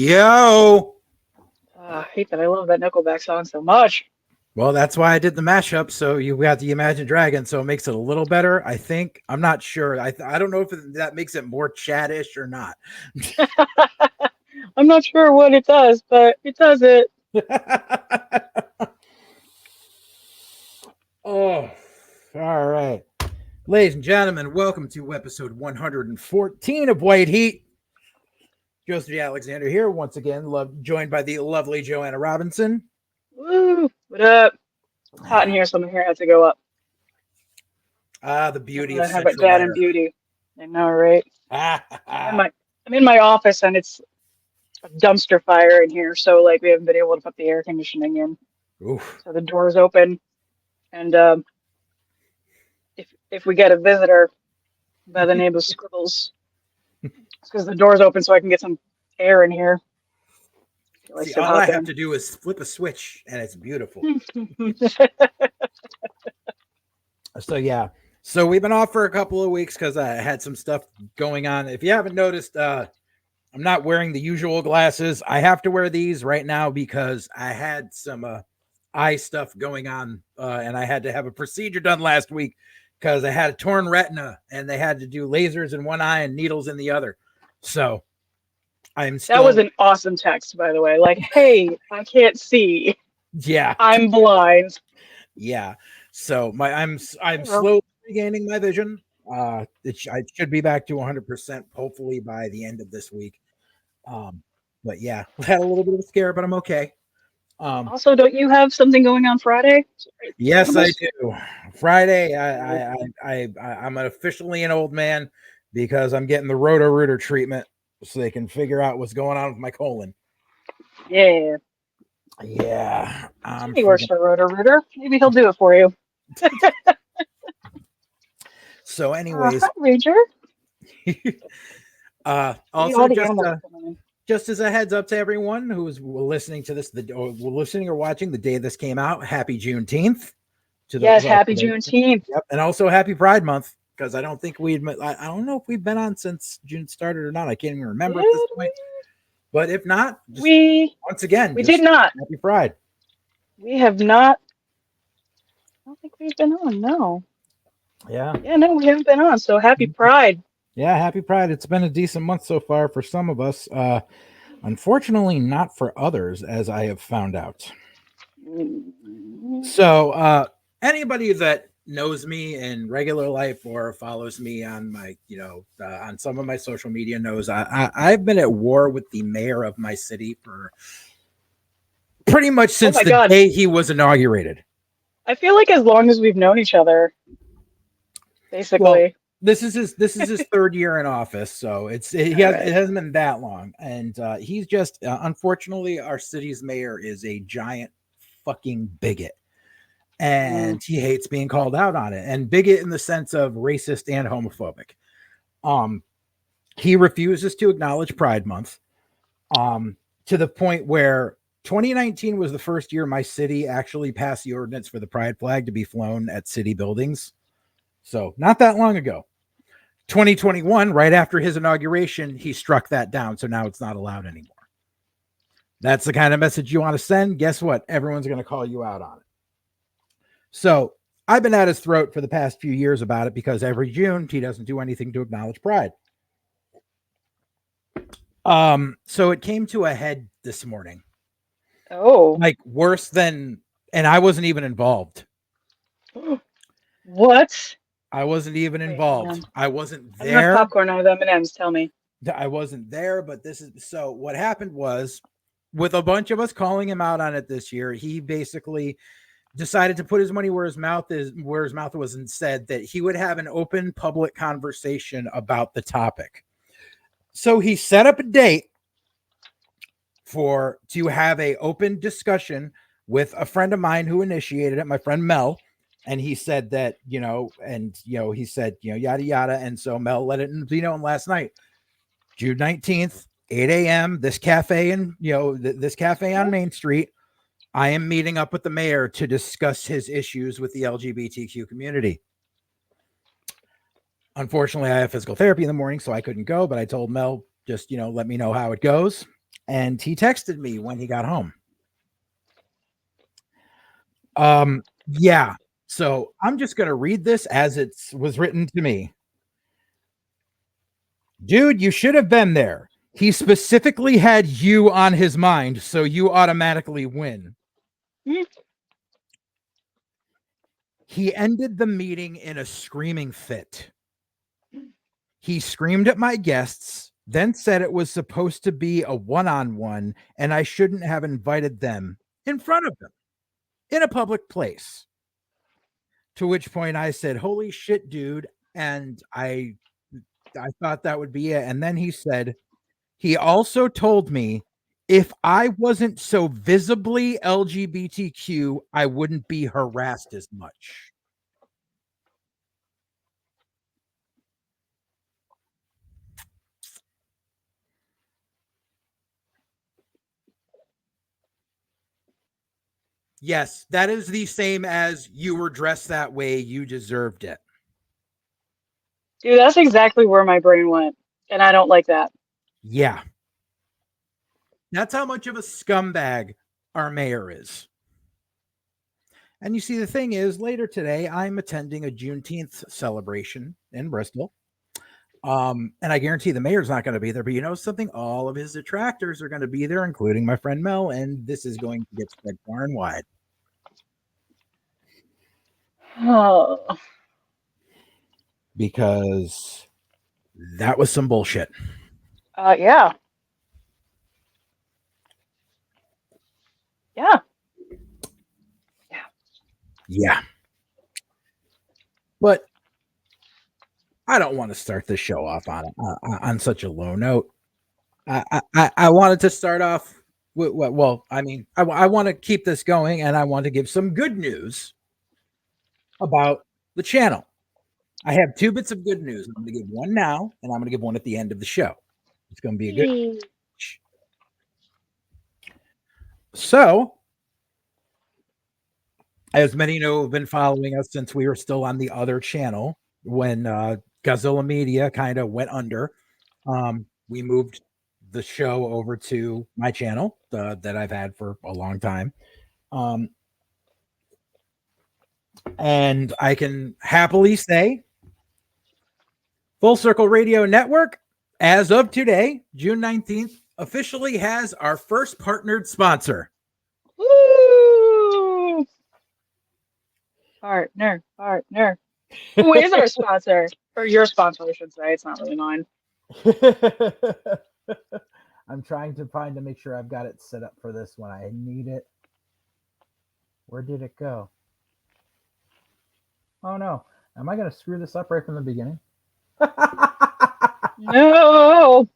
Yo. I hate that I love that Nickelback song so much. Well, that's why I did the mashup. So you got the Imagine Dragon, so it makes it a little better. I think. I'm not sure. I don't know if that makes it more chat-ish or not. I'm not sure what it does, but it does it. Oh, all right. Ladies and gentlemen, welcome to episode 114 of White Heat. Joseph Alexander here once again, joined by the lovely Joanna Robinson. Woo! What up? It's hot in here, so my hair had to go up. The beauty of I have it central down in air. beauty. I know, right? I'm in my office, and it's a dumpster fire in here, so like we haven't been able to put the air conditioning in. Oof. So the door's open, and if we get a visitor by the name of Scribbles, it's because the door's open, so I can get some air in here. See, all I have to do is flip a switch, and it's beautiful. So yeah, so we've been off for a couple of weeks because I had some stuff going on. If you haven't noticed, I'm not wearing the usual glasses. I have to wear these right now because I had some eye stuff going on, and I had to have a procedure done last week because I had a torn retina, and they had to do lasers in one eye and needles in the other. So that was an awesome text, by the way. Like, hey, I can't see. Yeah, I'm blind. Yeah, so I'm slowly regaining my vision. I should be back to 100% hopefully by the end of this week. But yeah, had a little bit of a scare, but I'm okay. Also, don't you have something going on Friday? Yes, I do. Friday, I'm officially an old man because I'm getting the Roto-Rooter treatment so they can figure out what's going on with my colon. Yeah. Yeah. He works for Roto-Rooter. Maybe he'll do it for you. So anyways. Hi, Ranger. Also, just as a heads up to everyone who's listening to this, listening or watching the day this came out, happy Juneteenth. Yes, happy Juneteenth. Yep, and also happy Pride Month, because I don't know if we've been on since June started or not. I can't even remember at this point. But if not, once again, we did not. Happy Pride. We have not. I don't think we've been on. No. Yeah. Yeah, no, we haven't been on. So happy Pride. Yeah, happy Pride. It's been a decent month so far for some of us. Unfortunately, not for others, as I have found out. So anybody that knows me in regular life or follows me on my, on some of my social media knows I've been at war with the mayor of my city for pretty much since the day he was inaugurated. I feel like as long as we've known each other, basically. Well, this is his third year in office, so it hasn't been that long, and he's just unfortunately our city's mayor is a giant fucking bigot. And he hates being called out on it, and bigot in the sense of racist and homophobic. He refuses to acknowledge Pride Month, to the point where 2019 was the first year my city actually passed the ordinance for the pride flag to be flown at city buildings. So not that long ago. 2021, right after his inauguration, he struck that down. So now it's not allowed anymore. That's the kind of message you want to send. Guess what? Everyone's going to call you out on it. So I've been at his throat for the past few years about it because every June he doesn't do anything to acknowledge Pride. So it came to a head this morning. Oh, like worse than, and I wasn't even involved. What? I wasn't even involved. I wasn't there. I have popcorn out of M&Ms. Tell me. I wasn't there, but this is so. What happened was, with a bunch of us calling him out on it this year, he basically decided to put his money where his mouth was, and said that he would have an open public conversation about the topic. So he set up a date to have a open discussion with a friend of mine who initiated it, my friend Mel. And he said that, he said, yada, yada. And so Mel let it be known last night, June 19th, 8 a.m., this cafe this cafe on Main Street. I am meeting up with the mayor to discuss his issues with the LGBTQ community. Unfortunately, I have physical therapy in the morning, so I couldn't go, but I told Mel, just, let me know how it goes. And he texted me when he got home. Yeah. So I'm just going to read this as it was written to me. Dude, you should have been there. He specifically had you on his mind, so you automatically win. He ended the meeting in a screaming fit. He screamed at my guests, then said it was supposed to be a one-on-one and I shouldn't have invited them in front of them in a public place. To which point I said, holy shit, dude. And I thought that would be it. And then he said, he also told me if I wasn't so visibly LGBTQ, I wouldn't be harassed as much. Yes, that is the same as you were dressed that way. You deserved it. Dude, that's exactly where my brain went. And I don't like that. Yeah. That's how much of a scumbag our mayor is. And you see, the thing is, later today, I'm attending a Juneteenth celebration in Bristol. And I guarantee the mayor's not going to be there, but you know something? All of his detractors are going to be there, including my friend Mel, and this is going to get spread far and wide. Oh. Because that was some bullshit. Yeah. Yeah. Yeah. But I don't want to start the show off on such a low note. I wanted to start off with, well, I mean, I want to keep this going, and I want to give some good news about the channel. I have two bits of good news. I'm going to give one now, and I'm going to give one at the end of the show. It's going to be a good. So, as many know, have been following us since we were still on the other channel when Godzilla Media kind of went under. We moved the show over to my channel that I've had for a long time. And I can happily say Full Circle Radio Network, as of today, June 19th, officially has our first partnered sponsor. Woo! Partner. Who is our sponsor? Or your sponsor, I should say. It's not really mine. I'm trying to make sure I've got it set up for this one. I need it. Where did it go? Oh no. Am I going to screw this up right from the beginning? No.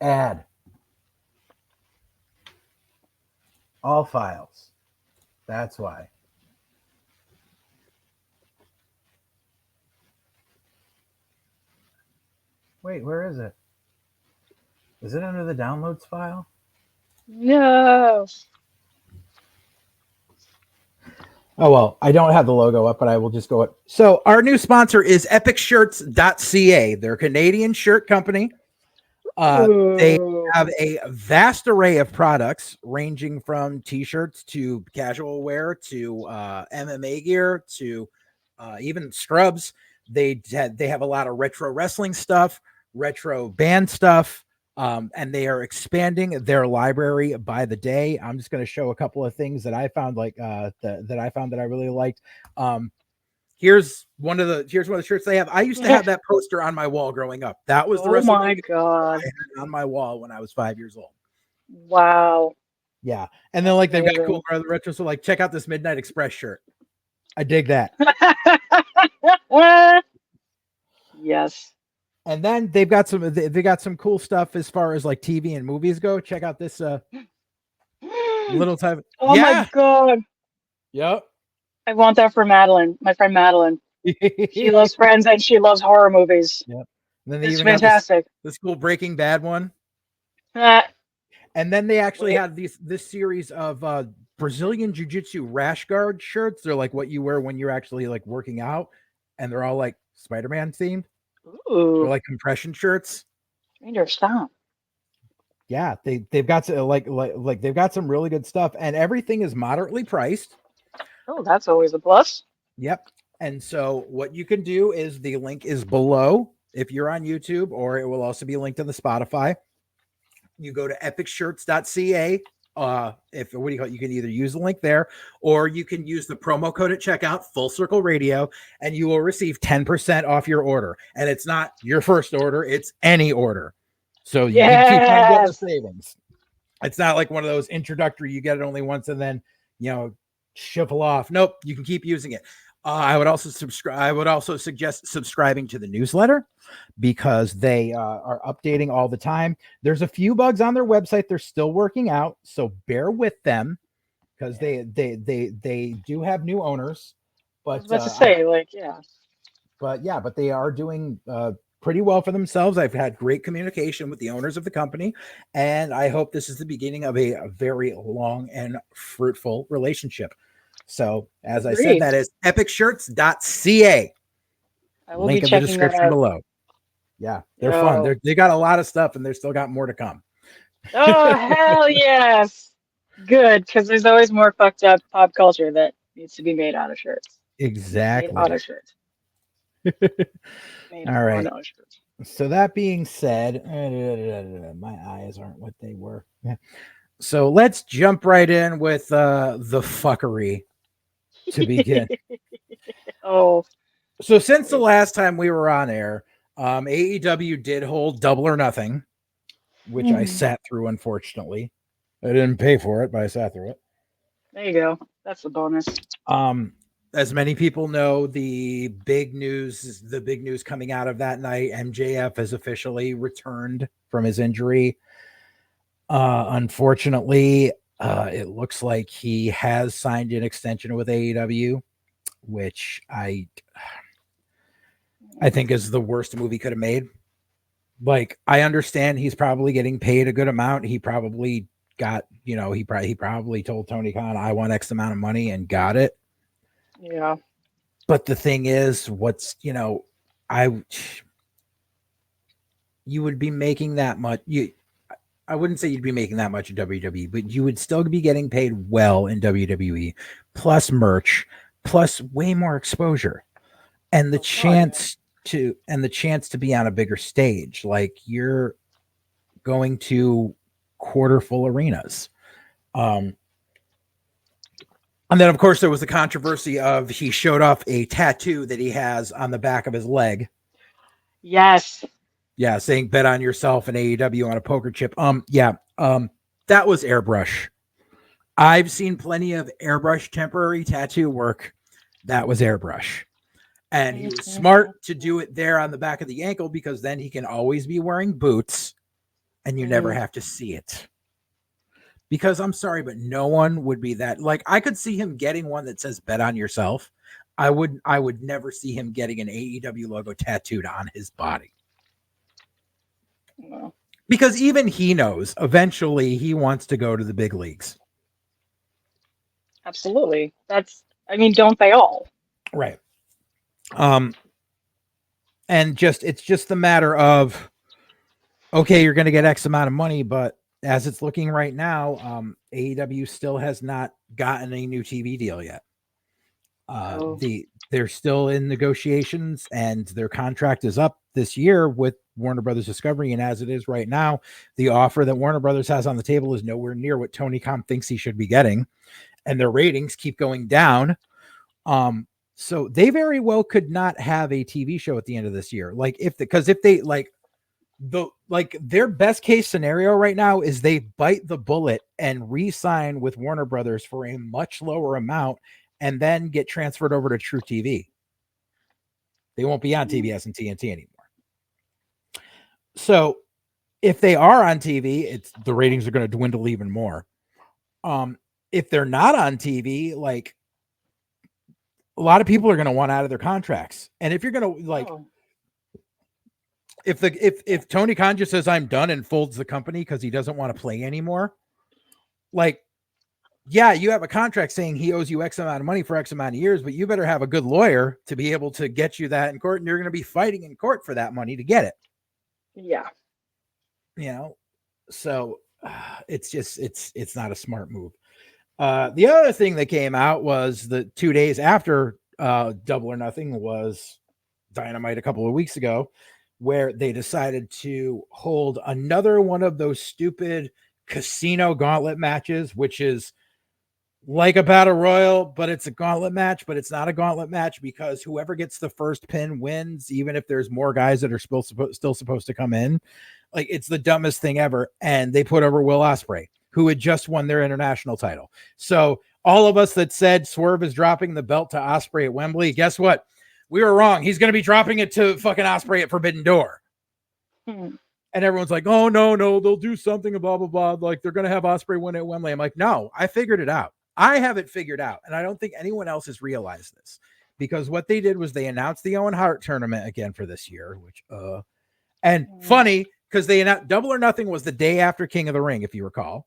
Add. All files. That's why. Wait, where is it? Is it under the downloads file? No. Oh, well, I don't have the logo up, but I will just go up. So our new sponsor is epicshirts.ca. They're a Canadian shirt company. They have a vast array of products ranging from t-shirts to casual wear to MMA gear to even scrubs. They have a lot of retro wrestling stuff, retro band stuff, and they are expanding their library by the day. I'm just going to show a couple of things that I found that I found that I really liked. Here's one of the shirts they have. I used to have that poster on my wall growing up. That was the Oh my God. I had on my wall when I was 5 years old. Wow. Yeah. And then like they've got cool retro. So like check out this Midnight Express shirt. I dig that. Yes. And then they got some cool stuff as far as like TV and movies go. Check out this little type. Oh my God. Yep. I want that for Madeline, my friend Madeline. She loves Friends and she loves horror movies. Yep. And then they it's even fantastic. This cool Breaking Bad one. And then they actually have this series of Brazilian Jiu-Jitsu rash guard shirts. They're like what you wear when you're actually like working out, and they're all like Spider-Man themed. Ooh. They're like compression shirts. Stranger, stop. Yeah, they've got like they've got some really good stuff, and everything is moderately priced. Oh, that's always a plus. Yep. And so what you can do is the link is below if you're on YouTube, or it will also be linked on the Spotify. You go to epicshirts.ca. If what do you call it? You can either use the link there, or you can use the promo code at checkout, Full Circle Radio, and you will receive 10% off your order. And it's not your first order, it's any order. So you can keep on getting the savings. It's not like one of those introductory, you get it only once and then, shuffle off. Nope, you can keep using it. I would also subscribe. I would also suggest subscribing to the newsletter because they are updating all the time. There's a few bugs on their website they're still working out, so bear with them because they do have new owners. But I was about to say, but they are doing pretty well for themselves. I've had great communication with the owners of the company, and I hope this is the beginning of a very long and fruitful relationship. So, as I said, that is epicshirts.ca. I will Link be in the checking that description out. below. Yeah, they're fun. They got a lot of stuff, and they're still got more to come. Oh, hell yes. Good, because there's always more fucked up pop culture that needs to be made out of shirts. Exactly. Made out of shirts. All right. So that being said, my eyes aren't what they were. So let's jump right in with the fuckery to begin. Oh. So since the last time we were on air, AEW did hold Double or Nothing, which I sat through, unfortunately. I didn't pay for it, but I sat through it. There you go. That's the bonus. As many people know, the big news coming out of that night, MJF has officially returned from his injury. Unfortunately, it looks like he has signed an extension with AEW, which I think is the worst move he could have made. Like, I understand he's probably getting paid a good amount. He probably got, he probably told Tony Khan, I want X amount of money, and got it. Yeah. But the thing is, you would be making that much. I wouldn't say you'd be making that much in WWE, but you would still be getting paid well in WWE, plus merch, plus way more exposure, and the chance to be on a bigger stage. Like, you're going to quarter full arenas. And then, of course, there was the controversy of he showed off a tattoo that he has on the back of his leg. Yes. Yeah, saying bet on yourself and AEW on a poker chip. That was airbrush. I've seen plenty of airbrush temporary tattoo work. That was airbrush. And he was smart to do it there on the back of the ankle, because then he can always be wearing boots and you never have to see it. Because I'm sorry, but no one would be that. Like, I could see him getting one that says bet on yourself. I would never see him getting an AEW logo tattooed on his body. No. Because even he knows eventually he wants to go to the big leagues. Absolutely. Don't they all? Right. And it's just the matter of, okay, you're going to get X amount of money, but as it's looking right now, AEW still has not gotten a new TV deal yet. They're still in negotiations, and their contract is up this year with Warner Brothers Discovery. And as it is right now, the offer that Warner Brothers has on the table is nowhere near what Tony Khan thinks he should be getting, and their ratings keep going down. So they very well could not have a TV show at the end of this year. Their best case scenario right now is they bite the bullet and re-sign with Warner Brothers for a much lower amount, and then get transferred over to True TV. They won't be on TBS and TNT anymore. So if they are on TV, the ratings are going to dwindle even more. If they're not on TV, like, a lot of people are going to want out of their contracts. And if you're going to if Tony Khan just says I'm done and folds the company because he doesn't want to play anymore, like, yeah, you have a contract saying he owes you X amount of money for X amount of years, but you better have a good lawyer to be able to get you that in court, and you're going to be fighting in court for that money to get it. Yeah. So it's not a smart move. The other thing that came out was the 2 days after Double or Nothing was Dynamite a couple of weeks ago, where they decided to hold another one of those stupid casino gauntlet matches, which is like a battle royal, but it's a gauntlet match, but it's not a gauntlet match because whoever gets the first pin wins, even if there's more guys that are still supposed to come in. Like, it's the dumbest thing ever. And they put over Will Ospreay, who had just won their international title. So all of us that said Swerve is dropping the belt to Ospreay at Wembley, guess what? We were wrong. He's going to be dropping it to fucking Ospreay at Forbidden Door. And everyone's like, oh, no, they'll do something, blah, blah, blah. Like, they're going to have Ospreay win at Wembley. I'm like, no, I figured it out. I have it figured out. And I don't think anyone else has realized this, because what they did was they announced the Owen Hart tournament again for this year, which, funny, because they announced Double or Nothing was the day after King of the Ring, if you recall.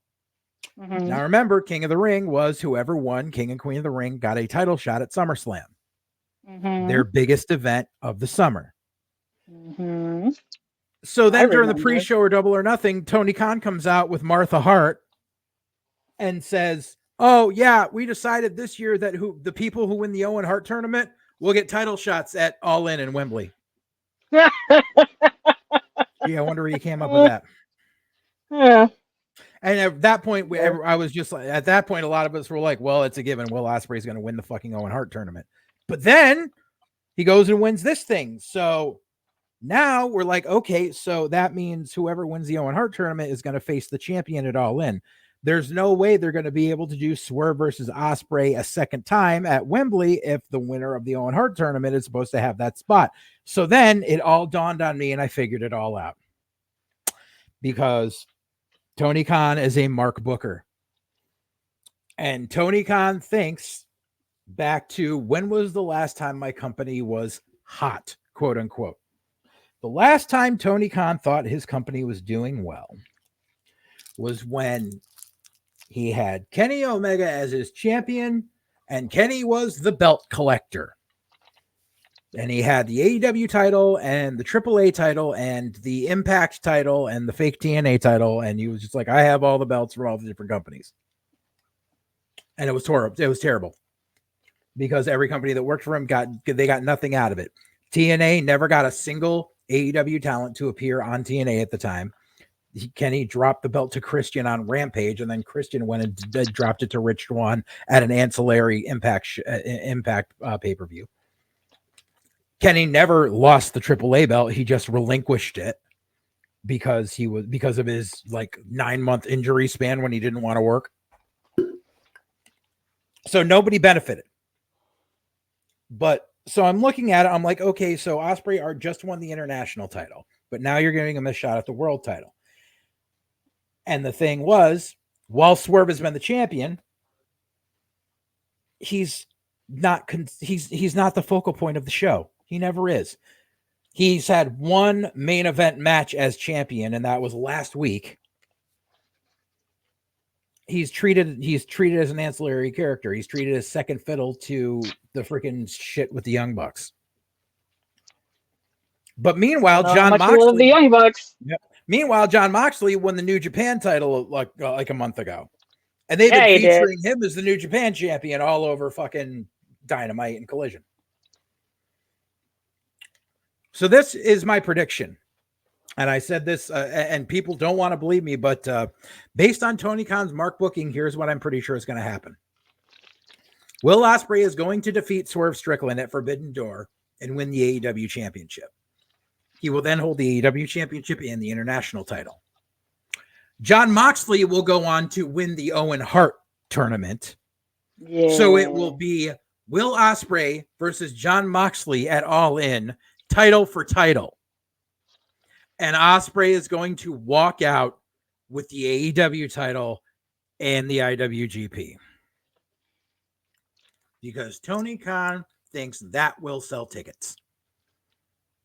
Now, remember, King of the Ring was whoever won King and Queen of the Ring got a title shot at SummerSlam, their biggest event of the summer. So then during the pre-show or Double or Nothing, Tony Khan comes out with Martha Hart and says, oh, yeah, we decided this year that the people who win the Owen Hart tournament will get title shots at All In Wembley. Yeah, I wonder where you came up with that. Yeah. And at that point, I was just like, at that point, a lot of us were like, well, it's a given. Will Ospreay is going to win the fucking Owen Hart tournament. But then he goes and wins this thing. So now we're like, okay, so that means whoever wins the Owen Hart tournament is going to face the champion at All In. There's no way they're going to be able to do Swerve versus Ospreay a second time at Wembley if the winner of the Owen Hart tournament is supposed to have that spot. So then it all dawned on me and I figured it all out. Because Tony Khan is a Mark Booker. And Tony Khan thinks back to when was the last time my company was hot, quote unquote. The last time Tony Khan thought his company was doing well was when he had Kenny Omega as his champion, and Kenny was the belt collector. And he had the AEW title and the AAA title and the Impact title and the fake TNA title. And he was just like, I have all the belts for all the different companies. And it was horrible. It was terrible because every company that worked for him got nothing out of it. TNA never got a single AEW talent to appear on TNA at the time. Kenny dropped the belt to Christian on Rampage, and then Christian went and dropped it to Rich Swann at an ancillary Impact pay-per-view. Kenny never lost the AAA belt. He just relinquished it because of his like 9-month injury span when he didn't want to work. So nobody benefited. But so I'm looking at it. I'm like, okay, so Ospreay just won the international title, but now you're giving him a shot at the world title. And the thing was, while Swerve has been the champion, he's not the focal point of the show. He never is. He's had one main event match as champion, and that was last week. He's treated as an ancillary character. He's treated as second fiddle to the freaking shit with the Young Bucks. But meanwhile, John Moxley, the Young Bucks. Yep. Meanwhile, John Moxley won the New Japan title like a month ago, and they've been featuring him as the New Japan champion all over fucking Dynamite and Collision. So this is my prediction, and I said this, and people don't want to believe me, but based on Tony Khan's Mark booking, here's what I'm pretty sure is going to happen. Will Ospreay is going to defeat Swerve Strickland at Forbidden Door and win the AEW championship. He will then hold the AEW championship and the international title. John Moxley will go on to win the Owen Hart tournament. Yeah. So it will be Will Ospreay versus John Moxley at All In, title for title. And Ospreay is going to walk out with the AEW title and the IWGP. Because Tony Khan thinks that will sell tickets.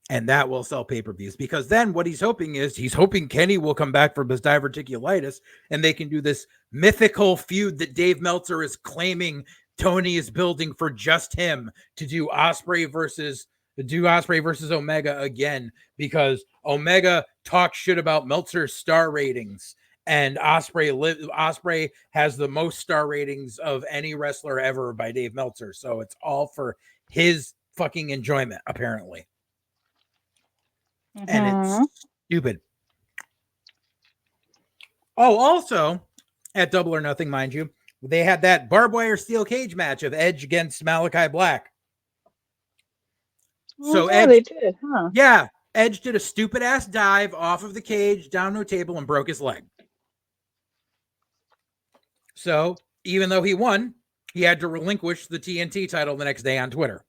And that will sell pay-per-views, because then what he's hoping Kenny will come back from his diverticulitis and they can do this mythical feud that Dave Meltzer is claiming Tony is building for just him to do Ospreay versus Omega again, because Omega talks shit about Meltzer's star ratings And Osprey has the most star ratings of any wrestler ever by Dave Meltzer. So it's all for his fucking enjoyment, apparently. And it's stupid. Oh, also at Double or Nothing, mind you, they had that barbed wire steel cage match of Edge against Malachi Black. So yeah, Edge, they did, huh? Yeah, Edge did a stupid ass dive off of the cage down to a table and broke his leg. So even though he won, he had to relinquish the TNT title the next day on Twitter.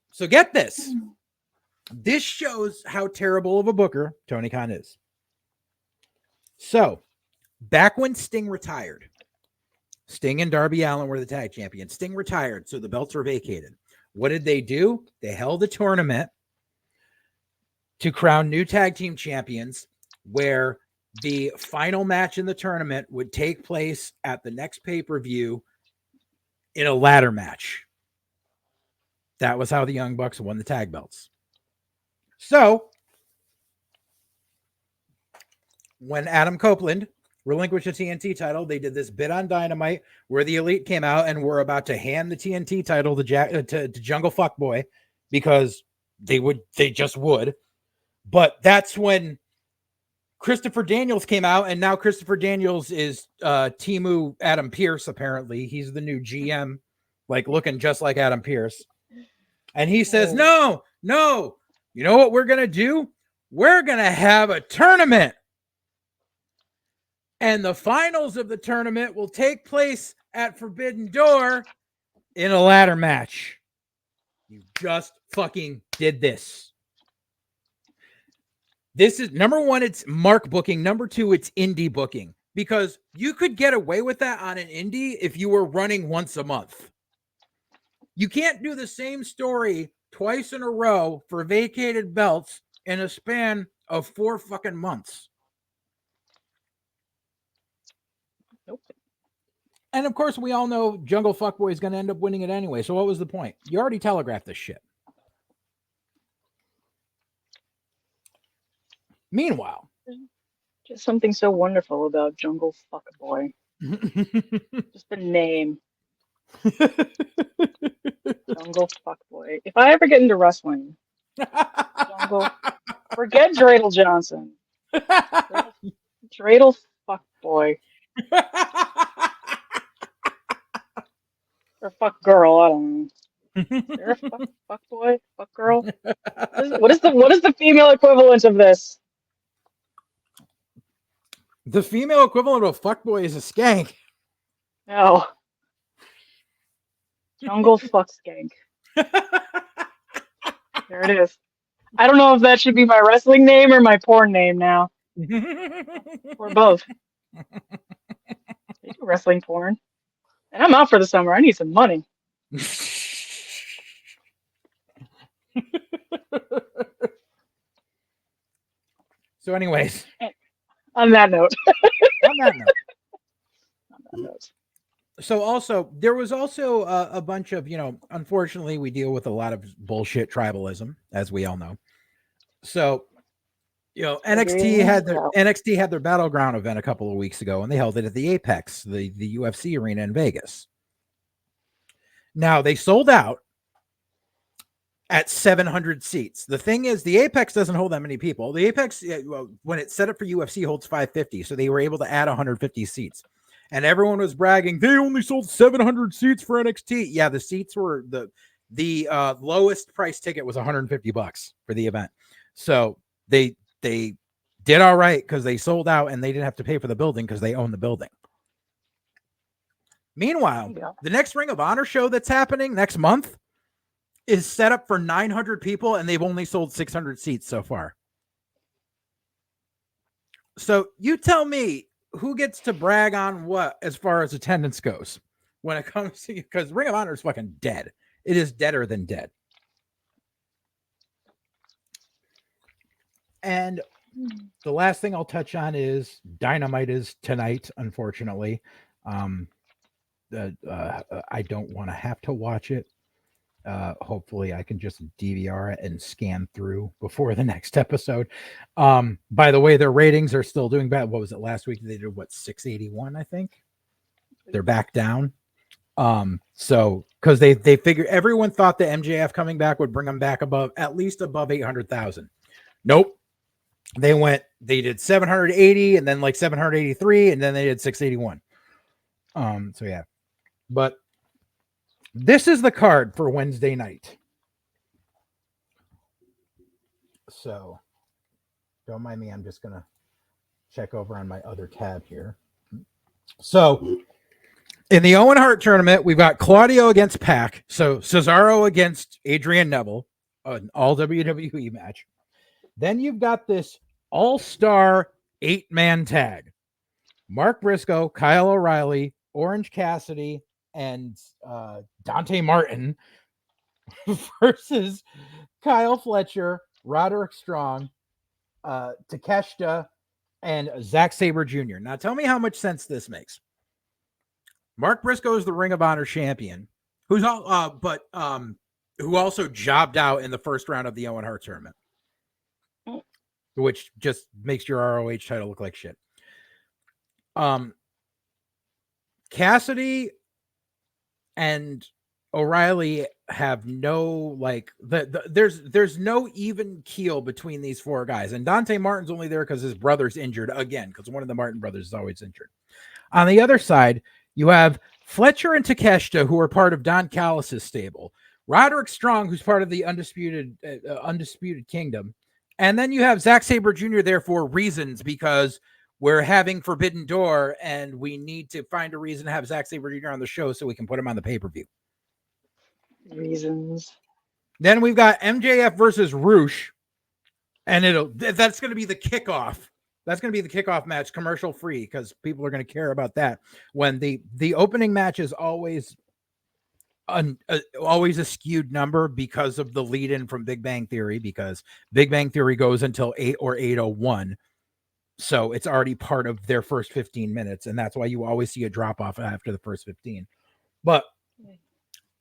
So get this. This shows how terrible of a booker Tony Khan is. So back when Sting retired, Sting and Darby Allin were the tag champions. Sting retired, so the belts were vacated. What did they do? They held a tournament to crown new tag team champions where the final match in the tournament would take place at the next pay-per-view in a ladder match. That was how the Young Bucks won the tag belts. So when Adam Copeland relinquished the TNT title, they did this bit on Dynamite where the Elite came out and were about to hand the TNT title to Jungle Fuckboy because they just would. But that's when Christopher Daniels came out, and now Christopher Daniels is Timu Adam Pearce, apparently. He's the new GM, like looking just like Adam Pearce. And he says, no, you know what we're going to do? We're going to have a tournament. And the finals of the tournament will take place at Forbidden Door in a ladder match. You just fucking did this. This is number one, it's mark booking. Number two, it's indie booking. Because you could get away with that on an indie if you were running once a month. You can't do the same story twice in a row for vacated belts in a span of 4 fucking months. Nope. And of course, we all know Jungle Fuckboy is going to end up winning it anyway. So what was the point? You already telegraphed this shit. Meanwhile, just something so wonderful about Jungle Fuckboy. Just the name. Jungle Fuckboy. If I ever get into wrestling, Jungle, forget Dreidel Johnson. Dreidel Fuckboy. Or fuck girl, I don't know. Is there a fuck boy? Fuck girl? What is the female equivalent of this? The female equivalent of a fuckboy is a skank. No. Jungle fuck skank. There it is. I don't know if that should be my wrestling name or my porn name now. Or both. They do wrestling porn. And I'm out for the summer. I need some money. So anyways. On that note. So also, there was also a bunch of, unfortunately, we deal with a lot of bullshit tribalism, as we all know. So, NXT had their Battleground event a couple of weeks ago, and they held it at the Apex, the UFC arena in Vegas. Now, they sold out at 700 seats. The thing is, the Apex doesn't hold that many people. The Apex, when it's set up for UFC, holds 550, so they were able to add 150 seats. And everyone was bragging, they only sold 700 seats for NXT. Yeah, the seats were the lowest price ticket was $150 for the event. So they did all right because they sold out and they didn't have to pay for the building because they own the building. Meanwhile, the next Ring of Honor show that's happening next month is set up for 900 people and they've only sold 600 seats so far. So you tell me, who gets to brag on what as far as attendance goes when it comes to, because Ring of Honor is fucking dead. It is deader than dead. And the last thing I'll touch on is Dynamite is tonight, unfortunately. I don't want to have to watch it. Hopefully I can just DVR it and scan through before the next episode. By the way, their ratings are still doing bad. What was it last week? They did 681, I think. They're back down. So because they figured everyone thought the MJF coming back would bring them back at least above 800,000. Nope. They did 780 and then like 783 and then they did 681. So yeah, but this is the card for Wednesday night. So don't mind me. I'm just going to check over on my other tab here. So in the Owen Hart tournament, we've got Claudio against Pac. So Cesaro against Adrian Neville, an all WWE match. Then you've got this all-star 8-man tag. Mark Briscoe, Kyle O'Reilly, Orange Cassidy, and Dante Martin versus Kyle Fletcher, Roderick Strong, Takeshita, and Zack Sabre Jr. Now tell me how much sense this makes. Mark Briscoe is the Ring of Honor champion, who also jobbed out in the first round of the Owen Hart tournament, which just makes your ROH title look like shit. Cassidy and O'Reilly have no there's no even keel between these four guys, and Dante Martin's only there because his brother's injured again, because one of the Martin brothers is always injured. On the other side, you have Fletcher and Takeshita, who are part of Don Callis' stable, Roderick Strong, who's part of the Undisputed Kingdom, and then you have Zack Sabre Jr. there for reasons, because we're having Forbidden Door and we need to find a reason to have Zack Sabre Jr. on the show so we can put him on the pay-per-view. Reasons. Then we've got MJF versus Roosh, and that's going to be the kickoff. That's going to be the kickoff match, commercial free, because people are going to care about that. When the opening match is always a skewed number because of the lead-in from Big Bang Theory, because Big Bang Theory goes until 8 or 8:01. So it's already part of their first 15 minutes, and that's why you always see a drop-off after the first 15. But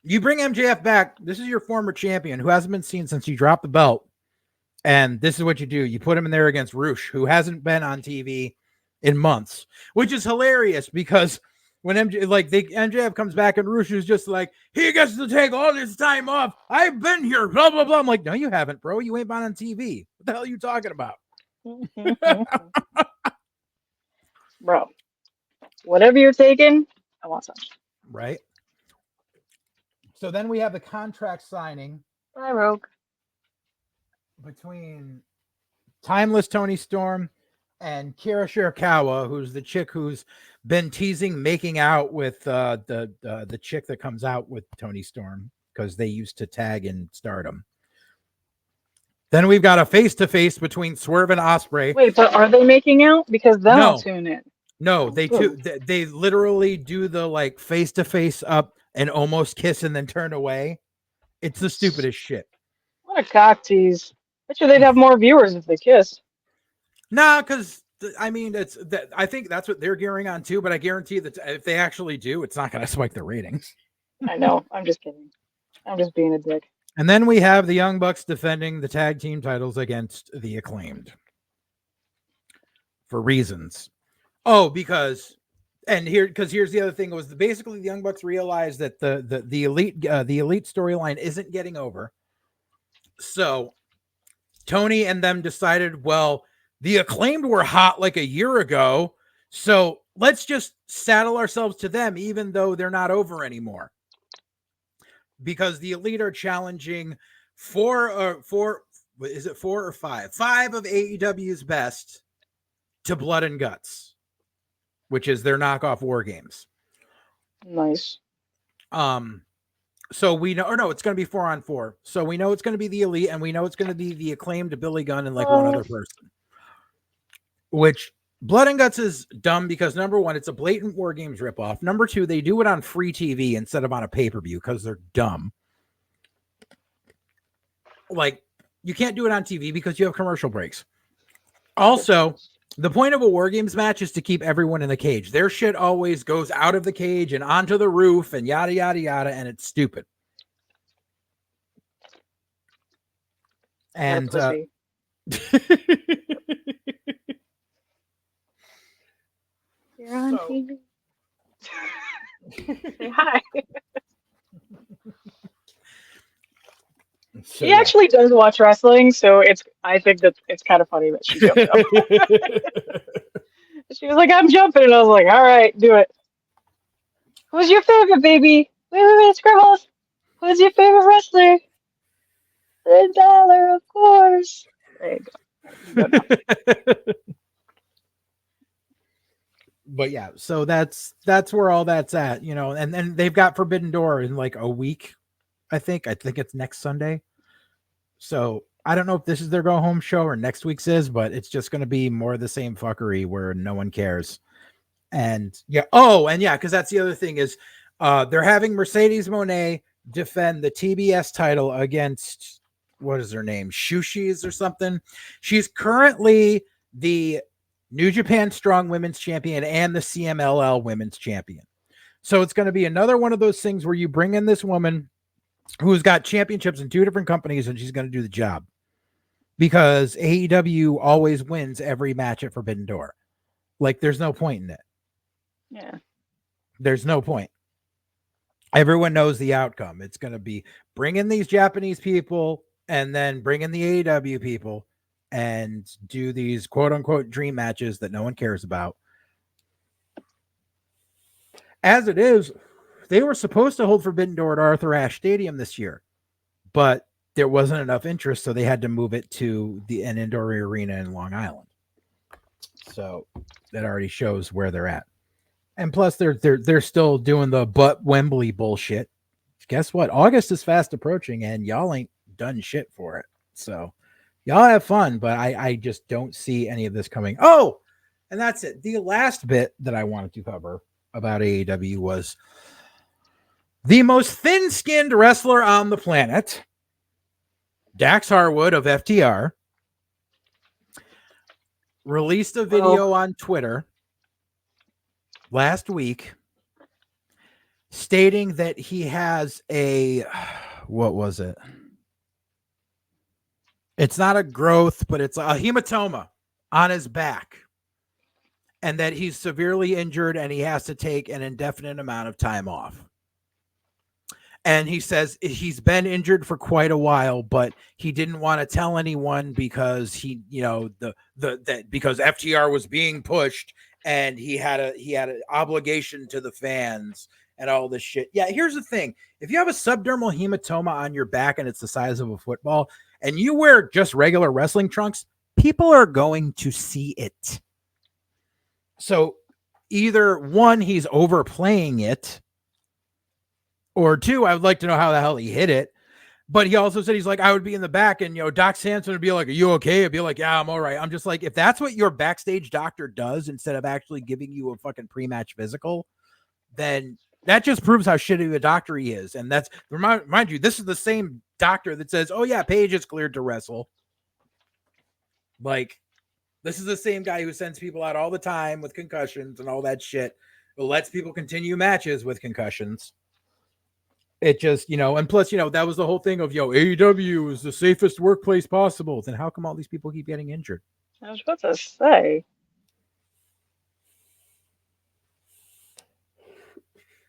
you bring MJF back. This is your former champion who hasn't been seen since you dropped the belt. And this is what you do. You put him in there against Roosh, who hasn't been on TV in months, which is hilarious, because when MJF comes back and Roosh is just like, he gets to take all this time off. I've been here, blah, blah, blah. I'm like, no, you haven't, bro. You ain't been on TV. What the hell are you talking about? Bro, whatever you're taking, I want some. Right. So then we have the contract signing. Bye, Rogue. Between Timeless Tony Storm and Kira Shirakawa, who's the chick who's been teasing making out with the chick that comes out with Tony Storm, because they used to tag in Stardom. Then we've got a face-to-face between Swerve and Ospreay. Wait, but are they making out? Because then I'll tune in. No, they literally do the face-to-face up and almost kiss and then turn away. It's the stupidest shit. What a cock tease. Bet you they'd have more viewers if they kissed. Nah, because I think that's what they're gearing on too, but I guarantee that if they actually do, it's not going to spike their ratings. I know. I'm just kidding. I'm just being a dick. And then we have the Young Bucks defending the tag team titles against the Acclaimed. For reasons. Oh, because here's the other thing, was basically the Young Bucks realized that the elite storyline isn't getting over. So Tony and them decided, well, the Acclaimed were hot like a year ago, so let's just saddle ourselves to them, even though they're not over anymore. Because the Elite are challenging four or five of AEW's best to Blood and Guts, which is their knockoff War Games. Nice. So we know, or no, it's going to be 4-on-4. So we know it's going to be the Elite, and we know it's going to be the Acclaimed, Billy Gunn, and one other person. Which Blood and Guts is dumb because, number one, it's a blatant War Games ripoff. Number two, they do it on free TV instead of on a pay-per-view because they're dumb. You can't do it on TV because you have commercial breaks. Also, the point of a War Games match is to keep everyone in the cage. Their shit always goes out of the cage and onto the roof and yada, yada, yada, and it's stupid. And you're on TV. Say hi. She actually does watch wrestling, so I think that it's kind of funny that she jumped up. She was like, I'm jumping, and I was like, all right, do it. Who's your favorite, baby? Wait, Scribbles. Who's your favorite wrestler? The Dollar, of course. There you go. But yeah, so that's where all that's at, you know, and then they've got Forbidden Door in like a week. I think it's next Sunday. So I don't know if this is their go home show or next week's is, but it's just going to be more of the same fuckery where no one cares. And yeah. Oh, and yeah, because that's the other thing is they're having Mercedes Moné defend the TBS title against, what is her name? Shushi's or something. She's currently the New Japan Strong Women's Champion and the CMLL Women's Champion. So it's going to be another one of those things where you bring in this woman who's got championships in 2 different companies and she's going to do the job, because AEW always wins every match at Forbidden Door. Like, there's no point in it. Yeah. There's no point. Everyone knows the outcome. It's going to be bring in these Japanese people and then bring in the AEW people and do these quote unquote dream matches that no one cares about. As it is, they were supposed to hold Forbidden Door at Arthur Ashe Stadium this year, but there wasn't enough interest, so they had to move it to an indoor arena in Long Island. So that already shows where they're at. And plus, they're still doing the but Wembley bullshit. Guess what? August is fast approaching, and y'all ain't done shit for it. So y'all have fun, but I just don't see any of this coming. Oh, and that's it. The last bit that I wanted to cover about AEW was the most thin-skinned wrestler on the planet, Dax Harwood of FTR, released a video on Twitter last week stating that he has what was it? It's not a growth, but it's a hematoma on his back, and that he's severely injured and he has to take an indefinite amount of time off. And he says he's been injured for quite a while, but he didn't want to tell anyone because because FTR was being pushed and he had an obligation to the fans and all this shit. Yeah, here's the thing. If you have a subdermal hematoma on your back and it's the size of a football and you wear just regular wrestling trunks, people are going to see it. So either one, he's overplaying it, or 2, I would like to know how the hell he hit it. But he also said, he's like, I would be in the back and, Doc Samson would be like, are you okay? I'd be like, yeah, I'm all right. I'm just like, if that's what your backstage doctor does instead of actually giving you a fucking pre-match physical, then that just proves how shitty of a doctor he is. And that's, mind you, this is the same doctor that says, oh yeah, Paige is cleared to wrestle. Like, this is the same guy who sends people out all the time with concussions and all that shit, but lets people continue matches with concussions. It just, and plus, that was the whole thing of, AEW is the safest workplace possible. Then how come all these people keep getting injured? I was about to say.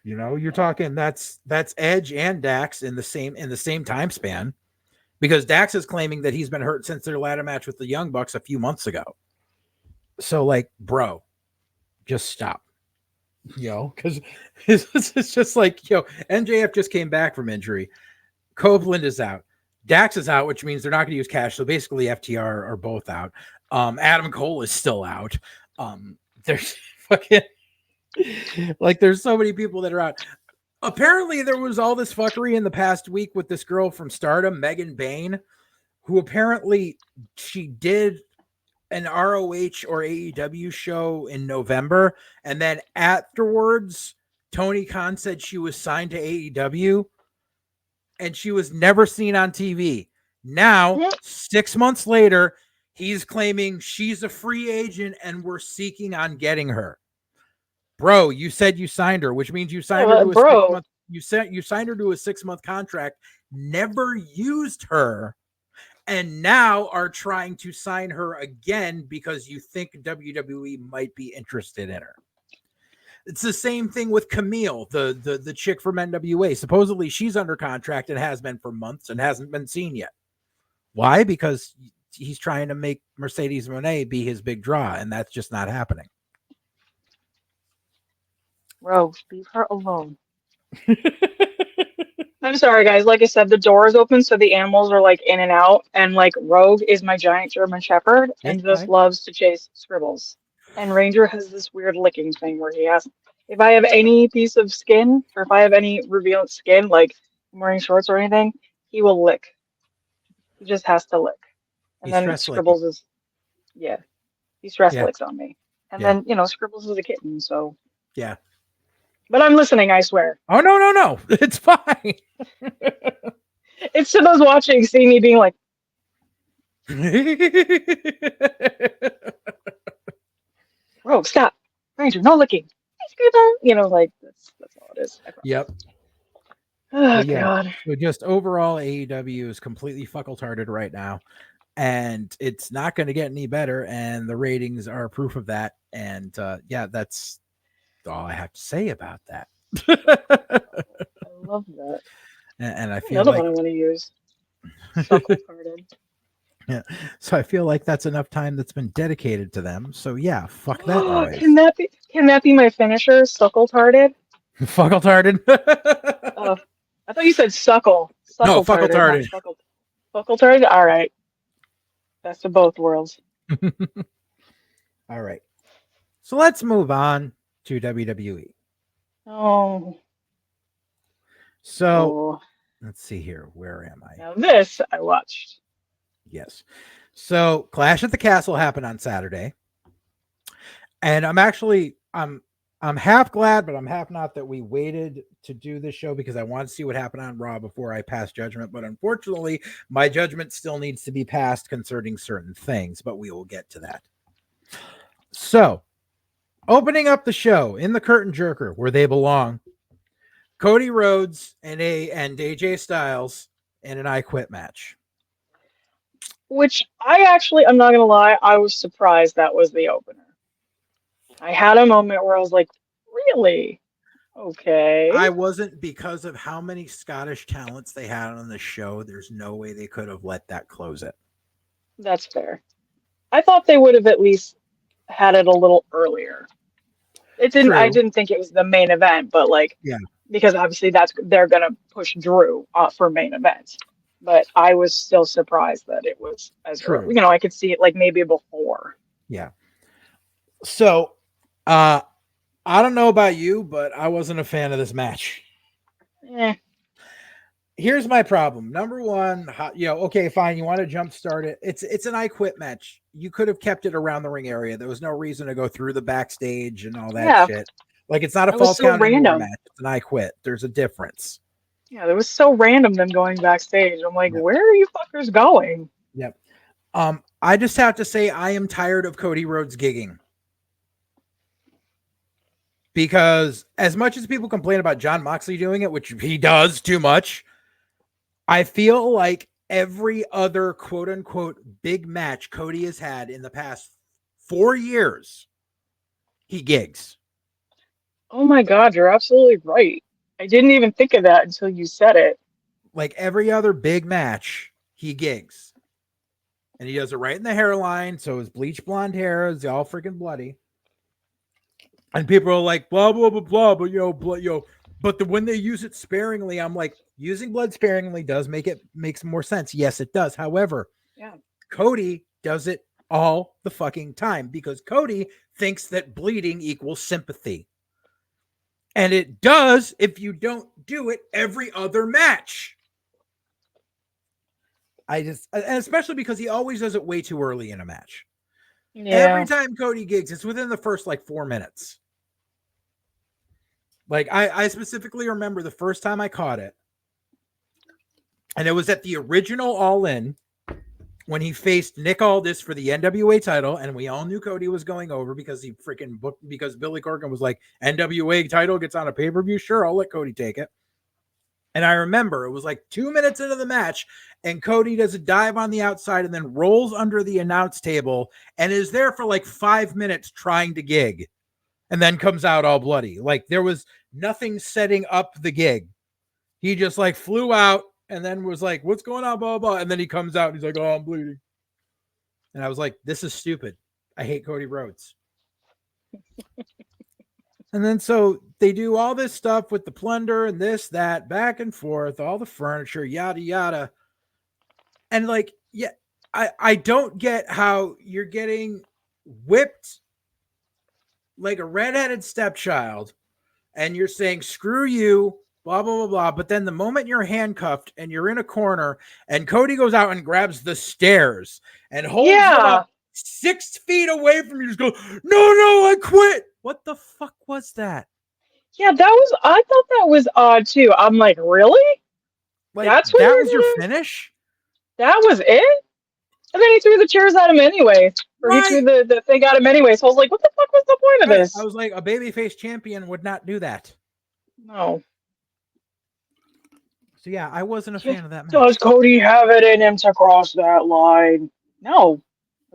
You're talking that's Edge and Dax in the same time span, because Dax is claiming that he's been hurt since their ladder match with the Young Bucks a few months ago. So, like, bro, just stop. Because it's just like, MJF just came back from injury. Copeland is out. Dax is out, which means they're not going to use cash. So basically FTR are both out. Adam Cole is still out. There's fucking like, there's so many people that are out. Apparently there was all this fuckery in the past week with this girl from Stardom, Megan Bain, who apparently she did an ROH or AEW show in November, and then afterwards Tony Khan said she was signed to AEW and she was never seen on TV. Now 6 months later, he's claiming she's a free agent and we're seeking on getting her. Bro, you said you signed her, which means you signed her to a 6 month, you signed her to a 6 month contract, never used her, and now are trying to sign her again because you think WWE might be interested in her. It's the same thing with Camille, the chick from NWA. Supposedly she's under contract and has been for months and hasn't been seen yet. Why? Because he's trying to make Mercedes Moné be his big draw, and that's just not happening. Rose, leave her alone. I'm sorry, guys. Like I said, the door is open, so the animals are like in and out. And like Rogue is my giant German Shepherd and just loves to chase scribbles. And Ranger has this weird licking thing where he has, if I have any piece of skin or if I have any revealed skin, like I'm wearing shorts or anything, he will lick. He just has to lick. And then Scribbles is, yeah, he stress licks on me. And then, you know, Scribbles is a kitten, so. Yeah. But I'm listening, I swear. Oh, no. It's fine. It's to those watching, see me being like, Rogue, stop. Ranger, no licking. You know, like, that's all it is. Yep. Oh, God. So just overall, AEW is completely fuckle-tarded right now. And it's not going to get any better. And the ratings are proof of that. And that's all I have to say about that. I love that. And I feel another one I want to use. Suckle-tarded. Yeah. So I feel like that's enough time that's been dedicated to them. So yeah, fuck that noise. Can that be my finisher? Suckle-tarded? Fuckle-tarded? I thought you said suckle. No, fuckle-tarded. Fuckle-tarded? All right. Best of both worlds. All right. So let's move on to WWE. Oh. So let's see here. Where am I? Now this I watched. Yes. So Clash at the Castle happened on Saturday. And I'm half glad, but I'm half not that we waited to do this show because I want to see what happened on Raw before I pass judgment. But unfortunately, my judgment still needs to be passed concerning certain things, but we will get to that. So opening up the show in the curtain jerker where they belong, Cody Rhodes and AJ Styles in an I Quit match. Which I'm not going to lie, I was surprised that was the opener. I had a moment where I was like, really? Okay. I wasn't, because of how many Scottish talents they had on the show. There's no way they could have let that close it. That's fair. I thought they would have at least had it a little earlier. I didn't think it was the main event, but because obviously they're going to push Drew for main event. But I was still surprised that it was as early. You know, I could see it like maybe before. Yeah. So, I don't know about you, but I wasn't a fan of this match. Here's my problem. Number one, okay, fine. You want to jumpstart it. It's an I Quit match. You could have kept it around the ring area. There was no reason to go through the backstage and all that shit. Like, it's not a false count anymore match. It's an I Quit. There's a difference. Yeah, it was so random them going backstage. I'm like, where are you fuckers going? Yep. I just have to say I am tired of Cody Rhodes gigging. Because as much as people complain about Jon Moxley doing it, which he does too much, I feel like every other quote unquote big match Cody has had in the past 4 years, he gigs. Oh my God, you're absolutely right. I didn't even think of that until you said it. Like every other big match, he gigs. And he does it right in the hairline. So his bleach blonde hair is all freaking bloody. And people are like, blah, blah, blah, blah. But when they use it sparingly, I'm like, using blood sparingly makes more sense. Yes, it does. However, Cody does it all the fucking time because Cody thinks that bleeding equals sympathy. And it does if you don't do it every other match. And especially because he always does it way too early in a match. Yeah. Every time Cody gigs, it's within the first 4 minutes. Like I specifically remember the first time I caught it. And it was at the original All In when he faced Nick Aldis for the NWA title, and we all knew Cody was going over because he freaking booked, because Billy Corgan was like, NWA title gets on a pay-per-view. Sure, I'll let Cody take it. And I remember it was like 2 minutes into the match, and Cody does a dive on the outside and then rolls under the announce table and is there for like 5 minutes trying to gig and then comes out all bloody. Like there was nothing setting up the gig. He just like flew out and then was like, what's going on, blah, blah. And then he comes out and he's like, oh, I'm bleeding. And I was like, this is stupid. I hate Cody Rhodes. And then so they do all this stuff with the plunder and this, that, back and forth, all the furniture, yada, yada. And like, yeah, I don't get how you're getting whipped like a redheaded stepchild and you're saying, screw you, blah, blah, blah, blah. But then the moment you're handcuffed and you're in a corner and Cody goes out and grabs the stairs and holds them up 6 feet away from you, just go, no, I quit. What the fuck was that? Yeah, I thought that was odd too. I'm like, really? Like, that was your finish? That was it? And then he threw the chairs at him anyway. Or he threw the thing at him anyway. So I was like, what the fuck was the point of this? I was like, a babyface champion would not do that. No. So yeah, I wasn't a fan of that match. Does Cody have it in him to cross that line? No,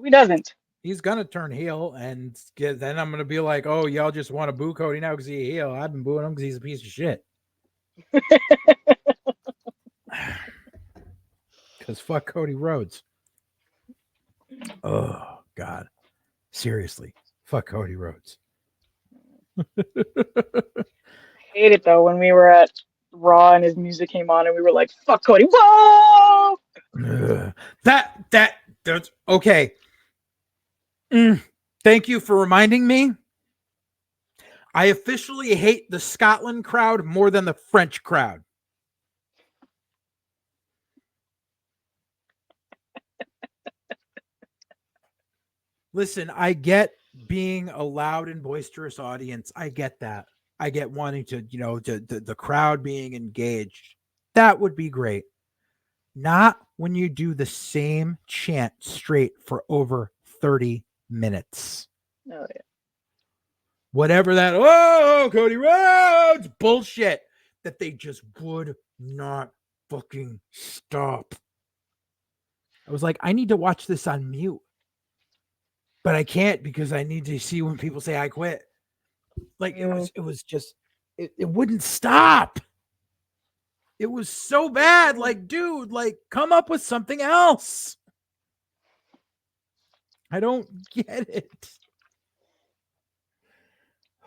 he doesn't. He's gonna turn heel, and then I'm gonna be like, "Oh, y'all just want to boo Cody now because he's a heel." I've been booing him because he's a piece of shit. Because fuck Cody Rhodes. Oh God, seriously, fuck Cody Rhodes. I hate it though when we were at Raw and his music came on and we were like, "Fuck Cody!" Whoa! That's okay. Thank you for reminding me. I officially hate the Scotland crowd more than the French crowd. Listen, I get being a loud and boisterous audience. I get that. I get wanting to, the crowd being engaged. That would be great. Not when you do the same chant straight for over 30 minutes. Oh, yeah. Whatever that, oh, Cody Rhodes bullshit that they just would not fucking stop. I was like, I need to watch this on mute, but I can't because I need to see when people say I quit. Like it was just, it wouldn't stop. It was so bad. Like, dude, like come up with something else. I don't get it.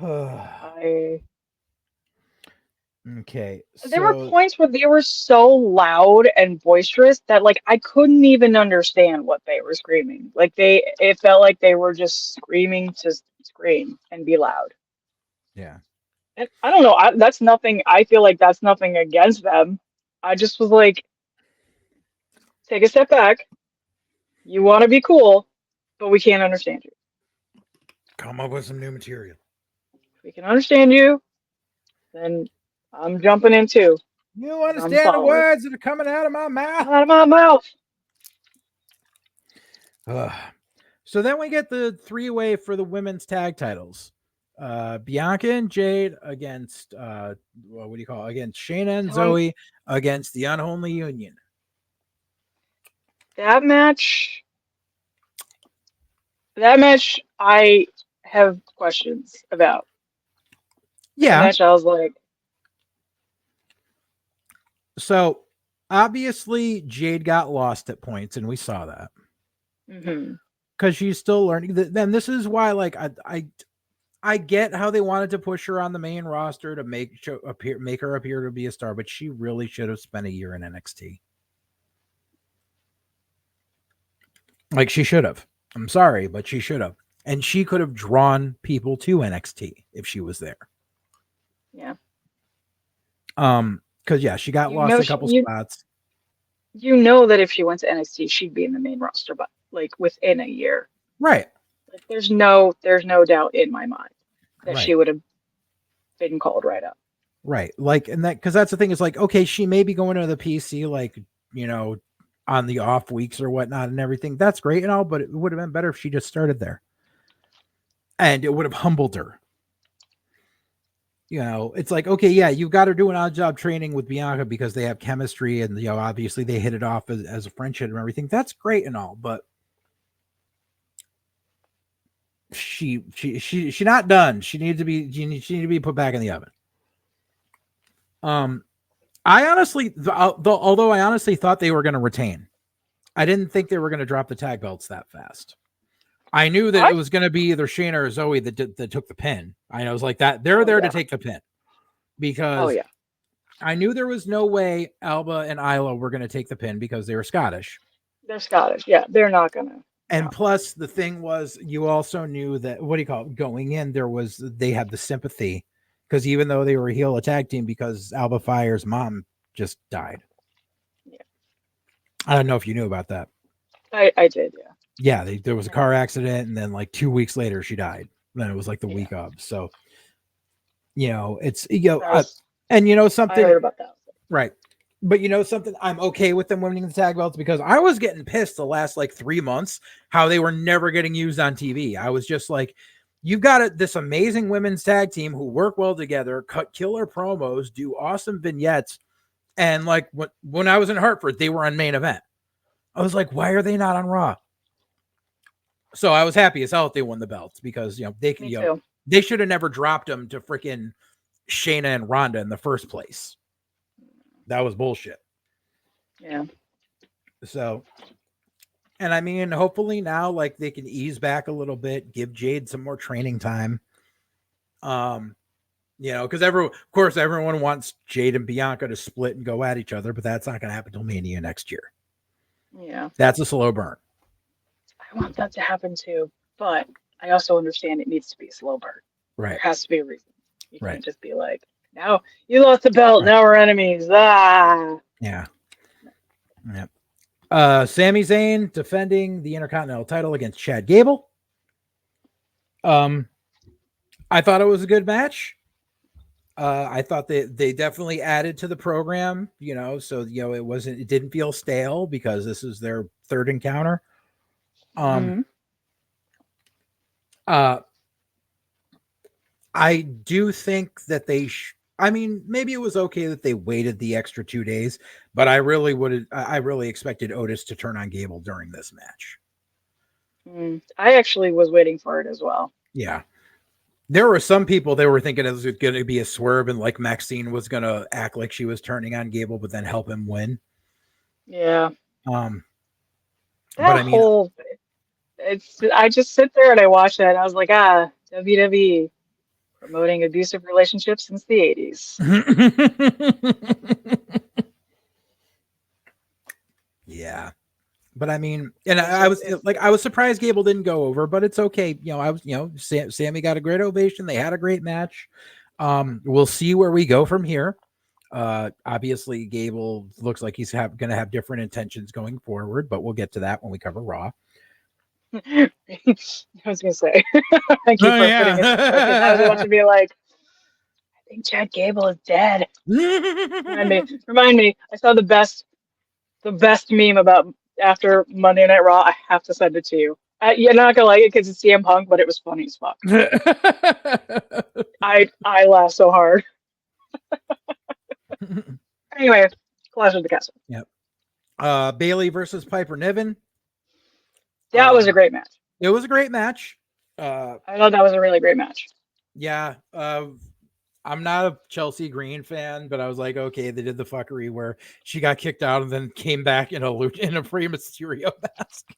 Okay. There were points where they were so loud and boisterous that like I couldn't even understand what they were screaming. Like it felt like they were just screaming to scream and be loud. Yeah. And I don't know. That's nothing. I feel like that's nothing against them. I just was like, take a step back. You want to be cool, but we can't understand you. Come up with some new material. If we can understand you, then I'm jumping in too. You understand the words that are coming out of my mouth? Out of my mouth. So then we get the 3-way for the women's tag titles. Bianca and Jade against against Shayna and Zoe against the Unholy Union. That match I have questions about. Yeah. That match I was like, so obviously Jade got lost at points and we saw that. Because she's still learning. Then this is why like I get how they wanted to push her on the main roster to make her appear to be a star, but she really should have spent a year in NXT. Like she should have. I'm sorry, but she should have. And she could have drawn people to NXT if she was there. Yeah. Because she got lost a couple spots. You know that if she went to NXT, she'd be in the main roster, but like within a year. Right. Like there's no doubt in my mind that she would have been called right up. Right. Like, and that, because that's the thing is like, okay, she may be going to the PC, like, on the off weeks or whatnot and everything. That's great and all, but it would have been better if she just started there. And it would have humbled her. it's like, okay, yeah, you've got to do an odd job training with Bianca because they have chemistry and, obviously they hit it off as a friendship and everything. That's great and all, but she not done. She needs to be put back in the oven. I honestly, although I honestly thought they were going to retain, I didn't think they were going to drop the tag belts that fast. I knew that it was going to be either Shayna or Zoe that took the pin. I was like that. They're there to take the pin because I knew there was no way Alba and Isla were going to take the pin because they were Scottish. They're Scottish. Yeah, they're not going to. And plus the thing was, you also knew that, going in, they had the sympathy because even though they were a heel tag team, because Alba Fire's mom just died. Yeah. I don't know if you knew about that. I did. Yeah. Yeah. There was a car accident and then like 2 weeks later she died. Then it was like the week of. So, it's, and something. I heard about that. Right. But something, I'm okay with them winning the tag belts because I was getting pissed the last like 3 months how they were never getting used on TV. I was just like, you've got this amazing women's tag team who work well together, cut killer promos, do awesome vignettes. And like when I was in Hartford, they were on Main Event. I was like, why are they not on Raw? So I was happy as hell if they won the belts because, they can, they should have never dropped them to freaking Shayna and Ronda in the first place. That was bullshit. Yeah. So, and I mean, hopefully now, like, they can ease back a little bit, give Jade some more training time. Because of course, everyone wants Jade and Bianca to split and go at each other, but that's not going to happen till Mania next year. Yeah. That's a slow burn. I want that to happen too, but I also understand it needs to be a slow burn. Right. There has to be a reason. You can't just be like, now you lost the belt. Right. Now we're enemies. Ah. Yeah. Yep. Sami Zayn defending the Intercontinental title against Chad Gable. I thought it was a good match. I thought they definitely added to the program, so it didn't feel stale because this is their third encounter. I do think that maybe it was okay that they waited the extra 2 days, but I really expected Otis to turn on Gable during this match. I actually was waiting for it as well. Yeah. There were some people that were thinking it was going to be a swerve and like Maxine was going to act like she was turning on Gable, but then help him win. Yeah. But I mean, I just sit there and I watch that and I was like, WWE. Promoting abusive relationships since the 80s. Yeah. But I mean, and I was surprised Gable didn't go over, but it's okay. Sammy got a great ovation. They had a great match. We'll see where we go from here. Obviously Gable looks like he's going to have different intentions going forward, but we'll get to that when we cover Raw. I was gonna say, I keep putting it. I was about to be like, I think Chad Gable is dead. Remind me. I saw the best meme about after Monday Night Raw. I have to send it to you. You're not gonna like it because it's CM Punk, but it was funny as fuck. I laughed so hard. Anyway, Clash of the Castle. Yep. Bayley versus Piper Niven. That was a great match. It was a great match. I thought that was a really great match. Yeah. I'm not a Chelsea Green fan, but I was like, okay, they did the fuckery where she got kicked out and then came back in a Rey Mysterio mask.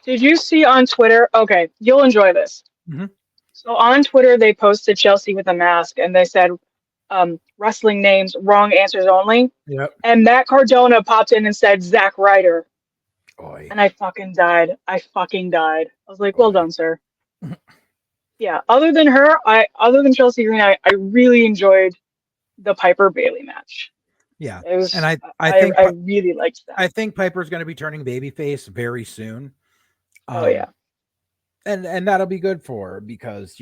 Did you see on Twitter? Okay, you'll enjoy this. Mm-hmm. So on Twitter, they posted Chelsea with a mask and they said, wrestling names, wrong answers only. Yep. And Matt Cardona popped in and said Zack Ryder. Oy. And I fucking died. I was like, well done, sir. Yeah. Other than Chelsea Green, I really enjoyed the Piper Bayley match. Yeah. It was, and I really liked that. I think Piper's going to be turning babyface very soon. Yeah. And that'll be good for her because,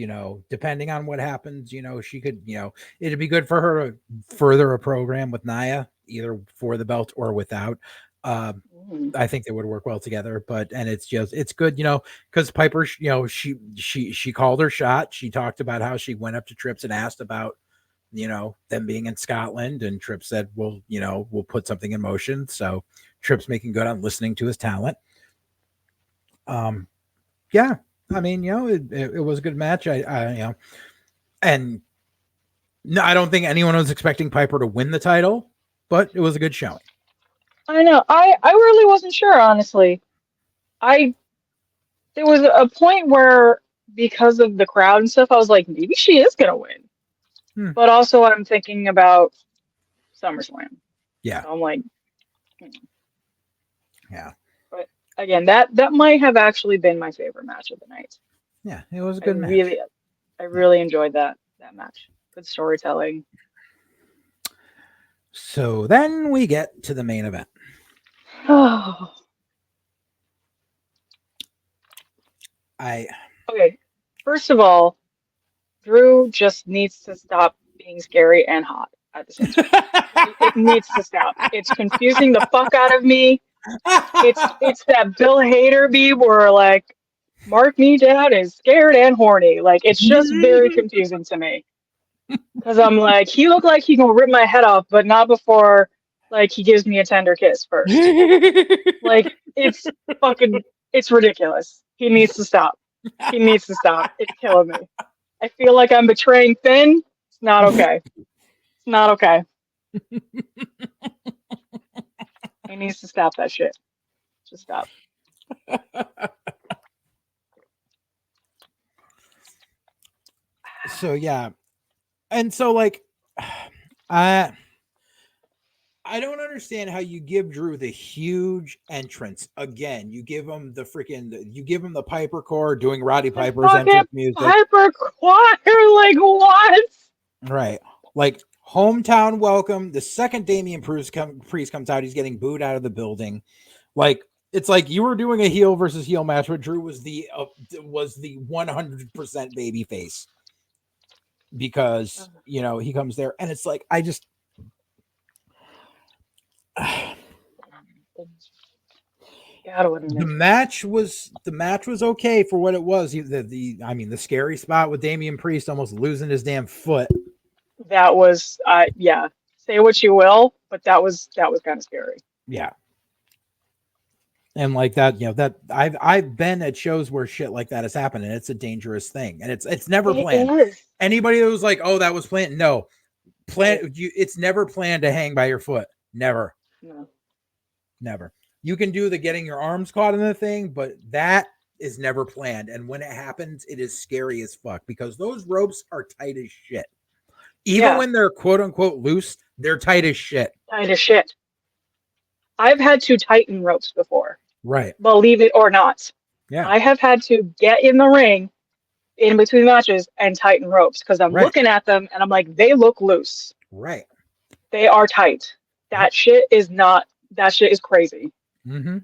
depending on what happens, she could, it'd be good for her to further a program with Nia, either for the belt or without. I think they would work well together, it's good, because Piper, she called her shot. She talked about how she went up to Trips and asked about, them being in Scotland, and Tripp said, well, we'll put something in motion. So Tripp's making good on listening to his talent. Yeah, I mean, it was a good match. And no, I don't think anyone was expecting Piper to win the title, but it was a good showing. I know. I really wasn't sure, honestly. There was a point where, because of the crowd and stuff, I was like, maybe she is gonna win. But also, I'm thinking about SummerSlam. Yeah. So I'm like, yeah. But again, that might have actually been my favorite match of the night. Yeah, it was a good match. I really enjoyed that match. Good storytelling. So then we get to the main event. Okay. First of all, Drew just needs to stop being scary and hot at the same time. It needs to stop. It's confusing the fuck out of me. It's that Bill Hader beat where like Mark Me Down is scared and horny. Like it's just very confusing to me. Because I'm like, he looked like he gonna rip my head off, but not before like he gives me a tender kiss first. Like it's ridiculous. He needs to stop. He needs to stop. It's killing me. I feel like I'm betraying Finn. It's not okay. It's not okay. He needs to stop that shit. Just stop. So yeah. And so like I don't understand how you give Drew the huge entrance again. You give him the Piper core doing Roddy Piper's entrance music. Piper choir, like what? Right. Like hometown welcome. The second Damian Priest comes out, he's getting booed out of the building. Like it's like you were doing a heel versus heel match, but Drew was the 100% baby face because he comes there, and it's like the match was okay for what it was. The scary spot with Damian Priest almost losing his damn foot. That was yeah. Say what you will, but that was kind of scary. Yeah. And like that, that I've been at shows where shit like that has happened, and it's a dangerous thing, and it's never planned. Anybody that was like, "Oh, that was planned," no, it's never planned to hang by your foot. Never. No. Never. You can do the getting your arms caught in the thing, but that is never planned. And when it happens, it is scary as fuck because those ropes are tight as shit. Even when they're quote unquote loose, they're tight as shit. Tight as shit. I've had to tighten ropes before. Right. Believe it or not. Yeah. I have had to get in the ring in between matches and tighten ropes because I'm looking at them and I'm like, they look loose. Right. They are tight. That shit is crazy. Mm-hmm.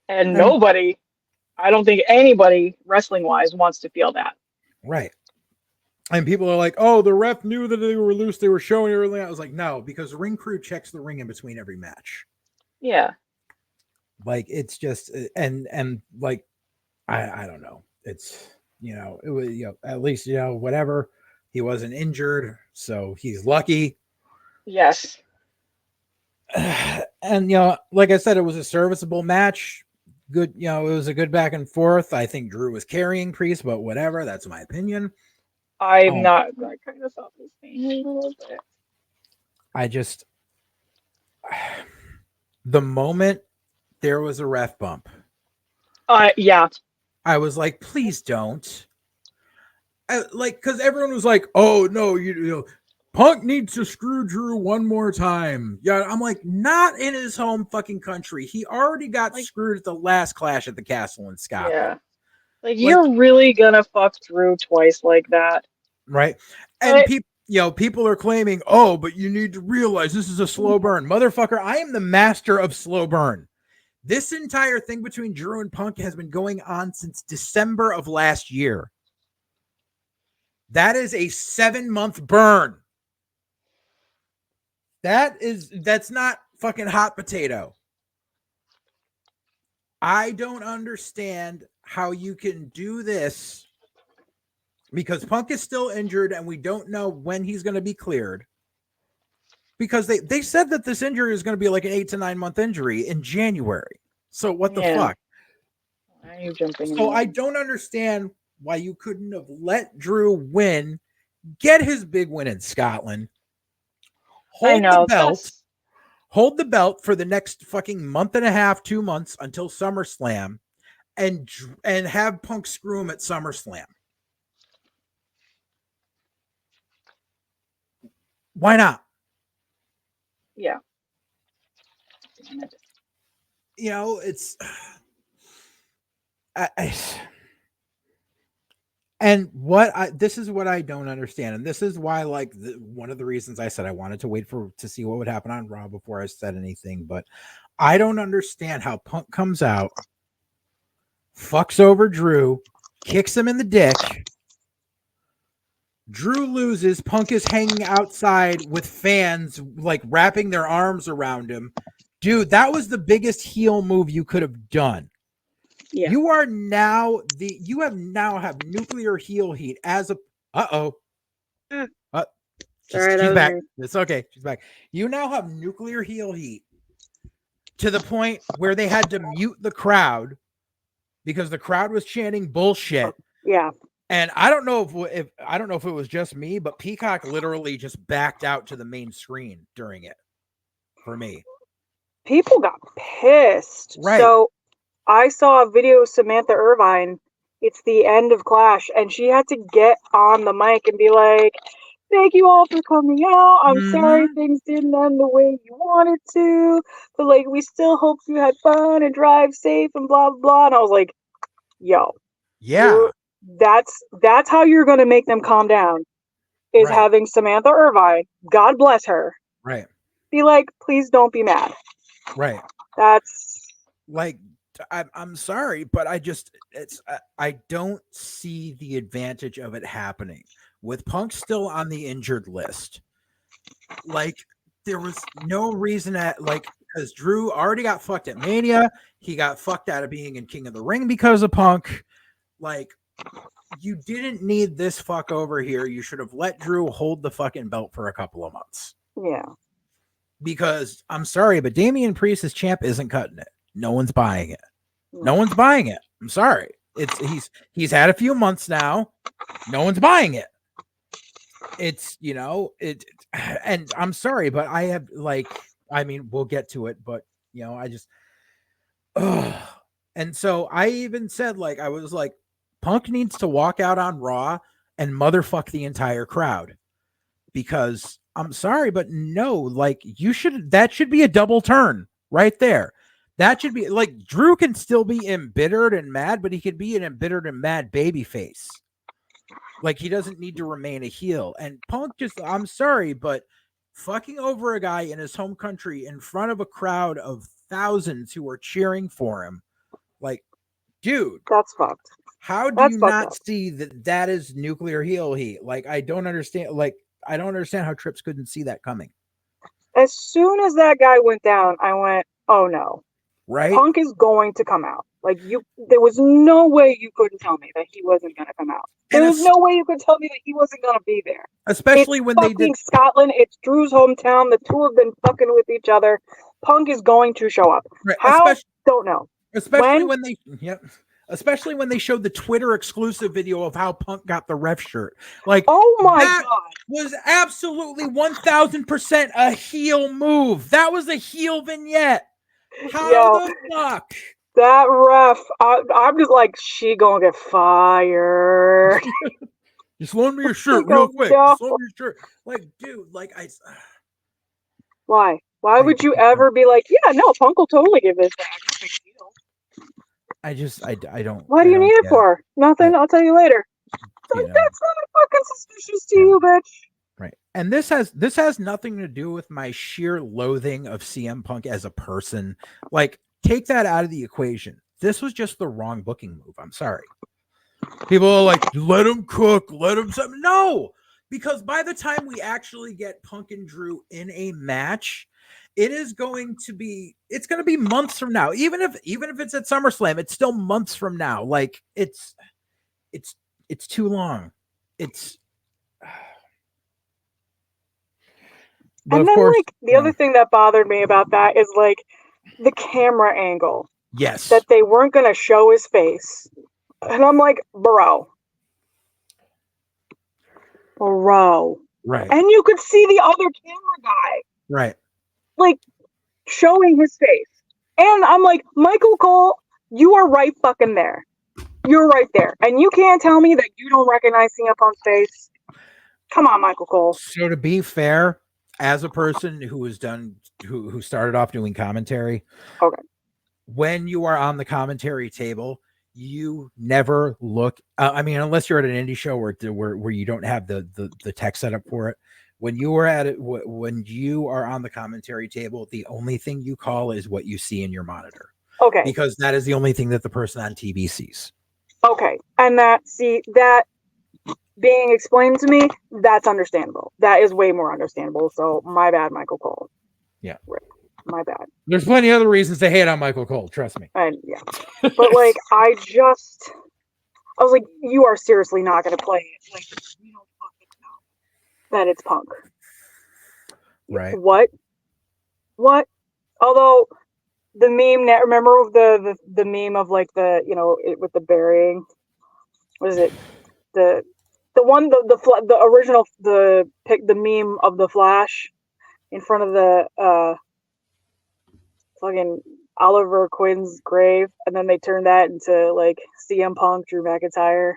And nobody, I don't think anybody wrestling wise wants to feel that. Right. And people are like, oh, the ref knew that they were loose. They were showing early. I was like, no, because the ring crew checks the ring in between every match. Yeah. Like, it's just, and like, I don't know. It's, it was, at least, whatever. He wasn't injured. So he's lucky. Yes. And, like I said, it was a serviceable match. Good, it was a good back and forth. I think Drew was carrying Priest, but whatever. That's my opinion. I kind of thought this thing a little bit. The moment there was a ref bump. Yeah. I was like, please don't. Because everyone was like, oh, no, Punk needs to screw Drew one more time. Yeah, I'm like, not in his home fucking country. He already got screwed at the last Clash at the Castle in Scotland. Yeah. You're really gonna fuck Drew twice like that. Right. And people are claiming, oh, but you need to realize this is a slow burn. Motherfucker, I am the master of slow burn. This entire thing between Drew and Punk has been going on since December of last year. That is a 7-month burn. That's not fucking hot potato. I don't understand how you can do this because Punk is still injured and we don't know when he's going to be cleared. Because they said that this injury is going to be like an 8 to 9 month injury in January. So what the fuck? Why are you jumping? So I don't understand why you couldn't have let Drew win, get his big win in Scotland, hold the belt for the next fucking month and a half, 2 months until SummerSlam, and have Punk screw him at SummerSlam. Why not? Yeah. You know, it's this is what I don't understand, and this is why, like, one of the reasons I said I wanted to wait to see what would happen on Raw before I said anything. But I don't understand how Punk comes out, fucks over Drew, kicks him in the dick. Drew loses. Punk is hanging outside with fans, like, wrapping their arms around him. Dude, that was the biggest heel move you could have done. Yeah. You have now nuclear heel heat as a she's back. It's okay. She's back. You now have nuclear heel heat to the point where they had to mute the crowd because the crowd was chanting bullshit. Yeah. And I don't know if it was just me, but Peacock literally just backed out to the main screen during it for me. People got pissed. Right. So I saw a video of Samantha Irvine. It's the end of Clash, and she had to get on the mic and be like, "Thank you all for coming out. I'm sorry things didn't end the way you wanted to, but like we still hope you had fun and drive safe and blah blah blah." And I was like, "Yo, yeah, that's how you're gonna make them calm down. Is having Samantha Irvine, God bless her, right? Be like, please don't be mad." Right. That's like, I'm sorry, but I don't see the advantage of it happening with Punk still on the injured list. Like, there was no reason because Drew already got fucked at Mania. He got fucked out of being in King of the Ring because of Punk. Like, you didn't need this fuck over here. You should have let Drew hold the fucking belt for a couple of months. Yeah. Because I'm sorry, but Damian Priest as champ isn't cutting it. No one's buying it. No one's buying it. I'm sorry. He's had a few months now. No one's buying it. It's, and I'm sorry, but I have we'll get to it, but and so I even said, I was like, Punk needs to walk out on Raw and motherfuck the entire crowd, because I'm sorry, but no, that should be a double turn right there. That should be Drew can still be embittered and mad, but he could be an embittered and mad babyface. He doesn't need to remain a heel. And Punk I'm sorry, but fucking over a guy in his home country in front of a crowd of thousands who are cheering for him, dude, that's fucked. How do you not see that is nuclear heel heat? I don't understand. I don't understand how Trips couldn't see that coming. As soon as that guy went down, I went, oh no. Right? Punk is going to come out. There was no way you couldn't tell me that he wasn't going to come out. There was no way you could tell me that he wasn't going to be there. Especially when they did Scotland. It's Drew's hometown. The two have been fucking with each other. Punk is going to show up. Right. How? Don't know. Especially when they Especially when they showed the Twitter exclusive video of how Punk got the ref shirt. Oh my God. Was absolutely 1000% a heel move. That was a heel vignette. How the fuck? That ref, I'm just like, she gonna get fired. Just loan me your shirt real quick. Just loan me your shirt. Dude, Why? Why would you ever be like, yeah, no, Punk will totally give this back. I don't. What do you need it for? Nothing. I'll tell you later. That's not fucking suspicious to you, bitch. Right. And this has nothing to do with my sheer loathing of CM Punk as a person. Take that out of the equation. This was just the wrong booking move. I'm sorry. People are like, let him cook, let him something. No, because by the time we actually get Punk and Drew in a match, it's going to be months from now. Even if it's at SummerSlam, it's still months from now. It's too long. it's and of then course, like the other thing that bothered me about that is like the camera angle. yes, That they weren't gonna show his face. And I'm like, bro. right, And you could see the other camera guy right. like showing his face. And I'm like, Michael Cole, you are right fucking there. You're right there. And you can't tell me that you don't recognize CM Punk's face. Come on, Michael Cole. So to be fair, as a person who started off doing commentary, okay, when you are on the commentary table, you never look. I mean, unless you're at an indie show where you don't have the tech setup for it. When you are at it, when you are on the commentary table, the only thing you call is what you see in your monitor. Okay. Because that is the only thing that the person on TV sees. Okay. And that being explained to me, that's understandable. That is way more understandable. So my bad, Michael Cole. Yeah. Rick, my bad. There's plenty of other reasons to hate on Michael Cole, trust me. And yeah. But like I was like, you are seriously not gonna play it. Like you don't fucking know that it's Punk. Right. What? Although the meme that remember the meme of like the with the burying, what is it, the original the meme of the Flash in front of the fucking Oliver Quinn's grave, and then they turned that into like CM Punk, Drew McIntyre.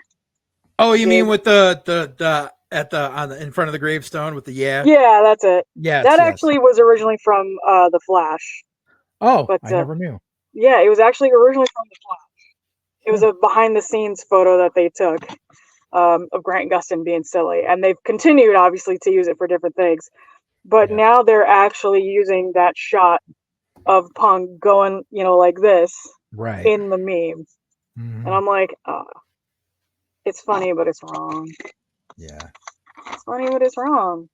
Oh, you mean with the in front of the gravestone with the Yeah, that's it. Yeah, that actually was originally from the Flash. Oh, but I never knew. Yeah, it was actually originally from the Flash. It was a behind the scenes photo that they took of Grant Gustin being silly, and they've continued obviously to use it for different things. But now they're actually using that shot of Punk going, like this, right, in the meme. Mm-hmm. And I'm like, it's funny, but it's wrong. Yeah. It's funny, but it's wrong.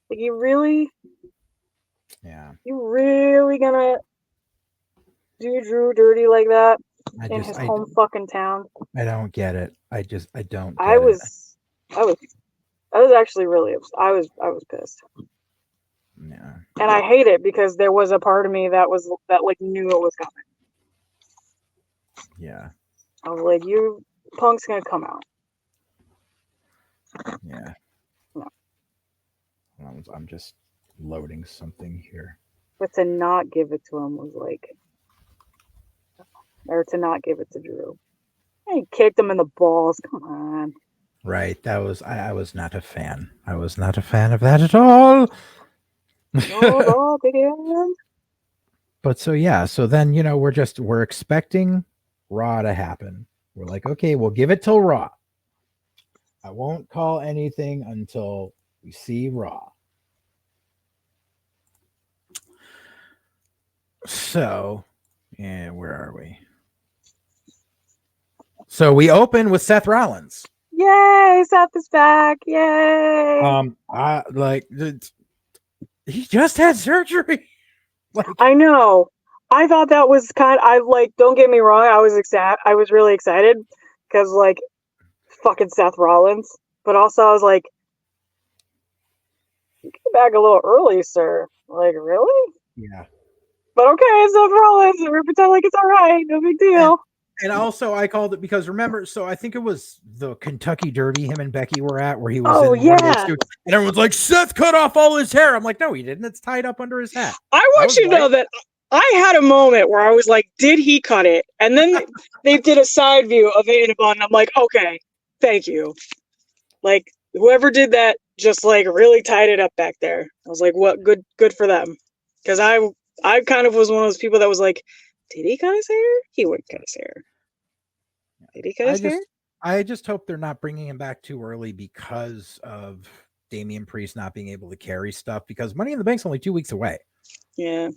Like, you really gonna do Drew dirty like that in his home fucking town? I don't get it. I don't get I was actually really upset. I was pissed. Yeah. And I hate it because there was a part of me that knew it was coming. Yeah. I was like, Punk's gonna come out. Yeah. No. I'm just loading something here. But to not give it to him was like, or to not give it to Drew. He kicked him in the balls. Come on. Right. That was I was not a fan. I was not a fan of that at all. But so then we're expecting Raw to happen. We're like, okay, we'll give it till Raw. I won't call anything until we see Raw. So, where are we? So we open with Seth Rollins. Yay, Seth is back. Yay. He just had surgery. I know. I thought that was don't get me wrong, I was really excited because fucking Seth Rollins. But also I was like, you get back a little early, sir. Like, really? Yeah. But okay, it's Seth Rollins. We're pretend like it's all right. No big deal. And also, I called it because remember, so I think it was the Kentucky Derby him and Becky were at where he was in one of those two, and everyone's like, Seth cut off all his hair. I'm like, no, he didn't. It's tied up under his hat. I want you to know that I had a moment where I was like, did he cut it? And then they did a side view of it in a bun. I'm like, okay, thank you. Like, whoever did that just really tied it up back there. I was like, what? Good for them. Because I kind of was one of those people that was like, did he cut his hair? He wouldn't cut his hair. Did he cut his hair? I just hope they're not bringing him back too early because of Damian Priest not being able to carry stuff, because Money in the Bank's only 2 weeks away. Yeah.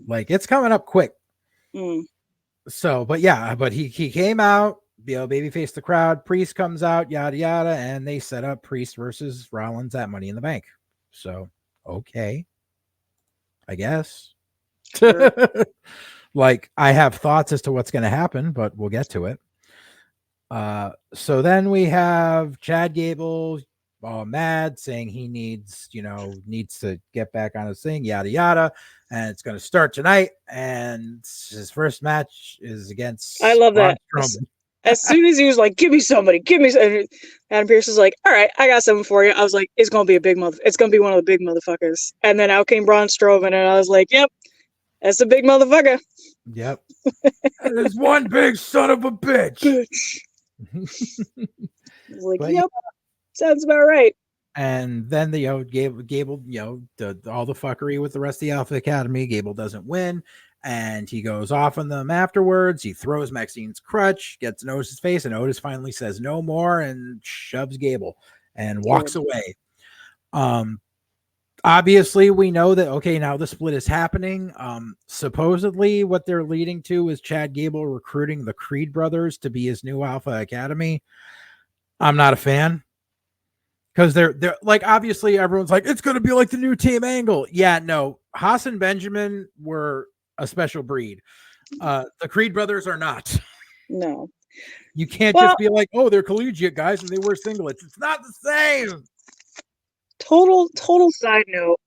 It's coming up quick. Mm. So, but he came out, babyface the crowd, Priest comes out, yada, yada, and they set up Priest versus Rollins at Money in the Bank. So, okay. I guess. Sure. I have thoughts as to what's going to happen, but we'll get to it. So then we have Chad Gable all mad, saying he needs to get back on his thing, yada yada, and it's going to start tonight. And his first match is against I love Braun that. Strowman. As soon as he was like, "Give me somebody, give me," Adam Pearce was like, "All right, I got something for you." I was like, "It's gonna be a big mother. It's gonna be one of the big motherfuckers." And then out came Braun Strowman, and I was like, "Yep, that's a big motherfucker." Yep. There's one big son of a bitch. I was like, "Yep, sounds about right." And then the Gable, all the fuckery with the rest of the Alpha Academy. Gable doesn't win, and he goes off on them afterwards. He throws Maxine's crutch, gets in Otis's face, and Otis finally says no more and shoves Gable and walks away. Obviously, we know that, okay, now the split is happening. Supposedly, what they're leading to is Chad Gable recruiting the Creed brothers to be his new Alpha Academy. I'm not a fan. Because they're like, obviously everyone's like, it's going to be like the new Team Angle. Yeah, no, Haas and Benjamin were a special breed. The Creed brothers are not. No, You can't just be like, oh, they're collegiate guys and they wear singlets. It's not the same. Total side note.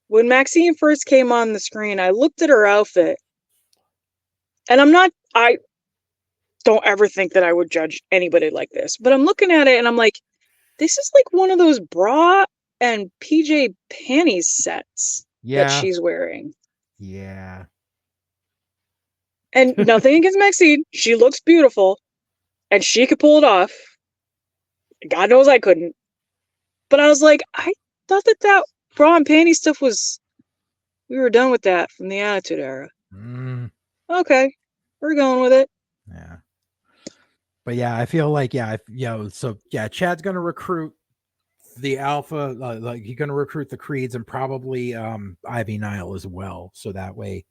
When Maxine first came on the screen, I looked at her outfit, and I don't ever think that I would judge anybody like this, but I'm looking at it and I'm like, this is like one of those bra and PJ panties sets that she's wearing. Yeah. And nothing against Maxine. She looks beautiful and she could pull it off. God knows I couldn't. But I was like, I thought that bra and panty stuff we were done with that from the Attitude Era. Okay. We're going with it. Yeah. But yeah, I feel like, Chad's going to recruit the Alpha, like he's going to recruit the Creeds and probably Ivy Nile as well. So that way,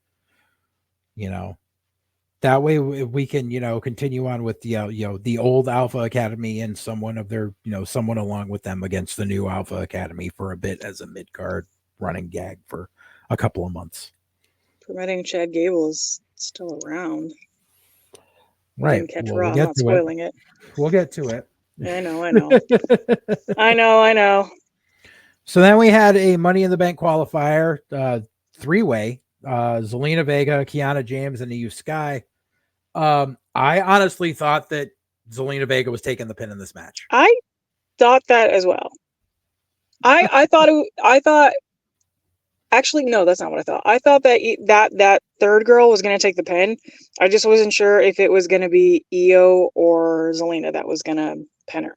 we can, continue on with the old Alpha Academy and someone along with them against the new Alpha Academy for a bit as a mid-card running gag for a couple of months. Promoting Chad Gable is still around. Right. Didn't catch Raw. I'm not spoiling it. We'll get to it. I know. I know. So then we had a Money in the Bank qualifier, three-way, Zelina Vega, Kiana James, and Io Sky. I honestly thought that Zelina Vega was taking the pin in this match. I thought that as well. I thought actually, no, that's not what I thought. I thought that third girl was going to take the pin. I just wasn't sure if it was going to be Io or Zelina that was going to pin her.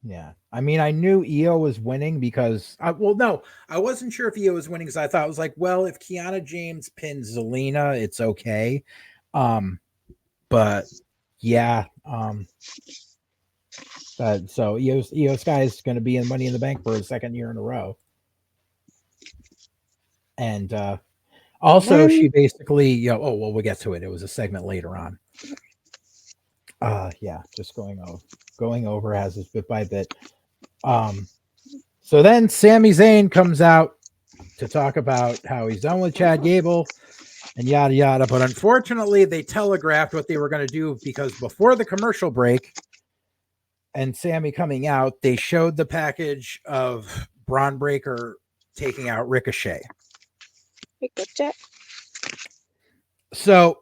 Yeah. I mean, I knew Io was winning because, I wasn't sure if Io was winning because I thought it was like, well, if Kiana James pins Zelina, it's okay. But yeah. So Io Sky is going to be in Money in the Bank for a second year in a row. And also she basically, we'll get to it. It was a segment later on. Just going over as is bit by bit. So then Sami Zayn comes out to talk about how he's done with Chad Gable and yada yada. But unfortunately, they telegraphed what they were going to do because before the commercial break and Sami coming out, they showed the package of Braun Breaker taking out Ricochet. So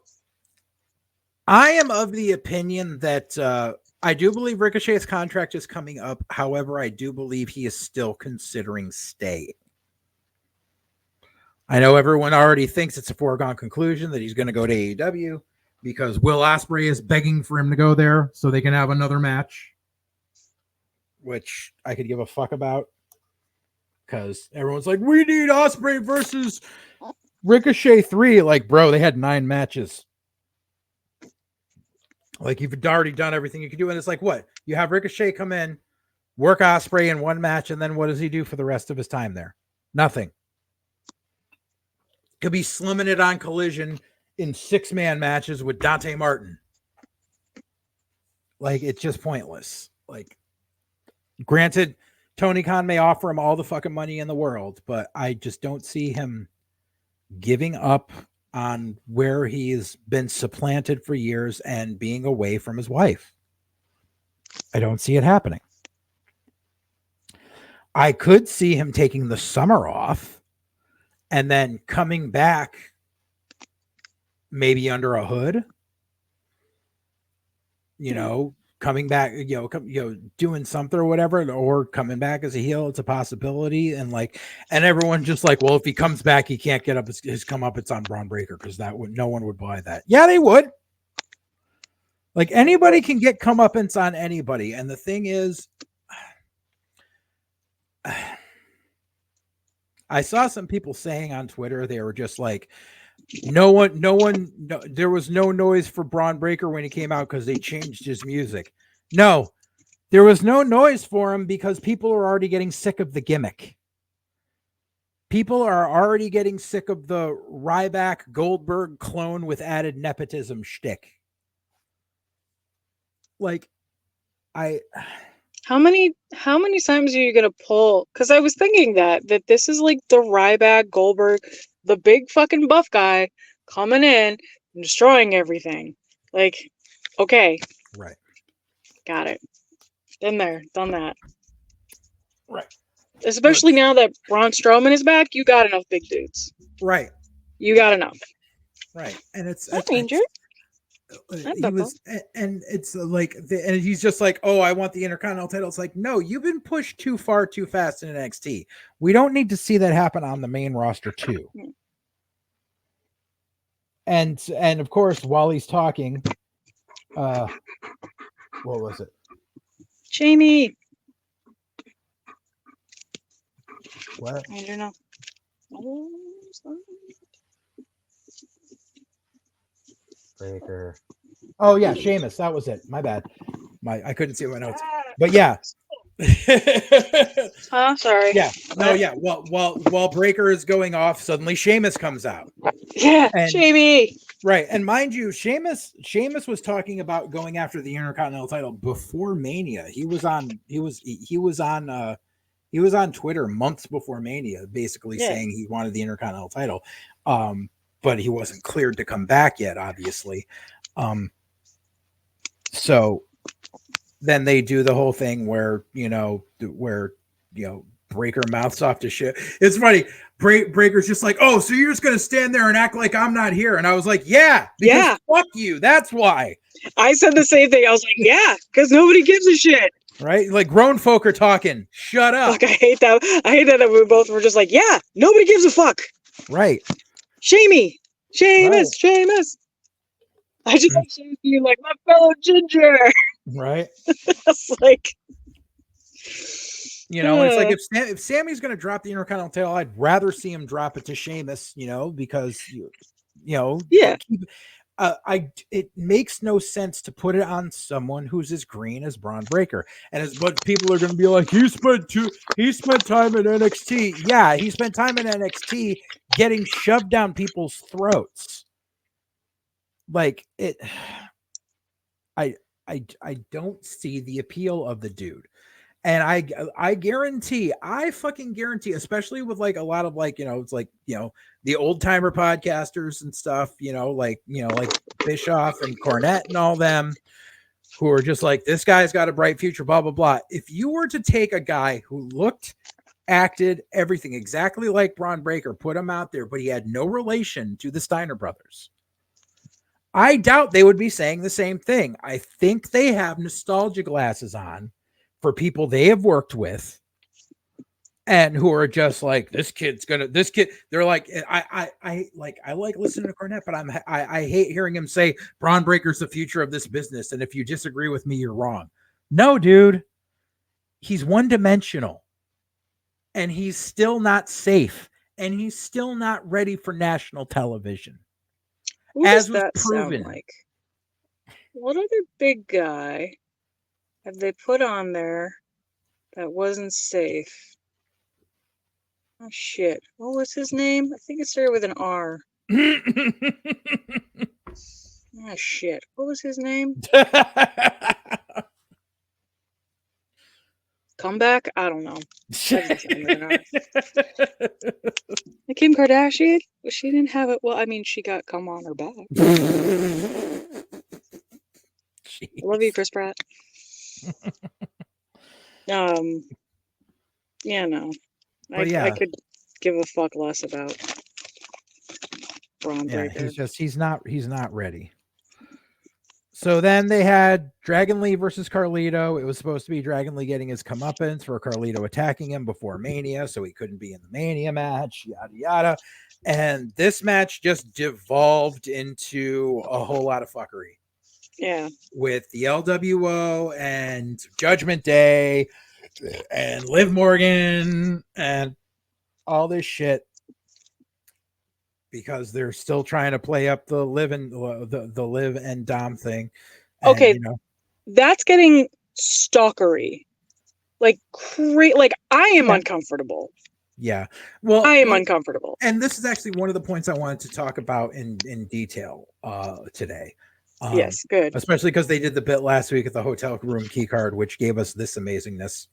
I am of the opinion that I do believe Ricochet's contract is coming up. However, I do believe he is still considering staying. I know everyone already thinks it's a foregone conclusion that he's going to go to AEW because Will Ospreay is begging for him to go there so they can have another match, which I could give a fuck about because everyone's like, we need Ospreay versus Ricochet 3. Like, bro, they had 9 matches. Like, you've already done everything you can do. And it's like, what? You have Ricochet come in, work Ospreay in one match, and then what does he do for the rest of his time there? Nothing. Could be slimming it on Collision in 6-man matches with Dante Martin. Like, it's just pointless. Like, granted, Tony Khan may offer him all the fucking money in the world, but I just don't see him giving up on where he's been supplanted for years and being away from his wife. I don't see it happening. I could see him taking the summer off and then coming back maybe under a hood, coming back, doing something or whatever, or coming back as a heel. It's a possibility. And everyone just like, well, if he comes back, he can't get up his comeuppance on Braun Breaker because no one would buy that. Yeah, they would. Like anybody can get comeuppance on anybody. And the thing is, I saw some people saying on Twitter, they were just like, there was no noise for Braun Breaker when he came out because they changed his music. No, there was no noise for him because people are already getting sick of the gimmick. People are already getting sick of the Ryback Goldberg clone with added nepotism shtick. How many times are you gonna pull? Because I was thinking that this is like the Ryback Goldberg, the big fucking buff guy coming in and destroying everything. Like, okay, right, got it. Been there, done that. Right. Especially now that Braun Strowman is back, you got enough big dudes. Right. You got enough. Right, and it's Ranger. He was, and it's like, and he's just like, oh, I want the Intercontinental title. It's like, no, you've been pushed too far, too fast in NXT. We don't need to see that happen on the main roster too. And of course, while he's talking, what was it? Jamie. What? I don't know. Breaker. Oh yeah, Sheamus. That was it. My bad. I couldn't see my notes. But yeah. Sorry. Yeah. No, yeah. While Breaker is going off, suddenly Sheamus comes out. Yeah, Jamie. Right. And mind you, Sheamus was talking about going after the Intercontinental title before Mania. He was on Twitter months before Mania, basically saying he wanted the Intercontinental title. But he wasn't cleared to come back yet, obviously. So then they do the whole thing where Breaker mouths off to shit. It's funny. Breaker's just like, oh, so you're just going to stand there and act like I'm not here. And I was like, yeah, fuck you. That's why. I said the same thing. I was like, yeah, because nobody gives a shit. Right? Like grown folk are talking. Shut up. Fuck, I hate that we both were just like, yeah, nobody gives a fuck. Right. Sheamus. I just like Sheamus being like, my fellow ginger. Right. It's like, it's like if Sammy's going to drop the Intercontinental title, I'd rather see him drop it to Sheamus, because it makes no sense to put it on someone who's as green as Braun Breaker. And but people are going to be like, he spent time in NXT. Yeah, he spent time in NXT getting shoved down people's throats. Like it, I don't see the appeal of the dude. And I fucking guarantee, especially with like a lot of it's like, the old timer podcasters and stuff, like Bischoff and Cornette and all them who are just like, this guy's got a bright future, blah, blah, blah. If you were to take a guy who looked, acted, everything exactly like Braun Breaker, put him out there, but he had no relation to the Steiner brothers, I doubt they would be saying the same thing. I think they have nostalgia glasses on for people they have worked with and who are just like, this kid. They're like, I like listening to Cornette, but I hate hearing him say Braun Breaker's the future of this business. And if you disagree with me, you're wrong. No, dude, he's one-dimensional and he's still not safe and he's still not ready for national television. Who as was proven. Like? What other big guy have they put on there that wasn't safe? Oh shit! What was his name? I think it started with an R. Oh shit! What was his name? Comeback? I don't know. I can't Kim Kardashian, she didn't have it. Well, I mean, she got cum on her back. I love you, Chris Pratt. Yeah, no. I could give a fuck less about Braun Breaker. He's not ready. So then they had Dragon Lee versus Carlito. It was supposed to be Dragon Lee getting his comeuppance for Carlito attacking him before Mania, so he couldn't be in the Mania match, yada, yada. And this match just devolved into a whole lot of fuckery. Yeah. With the LWO and Judgment Day and Liv Morgan and all this shit. Because they're still trying to play up the Liv and the Liv and Dom thing. And, okay, that's getting stalkery, like I am uncomfortable. Yeah, well, I am uncomfortable, and this is actually one of the points I wanted to talk about in detail today. Yes, good. Especially because they did the bit last week at the hotel room key card, which gave us this amazingness.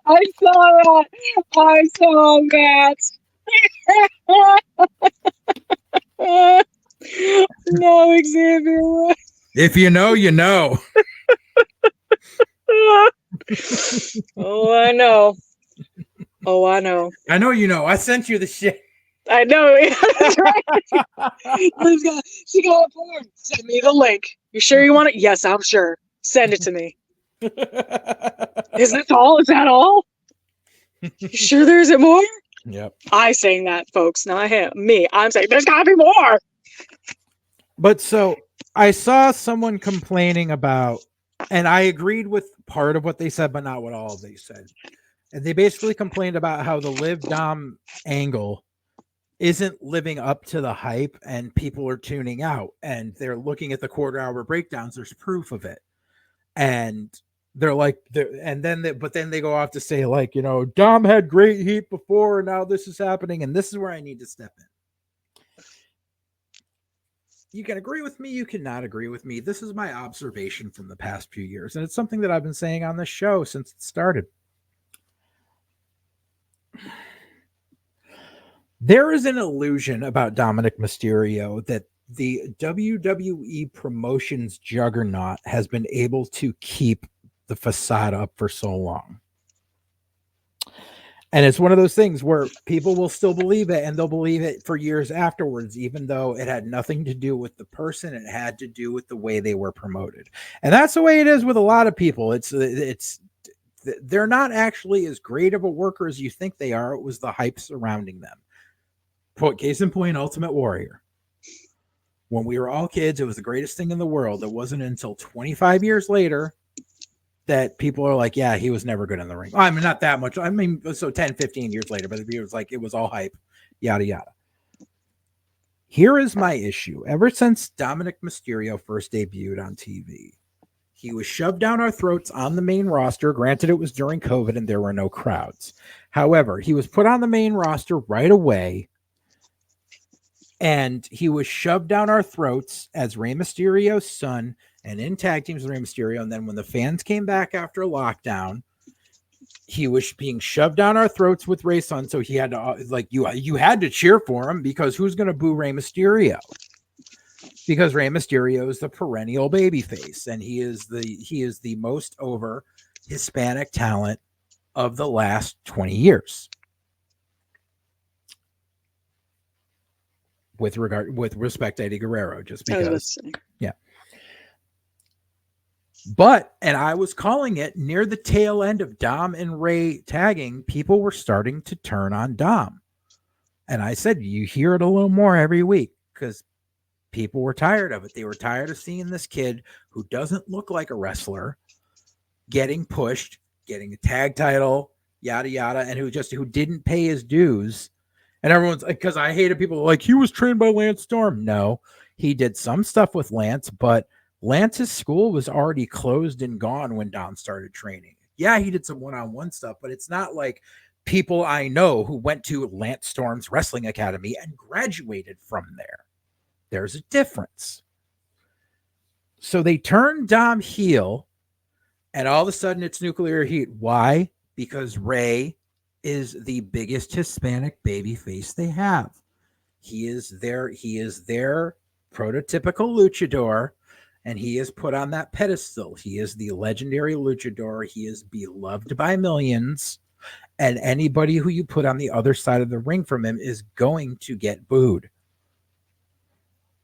I saw that. No, Xavier. If you know, you know. Oh, I know. Oh, I know. I know you know. I sent you the shit. I know. That's right. She got porn. Send me the link. You sure you want it? Yes, I'm sure. Send it to me. Is this all? Is that all? You sure there isn't more? Yep. I saying that, folks, not him. Me. I'm saying there's gotta be more. But so I saw someone complaining about, and I agreed with part of what they said, but not what all they said. And they basically complained about how the Liv Dom angle isn't living up to the hype, and people are tuning out, and they're looking at the quarter-hour breakdowns. There's proof of it, and they're like, but then they go off to say, like, you know, Dom had great heat before, and now this is happening, and this is where I need to step in. You can agree with me, you cannot agree with me. This is my observation from the past few years, and it's something that I've been saying on this show since it started. There is an illusion about Dominic Mysterio that the WWE promotions juggernaut has been able to keep the facade up for so long. And it's one of those things where people will still believe it, and they'll believe it for years afterwards, even though it had nothing to do with the person. It had to do with the way they were promoted. And that's the way it is with a lot of people. They're not actually as great of a worker as you think they are. It was the hype surrounding them. Case in point, Ultimate Warrior. When we were all kids, it was the greatest thing in the world. It wasn't until 25 years later that people are like, yeah, he was never good in the ring. I mean, not that much. I mean, so 10, 15 years later, but it was like, it was all hype, yada, yada. Here is my issue. Ever since Dominic Mysterio first debuted on TV, he was shoved down our throats on the main roster. Granted, it was during COVID and there were no crowds. However, he was put on the main roster right away, and he was shoved down our throats as Rey Mysterio's son and in tag teams with Rey Mysterio. And then when the fans came back after lockdown, he was being shoved down our throats with Rey's son. So he had to, like, you had to cheer for him, because who's going to boo Rey Mysterio? Because Rey Mysterio is the perennial babyface, and he is the most over Hispanic talent of the last 20 years. With respect to Eddie Guerrero, just because, yeah. But, and I was calling it near the tail end of Dom and Rey tagging, people were starting to turn on Dom. And I said, you hear it a little more every week, because people were tired of it. They were tired of seeing this kid who doesn't look like a wrestler getting pushed, getting a tag title, yada, yada, and who didn't pay his dues. And everyone's like, because I hated people like, he was trained by Lance Storm. No, he did some stuff with Lance, but Lance's school was already closed and gone when Dom started training. Yeah, he did some one-on-one stuff, but it's not like people I know who went to Lance Storm's Wrestling Academy and graduated from there. There's a difference. So they turned Dom heel, and all of a sudden it's nuclear heat. Why? Because Rey is the biggest Hispanic babyface they have. He is their prototypical luchador, and he is put on that pedestal. He is the legendary luchador. He is beloved by millions, and anybody who you put on the other side of the ring from him is going to get booed.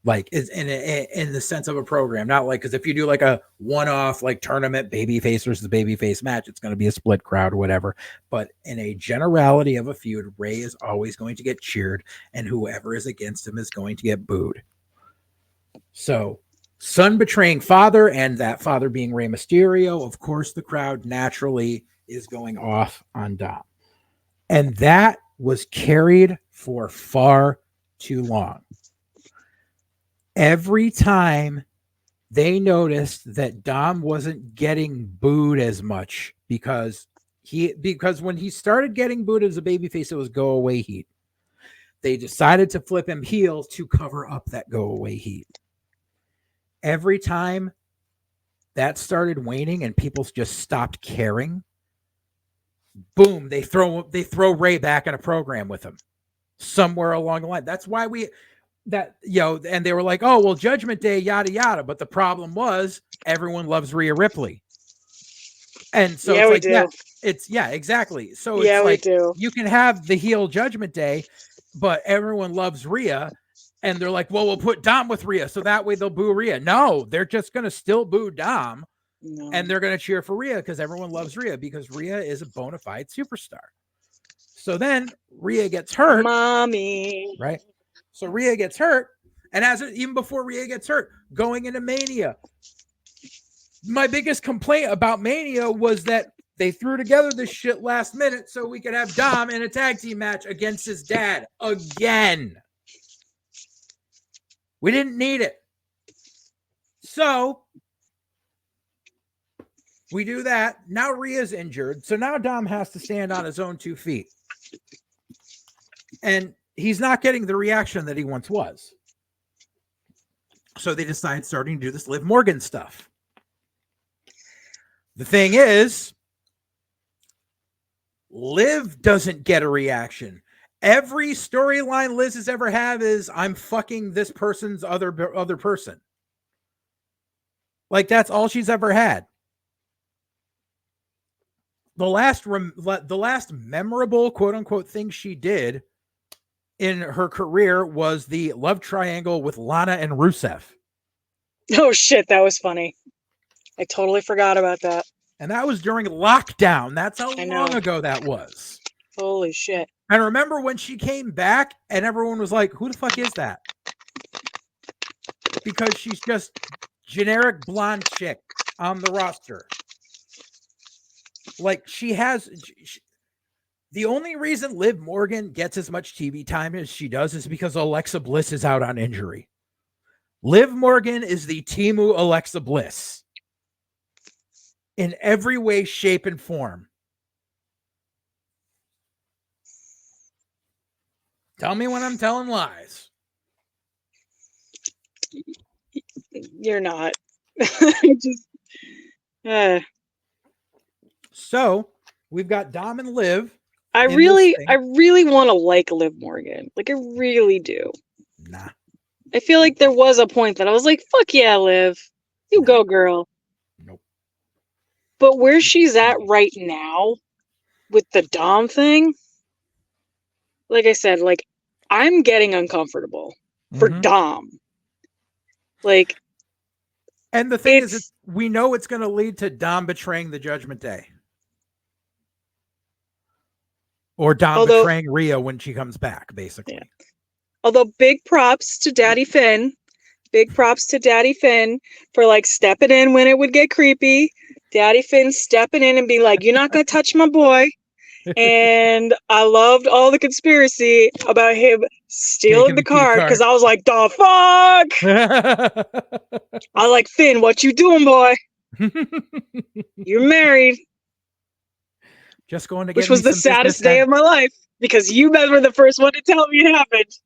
Like, it's in the sense of a program, not like, because if you do like a one-off like tournament babyface versus babyface match, it's going to be a split crowd or whatever. But in a generality of a feud, Rey is always going to get cheered, and whoever is against him is going to get booed. So, son betraying father, and that father being Rey Mysterio, of course, the crowd naturally is going off on Dom, and that was carried for far too long. Every time they noticed that Dom wasn't getting booed as much because when he started getting booed as a babyface, it was go away heat. They decided to flip him heel to cover up that go away heat. Every time that started waning and people just stopped caring, boom, they throw Rey back in a program with him somewhere along the line. That's why and they were like, oh, well, Judgment Day, yada, yada. But the problem was everyone loves Rhea Ripley. And so yeah, we do. Exactly. So yeah, it's like, we do. You can have the heel Judgment Day, but everyone loves Rhea. And they're like, well, we'll put Dom with Rhea, so that way they'll boo Rhea. No, they're just going to still boo Dom. No. And they're going to cheer for Rhea because everyone loves Rhea, because Rhea is a bona fide superstar. So then Rhea gets hurt. Mommy. Right? So Rhea gets hurt, and even before Rhea gets hurt, going into Mania, my biggest complaint about Mania was that they threw together this shit last minute so we could have Dom in a tag team match against his dad again. We didn't need it. So we do that. Now Rhea's injured, so now Dom has to stand on his own 2 feet. And he's not getting the reaction that he once was. So they decide starting to do this Liv Morgan stuff. The thing is, Liv doesn't get a reaction. Every storyline Liz has ever had is, I'm fucking this person's other person. Like, that's all she's ever had. The last memorable quote unquote thing she did in her career was the love triangle with Lana and Rusev. Oh shit, that was funny. I totally forgot about that. And that was during lockdown. That's how long ago that was. Holy shit. And remember when she came back and everyone was like, who the fuck is that? Because she's just generic blonde chick on the roster. Like, the only reason Liv Morgan gets as much TV time as she does is because Alexa Bliss is out on injury. Liv Morgan is the Temu Alexa Bliss in every way, shape, and form. Tell me when I'm telling lies. You're not. So we've got Dom and Liv. I really want to like Liv Morgan. Like, I really do. Nah. I feel like there was a point that I was like, fuck yeah, Liv. You go, girl. Nope. But where she's at right now with the Dom thing, like I said, like, I'm getting uncomfortable for Dom. Like, and the thing is, we know it's going to lead to Dom betraying the Judgment Day. Or Dom betraying Rhea when she comes back, basically. Yeah. Although big props to Daddy Finn. Big props to Daddy Finn for, like, stepping in when it would get creepy. Daddy Finn stepping in and being like, you're not going to touch my boy. And I loved all the conspiracy about him stealing the card, because I was like, the fuck? I was like, Finn, what you doing, boy? You're married. Just going to get Which was the saddest day of my life, because you guys were the first one to tell me it happened.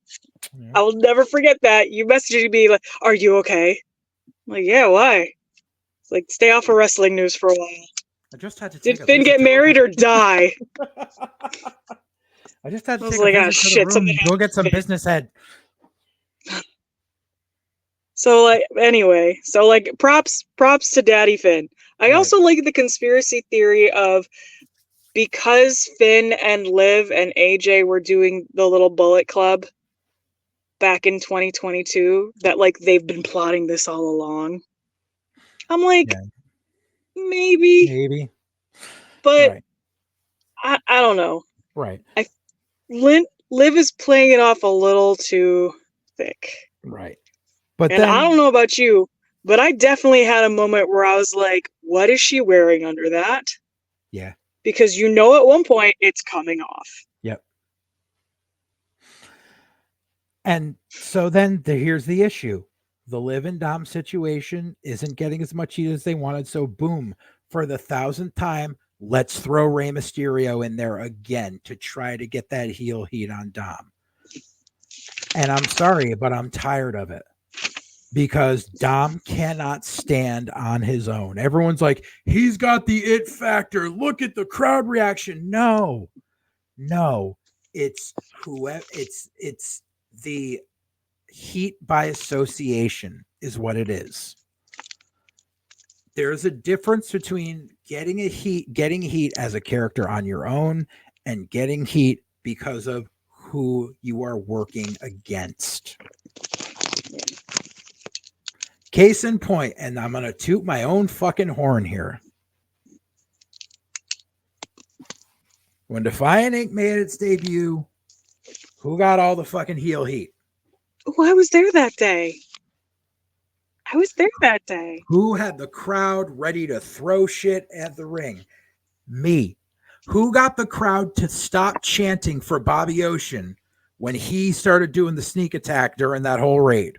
Yeah. I will never forget that. You messaged me like, are you okay? I'm like, yeah, why? It's like, stay off of wrestling news for a while. I just had to Did take a Finn visit get to married or die? I just had to I was take like, a ah, visit to the shit, room something and go get some happened. business head. So like anyway, so like props to Daddy Finn. I Right. also like the conspiracy theory of because Finn and Liv and AJ were doing the little Bullet Club back in 2022, that like they've been plotting this all along. I'm like, Yeah. maybe, but Right. I don't know. Right. Liv is playing it off a little too thick. Right. But And I don't then, know about you, but I definitely had a moment where I was like, what is she wearing under that? yeah. Because you know at one point it's coming off. Yep. And so then here's the issue. The Liv and Dom situation isn't getting as much heat as they wanted. So boom, for the 1,000th time, let's throw Rey Mysterio in there again to try to get that heel heat on Dom. And I'm sorry, but I'm tired of it. Because Dom cannot stand on his own. Everyone's like, he's got the it factor. Look at the crowd reaction. No, it's whoever. It's the heat by association is what it is. There's a difference between getting heat as a character on your own and getting heat because of who you are working against. Case in point, and I'm going to toot my own fucking horn here. When Defiant Inc. made its debut, who got all the fucking heel heat? Oh, I was there that day. Who had the crowd ready to throw shit at the ring? Me. Who got the crowd to stop chanting for Bobby Ocean when he started doing the sneak attack during that whole raid?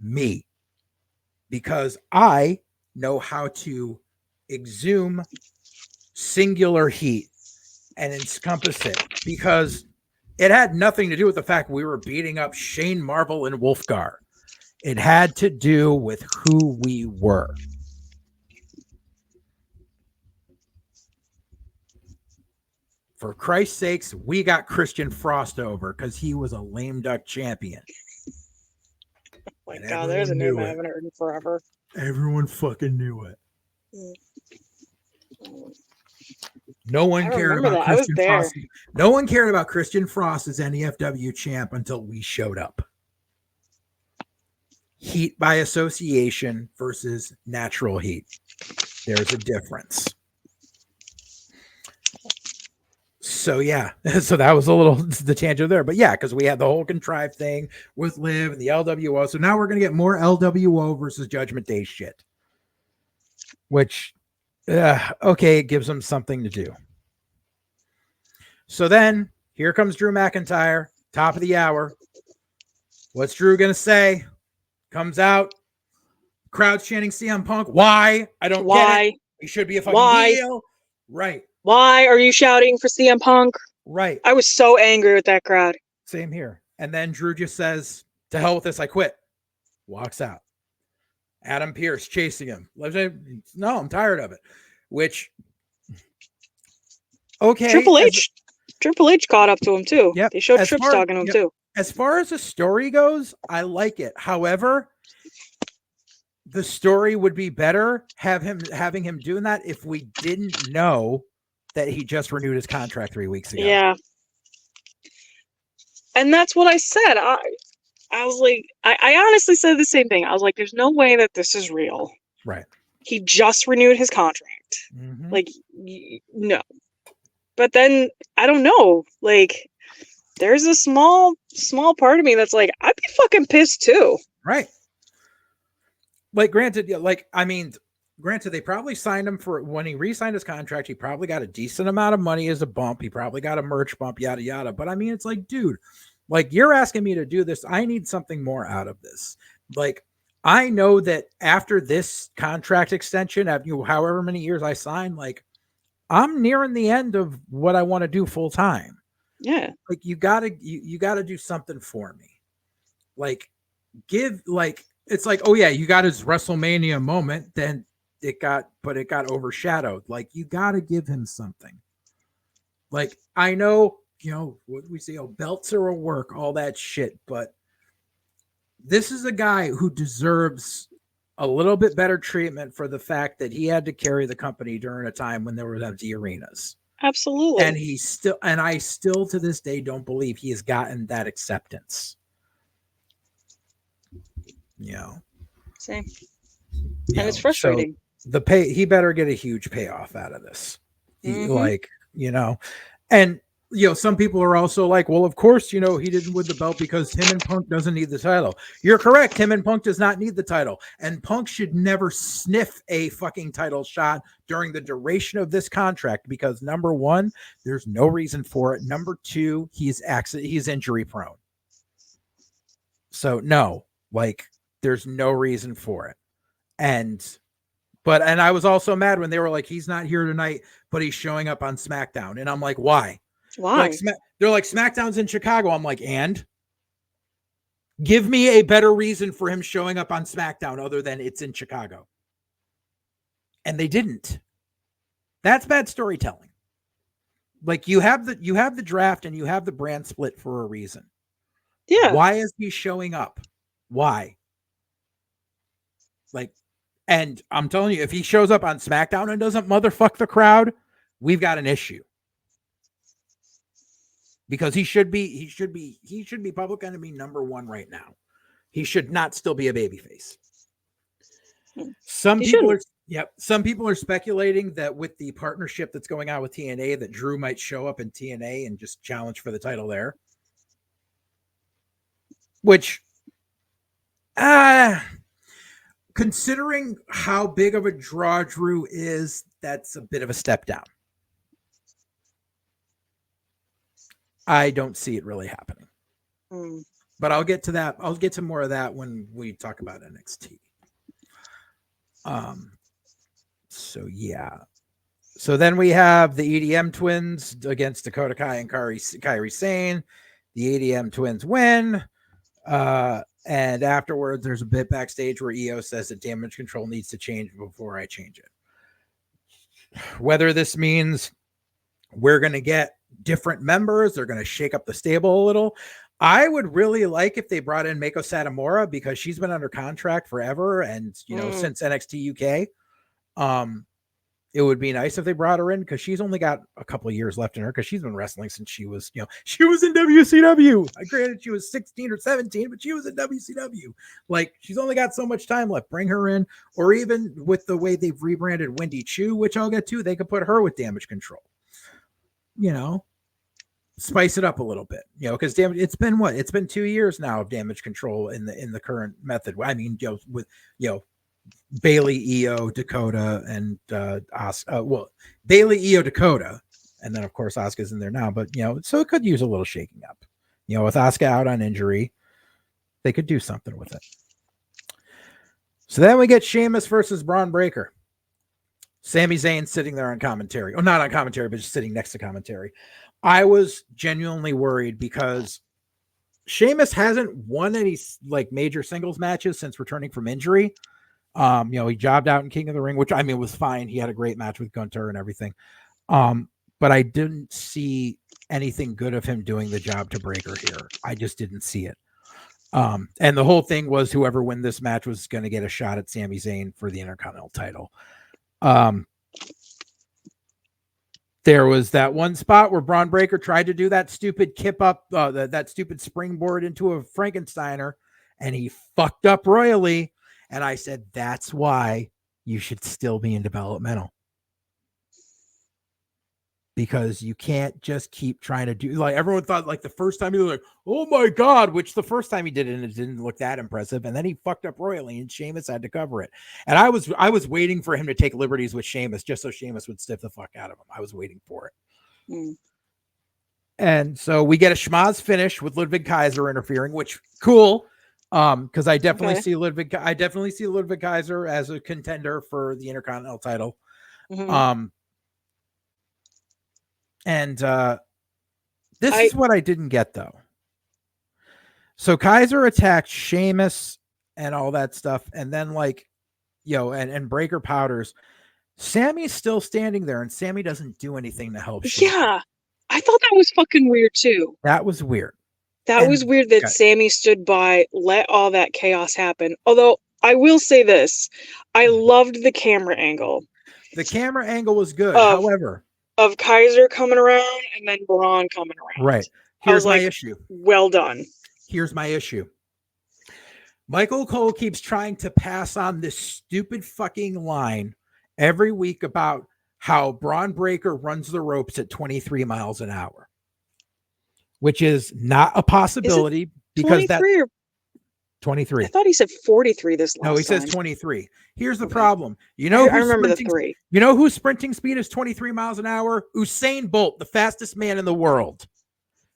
Me. Because I know how to exhume singular heat and encompass it, because it had nothing to do with the fact we were beating up Shane Marvel and Wolfgar. It had to do with who we were. For Christ's sakes, we got Christian Frost over because he was a lame duck champion. My God, there's a name I haven't heard in forever. Everyone fucking knew it. No one cared about Christian Frost. No one cared about Christian Frost as NEFW champ until we showed up. Heat by association versus natural heat. There's a difference. So yeah, so that was a little the tangent there, but yeah, because we had the whole contrived thing with Liv and the LWO. So now we're gonna get more LWO versus Judgment Day shit, which okay, it gives them something to do. So then here comes Drew McIntyre, top of the hour. What's Drew gonna say? Comes out, crowd chanting CM Punk. Why? I don't get it. He should be a fucking heel. Right. Why are you shouting for CM Punk? Right. I was so angry with that crowd. Same here. And then Drew just says, to hell with this, I quit. Walks out. Adam Pearce chasing him. No, I'm tired of it. Which, okay. Triple H caught up to him too. Yep. They showed Trips talking to him too. As far as the story goes, I like it. However, the story would be better having him doing that if we didn't know that he just renewed his contract 3 weeks ago. Yeah. And that's what I said. I was like, I honestly said the same thing. I was like, there's no way that this is real. Right. He just renewed his contract. Mm-hmm. Like, no. But then, I don't know. Like, there's a small part of me that's like, I'd be fucking pissed too. Right. Like, granted, they probably signed him for when he re-signed his contract. He probably got a decent amount of money as a bump. He probably got a merch bump, yada, yada. But I mean, it's like, dude, like, you're asking me to do this. I need something more out of this. Like, I know that after this contract extension, however many years I sign, like, I'm nearing the end of what I want to do full time. Yeah. Like, you gotta do something for me. Like, it's like, oh yeah, you got his WrestleMania moment. Then got overshadowed. Like, you got to give him something. Like, I know, what we say, belts are a work, all that shit, but this is a guy who deserves a little bit better treatment for the fact that he had to carry the company during a time when there were empty arenas. Absolutely. And I still to this day don't believe he has gotten that acceptance. Same. And it's frustrating. So he better get a huge payoff out of this. And some people are also like, well, of course, he didn't win the belt because him and Punk doesn't need the title. You're correct. Him and Punk does not need the title. And Punk should never sniff a fucking title shot during the duration of this contract because, number one, there's no reason for it. Number two, he's injury prone. So no, there's no reason for it. And I was also mad when they were like, he's not here tonight, but he's showing up on SmackDown. And I'm like, why? Why? They're like, SmackDown's in Chicago. I'm like, and? Give me a better reason for him showing up on SmackDown other than it's in Chicago. And they didn't. That's bad storytelling. Like, you have the draft and you have the brand split for a reason. Yeah. Why is he showing up? Why? And I'm telling you, if he shows up on SmackDown and doesn't motherfuck the crowd, we've got an issue. Because he should be public enemy number one right now. He should not still be a babyface. Some people are speculating that with the partnership that's going on with TNA, that Drew might show up in TNA and just challenge for the title there. Which, considering how big of a draw Drew is, that's a bit of a step down. I don't see it really happening. But I'll get to that. I'll get to more of that when we talk about NXT. So yeah. So then we have the EDM twins against Dakota Kai and Kairi Sane. The EDM twins win. And afterwards, there's a bit backstage where EO says that Damage Control needs to change before I change it. Whether this means we're going to get different members, they're going to shake up the stable a little. I would really like if they brought in Meiko Satomura because she's been under contract forever. And, since NXT UK, it would be nice if they brought her in because she's only got a couple of years left in her because she's been wrestling since she was in WCW. Granted, she was 16 or 17, but she was in WCW. Like, she's only got so much time left. Bring her in, or even with the way they've rebranded Wendy Chu, which I'll get to, they could put her with Damage Control. Spice it up a little bit, because it's been 2 years now of Damage Control in the current method. I mean, with Bailey, EO, Dakota, and Asuka. Bailey, EO, Dakota, and then of course Asuka's in there now. But so it could use a little shaking up. With Asuka out on injury, they could do something with it. So then we get Sheamus versus Braun Breaker. Sami Zayn sitting there on commentary. Oh, not on commentary, but just sitting next to commentary. I was genuinely worried because Sheamus hasn't won any major singles matches since returning from injury. He jobbed out in King of the Ring, which was fine. He had a great match with Gunter and everything. But I didn't see anything good of him doing the job to Breaker here. I just didn't see it. And the whole thing was whoever win this match was going to get a shot at Sami Zayn for the Intercontinental title. There was that one spot where Braun Breaker tried to do that stupid kip up, that stupid springboard into a Frankensteiner, and he fucked up royally. And I said, that's why you should still be in developmental. Because you can't just keep trying to do, everyone thought the first time he was like, oh my God, which the first time he did it, and it didn't look that impressive. And then he fucked up royally and Sheamus had to cover it. And I was waiting for him to take liberties with Sheamus just so Sheamus would stiff the fuck out of him. I was waiting for it. And so we get a schmaz finish with Ludwig Kaiser interfering, which cool. Because I definitely see Ludwig Kaiser as a contender for the Intercontinental title. And this is what I didn't get though. So Kaiser attacked Sheamus and all that stuff, and then and Breaker powders. Sammy's still standing there, and Sammy doesn't do anything to help. Yeah, I thought that was fucking weird too. That was weird. That was weird that Sammy stood by, let all that chaos happen. Although I will say this, I loved the camera angle. The camera angle was good. However, of Kaiser coming around and then Braun coming around. Right. Here's my issue. Well done. Here's my issue. Michael Cole keeps trying to pass on this stupid fucking line every week about how Braun Breaker runs the ropes at 23 miles an hour, which is not a possibility because that's 23. I thought he said 43 this last time. No, he says 23. Here's the problem. I remember the 3. You know whose sprinting speed is 23 miles an hour? Usain Bolt, the fastest man in the world.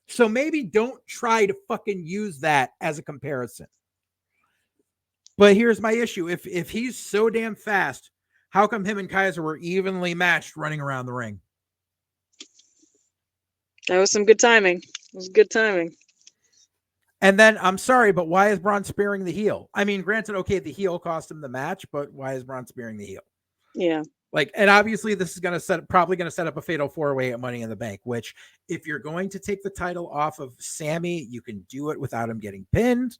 So maybe don't try to fucking use that as a comparison. But here's my issue. If he's so damn fast, how come him and Kaiser were evenly matched running around the ring? That was some good timing. It was good timing. And then, I'm sorry, but why is Braun spearing the heel? I mean, granted, okay, the heel cost him the match, but why is Braun spearing the heel? Yeah. And obviously this is probably going to set up a fatal 4-way at Money in the Bank, which if you're going to take the title off of Sammy, you can do it without him getting pinned.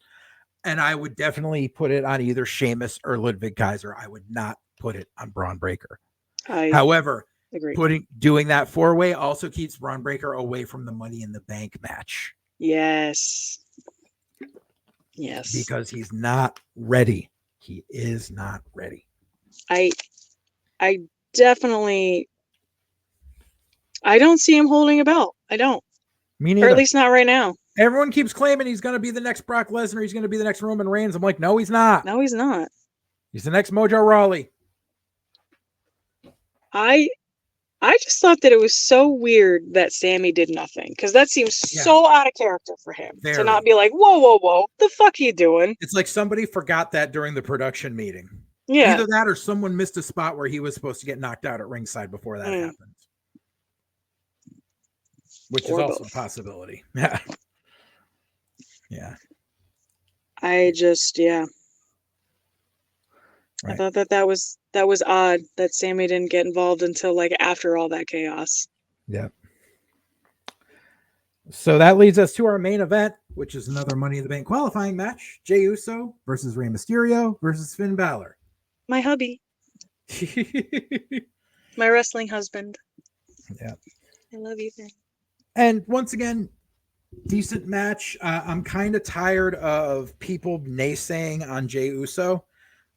And I would definitely put it on either Sheamus or Ludwig Kaiser. I would not put it on Braun Breaker. However, doing that 4-way also keeps Braun Breaker away from the Money in the Bank match. Yes. Because he's not ready. He is not ready. I definitely, I don't see him holding a belt. I don't. Me neither. Or at least not right now. Everyone keeps claiming he's going to be the next Brock Lesnar. He's going to be the next Roman Reigns. I'm like, no, he's not. No, he's not. He's the next Mojo Rawley. I just thought that it was so weird that Sammy did nothing, because that seems so out of character for him to not be like, whoa, the fuck are you doing? It's like somebody forgot that during the production meeting. Yeah. Either that or someone missed a spot where he was supposed to get knocked out at ringside before that happened. Which is also a possibility. Yeah. Yeah. I just, Right. I thought that was odd that Sammy didn't get involved until after all that chaos. Yeah. So that leads us to our main event, which is another Money in the Bank qualifying match. Jey Uso versus Rey Mysterio versus Finn Balor. My hubby. My wrestling husband. Yeah. I love you, Finn. And once again, decent match. I'm kind of tired of people naysaying on Jey Uso.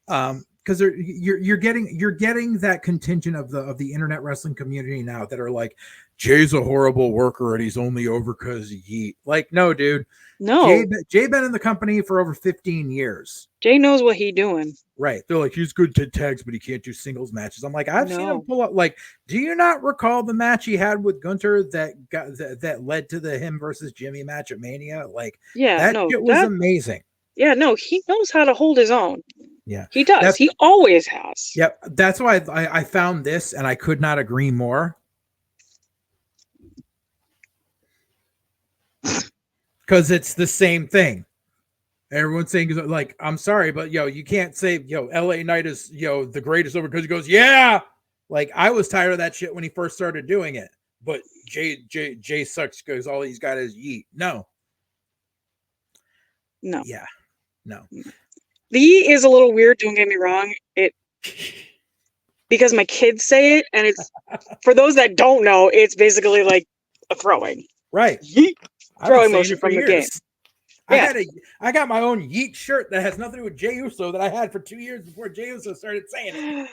Because you're getting that contingent of the internet wrestling community now that are like, Jay's a horrible worker and he's only over because Yeet. Like, no, dude. No. Jay been in the company for over 15 years. Jay knows what he doing. Right. They're like, he's good to tags, but he can't do singles matches. I'm like, I've seen him pull up. Like, do you not recall the match he had with Gunter that led to the him versus Jimmy match at Mania? Like, that was amazing. Yeah, no, he knows how to hold his own. Yeah, he does. He always has. Yep. That's why I found this, and I could not agree more. Because it's the same thing. Everyone's saying, like, I'm sorry, but you can't say, LA Knight is, the greatest over, because he goes, yeah. Like, I was tired of that shit when he first started doing it. But Jay sucks because all he's got is Yeet. No. Yeah. No. The Yeet is a little weird, don't get me wrong. Because my kids say it, and it's, for those that don't know, it's basically like a throwing. Right. Yeet. Throwing motion from the game. Yeah. I got my own Yeet shirt that has nothing to do with Jey Uso that I had for 2 years before Jey Uso started saying it.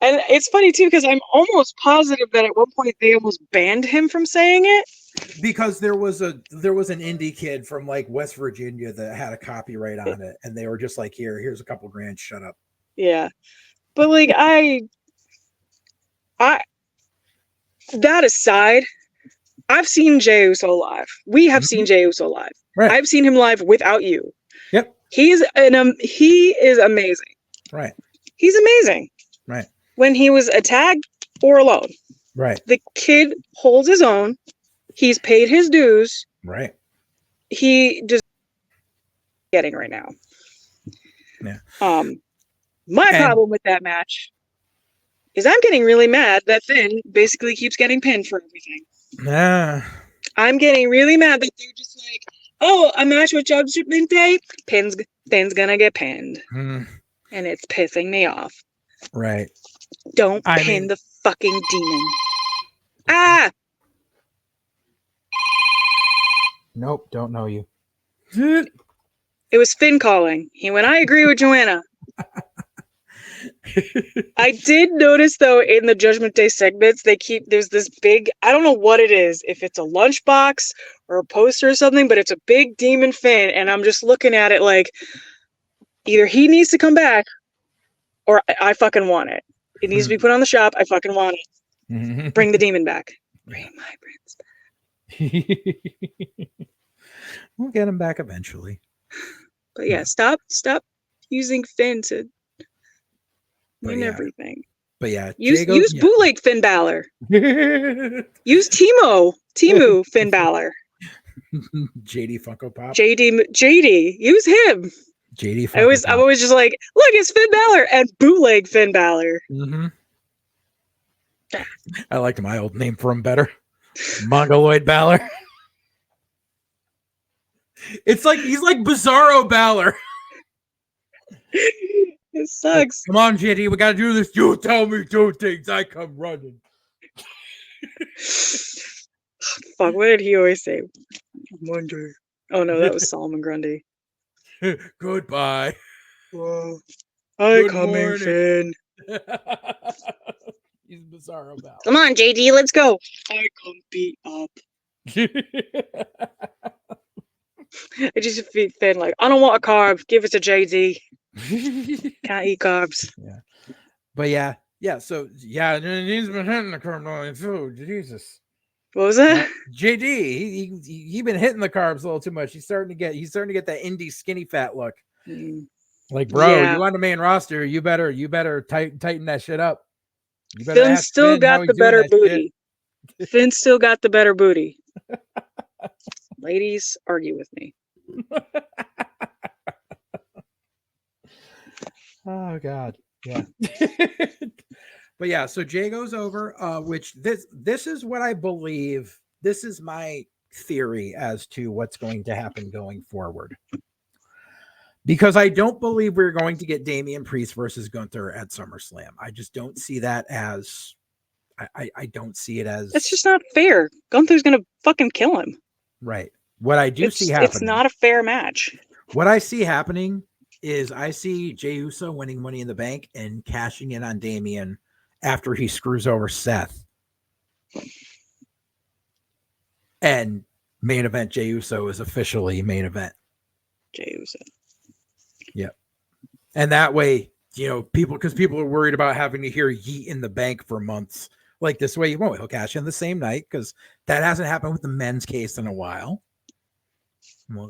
And it's funny too, because I'm almost positive that at one point they almost banned him from saying it. Because there was an indie kid from like West Virginia that had a copyright on it, and they were just like, here's a couple grand, shut up. Yeah. But like I that aside, I've seen Jey Uso live. We have seen Jey Uso live. Right. I've seen him live without you. Yep. He is amazing. Right. He's amazing. Right. When he was a tag or alone. Right. The kid holds his own. He's paid his dues. Right. He just getting right now. Yeah. My problem with that match is I'm getting really mad that Finn basically keeps getting pinned for everything. I'm getting really mad that they're just like, oh, a match with Judgment Day? Finn's gonna get pinned. And it's pissing me off. Right. Don't pin the fucking demon. Ah! Nope, don't know you. It was Finn calling. He went, I agree with Joanna. I did notice, though, in the Judgment Day segments, there's this big, I don't know what it is, if it's a lunchbox or a poster or something, but it's a big demon Finn, and I'm just looking at it like, either he needs to come back, or I fucking want it. It needs to be put on the shop, I fucking want it. Bring the demon back. Bring my prince back. We'll get him back eventually. But yeah, stop using Finn to win everything. But yeah, use bootleg Finn Balor. Use Timu Finn Balor. JD Funko Pop. JD. Use him. JD Funko I'm always just like, look, it's Finn Balor and bootleg Finn Balor. I liked my old name for him better. Mongoloid Balor. It's like he's like Bizarro Balor. It sucks. Come on, JD, we gotta do this. You tell me two things, I come running. Fuck, what did he always say? Monday. Oh no, that was Solomon Grundy. Goodbye. Whoa. Hi, coming, Finn. He's Bizarro Balor. Come on, JD, let's go. I come beat up. I just feel Finn like, I don't want a carb. Give it to JD. Can't eat carbs. Yeah. But yeah. So yeah, he's been hitting the carbs too. Jesus. What was that? JD, he been hitting the carbs a little too much. He's starting to get that indie skinny fat look. Like, bro, you on the main roster, you better tighten that shit up. Finn still got the better booty. Finn still got the better booty. Ladies, argue with me. Oh God. Yeah. But yeah, so Jay goes over, which this is what I believe. This is my theory as to what's going to happen going forward. Because I don't believe we're going to get Damian Priest versus Gunther at SummerSlam. I just don't see that as I don't see it as it's just not fair. Gunther's gonna fucking kill him. Right. What I do see happening. It's not a fair match. What I see happening is I see Jey Uso winning Money in the Bank and cashing in on Damian after he screws over Seth. And main event Jey Uso is officially main event. Jey Uso. Yep. And that way, people are worried about having to hear Yeet in the Bank for months. Like this way, he'll cash in the same night because that hasn't happened with the men's case in a while.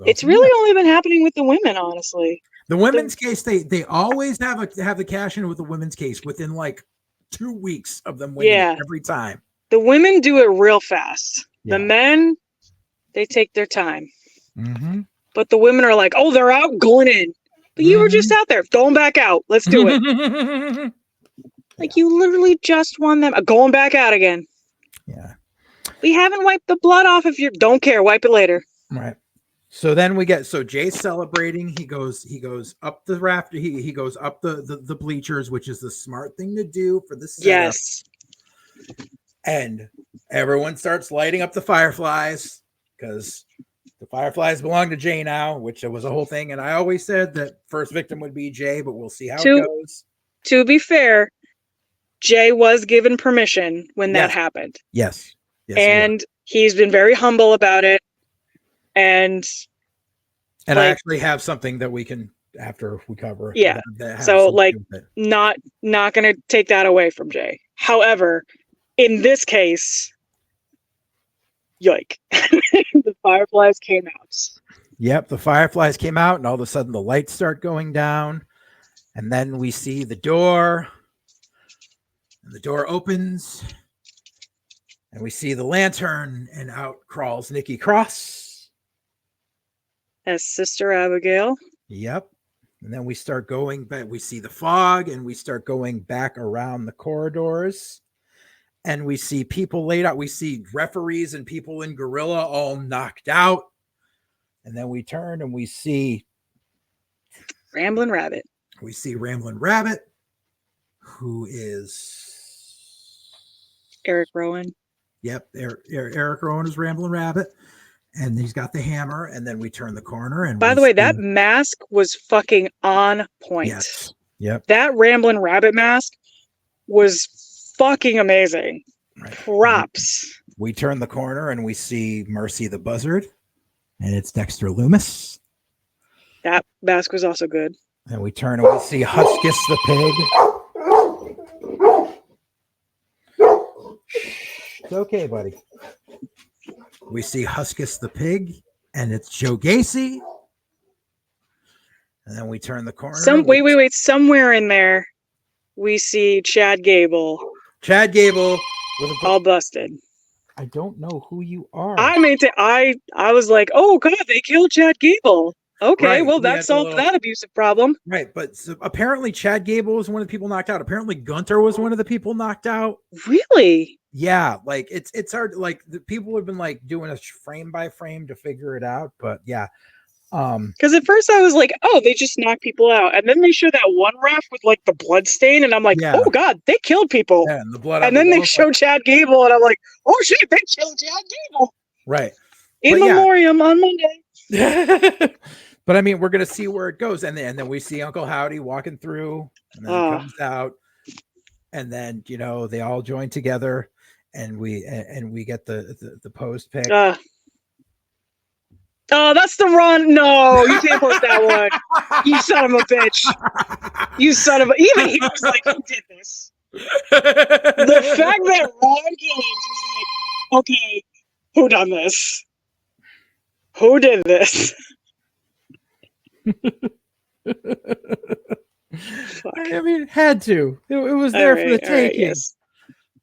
It's really only been happening with the women, honestly. The women's case, they always have the cash in with the women's case within like 2 weeks of them winning every time. The women do it real fast. Yeah. The men, they take their time. But the women are like, oh, they're out, going in. But you were just out there, going back out. Let's do it. Like, you literally just won them. Going back out again. Yeah. We haven't wiped the blood off if you don't care. Wipe it later. Right. So then Jay's celebrating. He goes up the rafter. He goes up the bleachers, which is the smart thing to do for the setup. Yes. And everyone starts lighting up the fireflies because the fireflies belong to Jay now, which was a whole thing. And I always said that first victim would be Jay, but we'll see how it goes. To be fair, Jay was given permission when that happened. Yes. And he's been very humble about it. And I actually have something that we can after we cover. Yeah. So not going to take that away from Jay. However, in this case, yoink. The fireflies came out. Yep, the fireflies came out, and all of a sudden the lights start going down, and then we see the door, and the door opens, and we see the lantern, and out crawls Nikki Cross as Sister Abigail. Yep. And then we start going back. We see the fog and we start going back around the corridors. And we see people laid out. We see referees and people in gorilla all knocked out. And then we turn and we see Ramblin' Rabbit. We see Ramblin' Rabbit, who is Eric Rowan. Yep, Eric Rowan is Ramblin' Rabbit, and he's got the hammer. And then we turn the corner, and by the way, that mask was fucking on point. Yes. Yep. That Ramblin' Rabbit mask was fucking amazing. Right. Props. We turn the corner and we see Mercy the Buzzard, and it's Dexter Loomis. That mask was also good. And we turn and we see Huskus the pig. It's okay, buddy. We see Huskus the pig, and it's Joe Gacy. And then we turn the corner. Wait. Somewhere in there, we see Chad Gable. Chad Gable with all busted. I don't know who you are. I was like, oh god, they killed Chad Gable. Okay, right. Well, that solved that abusive problem. Right, but so apparently Chad Gable was one of the people knocked out. Apparently Gunter was one of the people knocked out. Really? Yeah, like it's hard. Like the people have been like doing a frame by frame to figure it out, but yeah. Because at first I was like, oh, they just knock people out, and then they show that one ref with like the blood stain, and I'm like, oh god, they killed people. Yeah, and the blood. And then they show Chad Gable, and I'm like, oh shit, they killed Chad Gable. Right. In memoriam on Monday. But I mean, we're gonna see where it goes, and then we see Uncle Howdy walking through, and then he comes out, and then they all join together, and we get the post pick. Oh, that's the run. No, you can't post that one. You son of a bitch. You son of a. Even he was like, who did this? The fact that Ron Killings was like, okay, who done this? Who did this? I mean, it had to. It was there for the taking. Yes.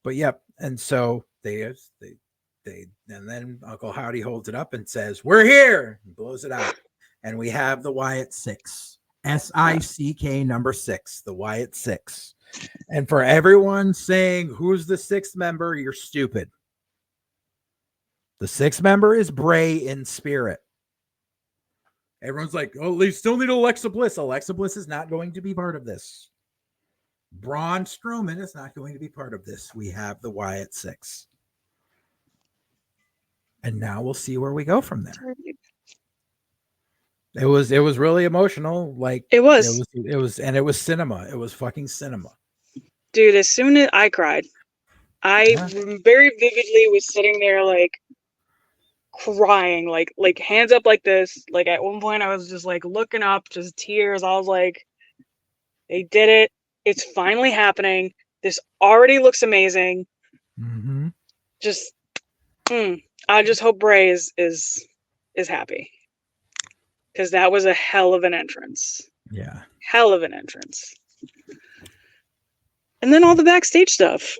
But yep, and so they and then Uncle Howdy holds it up and says, "We're here," and blows it out, and we have the Wyatt Six, SICK number 6, the Wyatt Six. And for everyone saying who's the 6th member, you're stupid. The 6th member is Bray in spirit. Everyone's like, oh, they still need Alexa Bliss. Alexa Bliss is not going to be part of this. Braun Strowman is not going to be part of this. We have the Wyatt Six. And now we'll see where we go from there. It was really emotional. Like it was cinema. It was fucking cinema. Dude, as soon as I cried, I very vividly was sitting there like crying, like hands up like this. Like at one point I was just like looking up, just tears. I was like, they did it. It's finally happening. This already looks amazing. Mm-hmm. I just hope Bray is happy. Because that was a hell of an entrance. Yeah. Hell of an entrance. And then all the backstage stuff.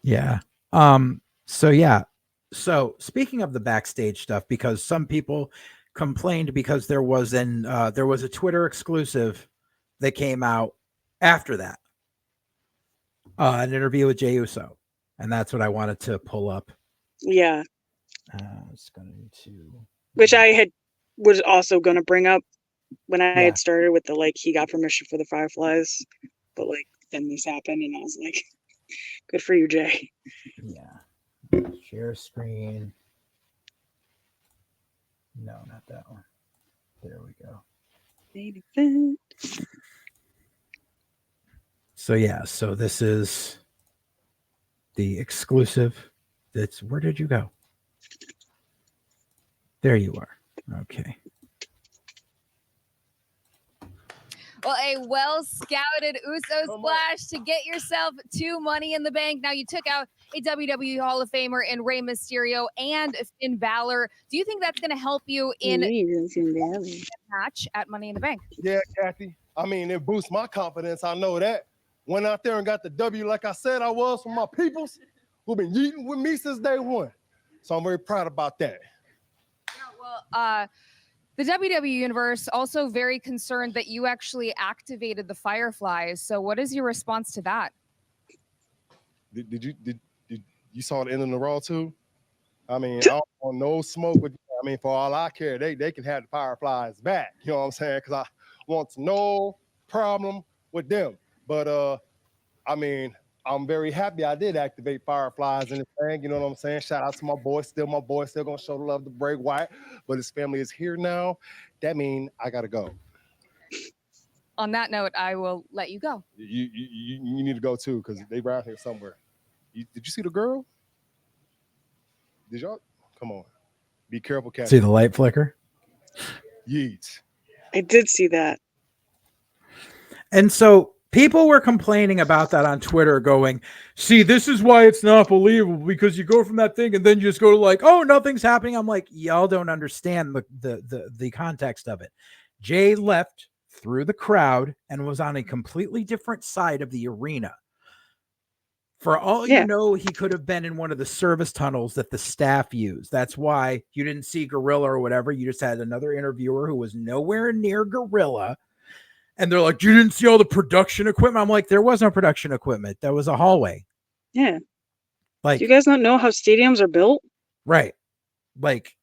Yeah. So speaking of the backstage stuff, because some people complained because there was a Twitter exclusive that came out after that, an interview with Jey Uso, and that's what I wanted to pull up. Yeah. It's going to, which I was also going to bring up when I had started with the he got permission for the Fireflies, but then this happened, and I was like, good for you, Jay. Yeah. Share screen. No, not that one. There we go. So this is the exclusive. Where did you go? There you are. Okay. Well, a well-scouted Uso splash to get yourself to Money in the Bank. Now, you took out a WWE Hall of Famer in Rey Mysterio and Finn Balor. Do you think that's going to help you in the match at Money in the Bank? Yeah, Kathy. I mean, it boosts my confidence. I know that. Went out there and got the W like I said I was for my peoples who've been eating with me since day one. So I'm very proud about that. Yeah, well, The WWE Universe also very concerned that you actually activated the Fireflies. So what is your response to that? Did you saw the end of the Raw too? I mean, I don't want no smoke with. I mean, for all I care, they can have the Fireflies back. You know what I'm saying? Because I want no problem with them. But I mean, I'm very happy I did activate Fireflies in the thing. You know what I'm saying? Shout out to my boy. Still gonna show the love to Bray Wyatt, but his family is here now. That means I gotta go. On that note, I will let you go. You need to go too, because they around here somewhere. Did you see the girl? Did y'all? Come on. Be careful, Cat. See the light flicker? Yeet. I did see that. And so people were complaining about that on Twitter, going, see, this is why it's not believable, because you go from that thing and then you just go to like, oh, nothing's happening. I'm like, y'all don't understand the context of it. Jay left through the crowd and was on a completely different side of the arena. For all you know, he could have been in one of the service tunnels that the staff used. That's why you didn't see Gorilla or whatever. You just had another interviewer who was nowhere near Gorilla. And they're like, you didn't see all the production equipment? I'm like, there was no production equipment. That was a hallway. Yeah. Like, do you guys not know how stadiums are built? Right. Like,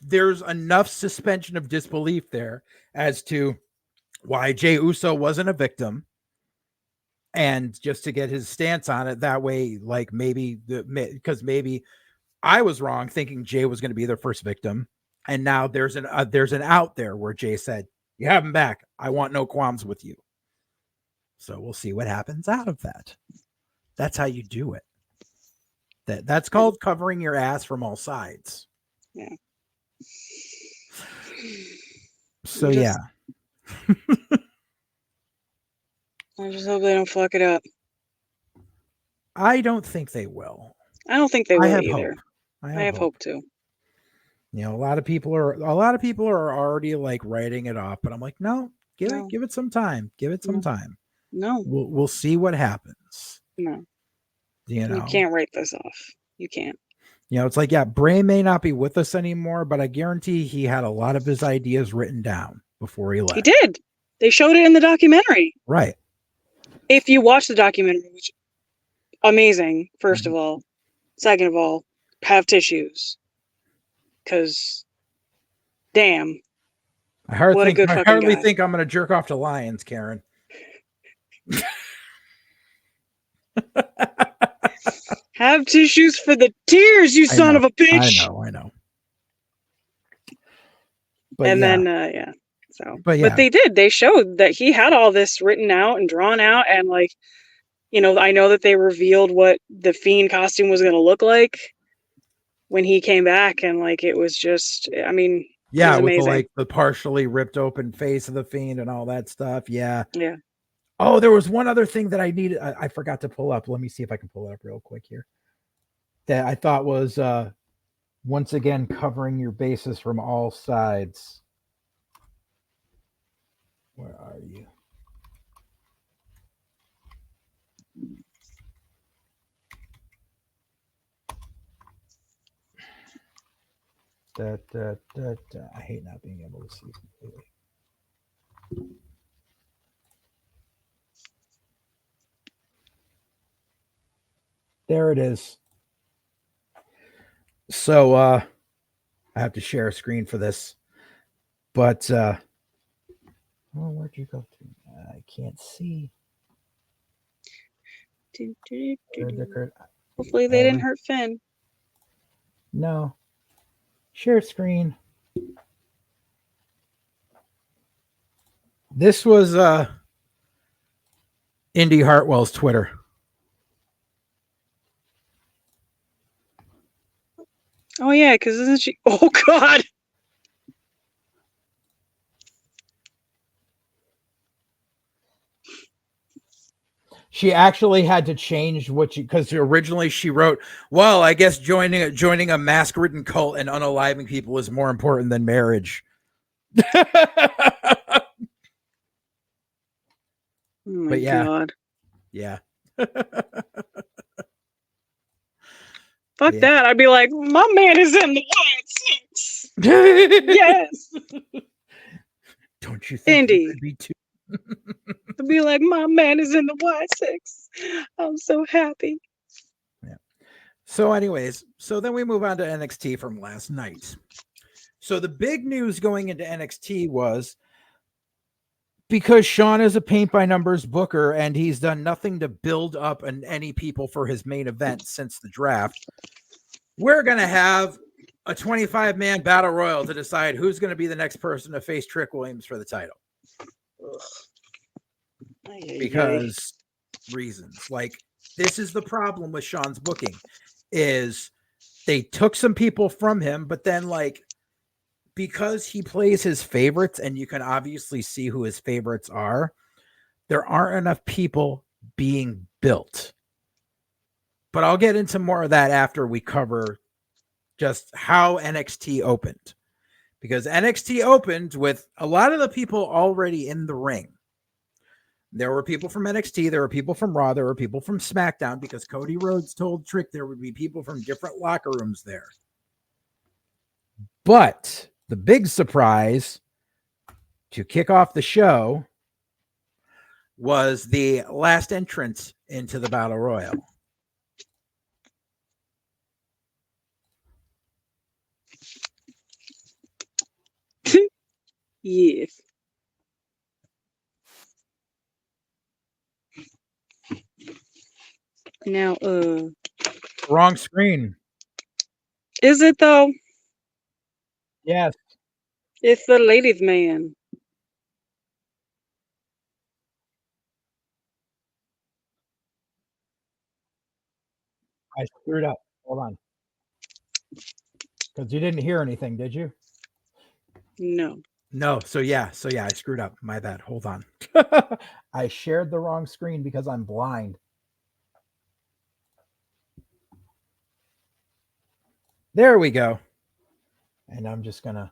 there's enough suspension of disbelief there as to why Jey Uso wasn't a victim. And just to get his stance on it that way, like because maybe I was wrong thinking Jay was going to be their first victim. And now there's an out there where Jay said, you have him back. I want no qualms with you. So we'll see what happens out of that. That's how you do it. That's called covering your ass from all sides. Yeah. So I just hope they don't fuck it up. I don't think they will. I don't think they will either. Hope. I have hope too. You know, a lot of people are already like writing it off, but I'm like, no, give it some time. Give it some time. No. We'll see what happens. No. You know, you can't write this off. You can't. You know, it's like, yeah, Bray may not be with us anymore, but I guarantee he had a lot of his ideas written down before he left. He did. They showed it in the documentary. Right. If you watch the documentary, which amazing, first of all. Second of all, have tissues. Because, damn. I hardly think I'm going to jerk off to lions, Karen. Have tissues for the tears, you son of a bitch. I know. But they did. They showed that he had all this written out and drawn out, and like, you know, I know that they revealed what the Fiend costume was going to look like when he came back, and like it was just, I mean, yeah, it was with the partially ripped open face of the Fiend and all that stuff. Yeah. Oh, there was one other thing that I needed. I forgot to pull up. Let me see if I can pull it up real quick here. That I thought was once again covering your bases from all sides. Where are you? I hate not being able to see completely. There it is. So I have to share a screen for this, but where'd you go to? I can't see. Hopefully they didn't hurt Finn. No. Share screen. This was Indy Hartwell's Twitter. Oh yeah, because isn't she? Oh God. She actually had to change because originally she wrote, well, I guess joining a mask-ridden cult and unaliving people is more important than marriage. Oh my God. Yeah. Fuck that. I'd be like, my man is in the Wyatt Sick6. Yes. Don't you think Indy. you could be too? To be like, my man is in the Y6. I'm so happy. So, anyways, so then we move on to NXT from last night. So the big news going into NXT was because Sean is a paint by numbers booker and he's done nothing to build up any people for his main event since the draft. We're going to have a 25-man battle royal to decide who's going to be the next person to face Trick Williams for the title. Because reasons. Like, this is the problem with Sean's booking is they took some people from him, but then like because he plays his favorites and you can obviously see who his favorites are, there aren't enough people being built. But I'll get into more of that after we cover just how NXT opened. Because NXT opened with a lot of the people already in the ring. There were people from NXT, there were people from Raw, there were people from SmackDown because Cody Rhodes told Trick there would be people from different locker rooms there. But the big surprise to kick off the show was the last entrance into the Battle Royal. Yes. Now, Wrong screen. is it though? Yes. It's the ladies' man. I screwed up. Hold on. Because you didn't hear anything, did you? No. No. So yeah, I screwed up. My bad. Hold on. I shared the wrong screen because I'm blind. There we go. And I'm just going to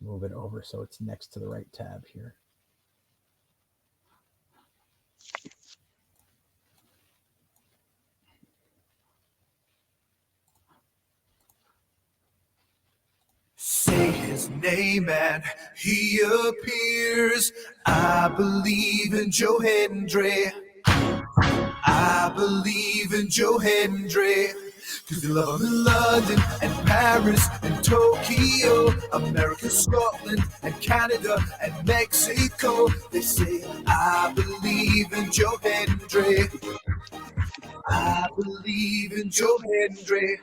move it over so it's next to the right tab here. Say his name and he appears. I believe in Joe Hendry. I believe in Joe Hendry. Cause they love him in London and Paris and Tokyo, America, Scotland and Canada and Mexico. They say, I believe in Joe Hendry. I believe in Joe Hendry.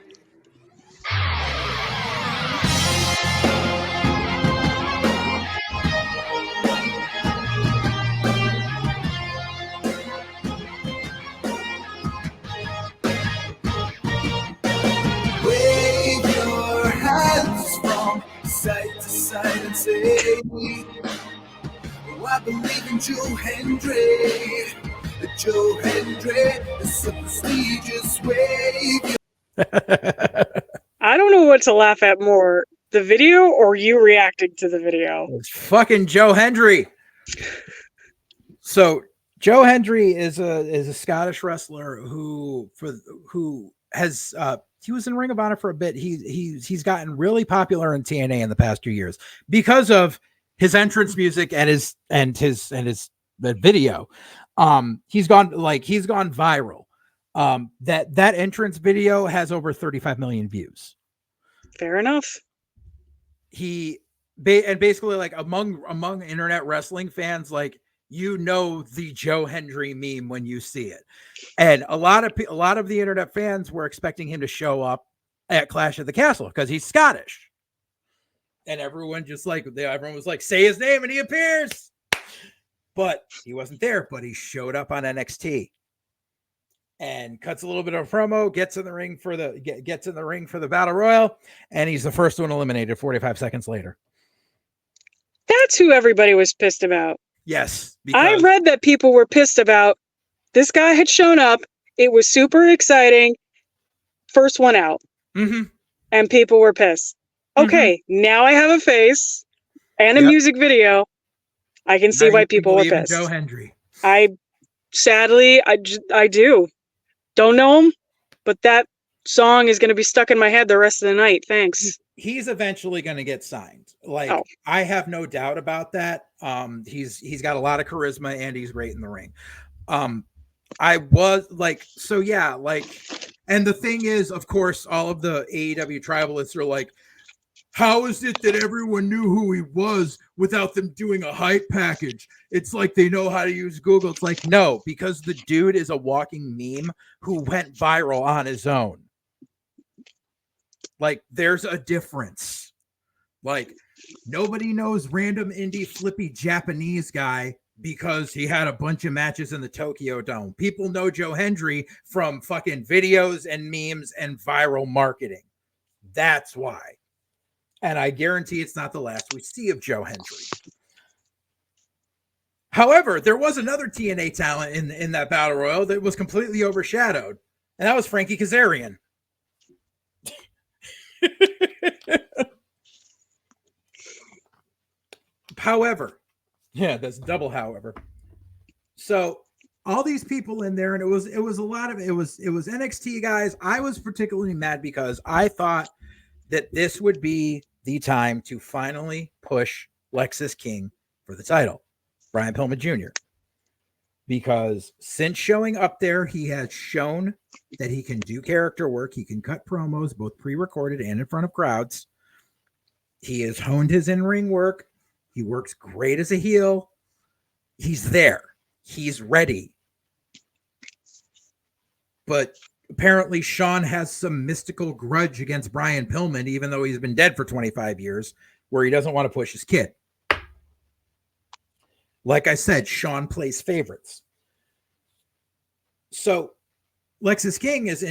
Wave your hands from side to side and say, oh, I believe in Joe Hendry. Joe Hendry is a prestigious wave. I don't know what to laugh at more, the video or you reacting to the video. It's fucking Joe Hendry. So Joe Hendry is a Scottish wrestler who has he was in Ring of Honor for a bit. He's gotten really popular in TNA in the past 2 years because of his entrance music and his video. He's gone viral. That entrance video has over 35 million views. Fair enough. And basically like among internet wrestling fans, like, you know, the Joe Hendry meme when you see it. And a lot of the internet fans were expecting him to show up at Clash of the Castle because he's Scottish. And everyone was like, say his name and he appears. But he wasn't there, but he showed up on NXT and cuts a little bit of a promo, gets in the ring for the Battle Royal, and he's the first one eliminated 45 seconds later. That's who everybody was pissed about. Yes. I read that people were pissed about this guy had shown up. It was super exciting. First one out. Mm-hmm. And people were pissed. Okay, now I have a face and a music video. I can see why people were pissed. Joe Hendry. Sadly, I do. Don't know him, but that song is going to be stuck in my head the rest of the night. Thanks. he's eventually going to get signed. Like, Oh. I have no doubt about that. He's got a lot of charisma and he's great in the ring. I was like, so yeah, like, and the thing is, of course, all of the AEW tribalists are like, how is it that everyone knew who he was without them doing a hype package? It's like they know how to use Google. It's like, no, because the dude is a walking meme who went viral on his own. Like, there's a difference. Like, nobody knows random indie flippy Japanese guy because he had a bunch of matches in the Tokyo Dome. People know Joe Hendry from fucking videos and memes and viral marketing. That's why. And I guarantee it's not the last we see of Joe Hendry. However, there was another TNA talent in that battle royal that was completely overshadowed, and that was Frankie Kazarian. However, yeah, that's double however. So all these people in there, and it was a lot of it was NXT guys. I was particularly mad because I thought that this would be the time to finally push Lexis King for the title, Brian Pillman Jr. Because since showing up there, he has shown that he can do character work. He can cut promos, both pre-recorded and in front of crowds. He has honed his in-ring work. He works great as a heel. He's there. He's ready. But apparently Sean has some mystical grudge against Brian Pillman, even though he's been dead for 25 years, where he doesn't want to push his kid. Like I said, Sean plays favorites. So Lexis King is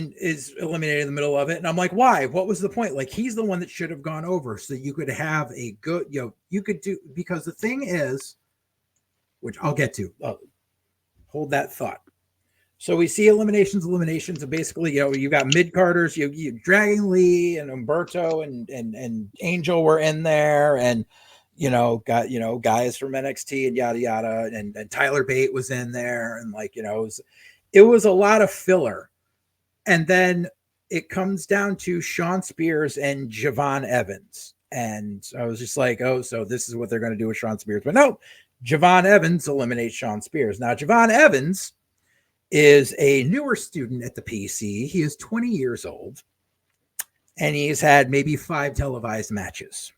eliminated in the middle of it. And I'm like, why? What was the point? Like, he's the one that should have gone over so you could have a good, you could do, because the thing is, which I'll get to, hold that thought. So we see eliminations, and basically, you got mid-carders, you Dragon Lee and Umberto and Angel were in there, and got guys from NXT and yada yada, and Tyler Bate was in there, and it was a lot of filler. And then it comes down to Sean Spears and Javon Evans. And I was just like, oh, so this is what they're going to do with Sean Spears. But no, Javon Evans eliminates Sean Spears. Now, Javon Evans is a newer student at the PC. He is 20 years old, and he's had maybe 5 televised matches.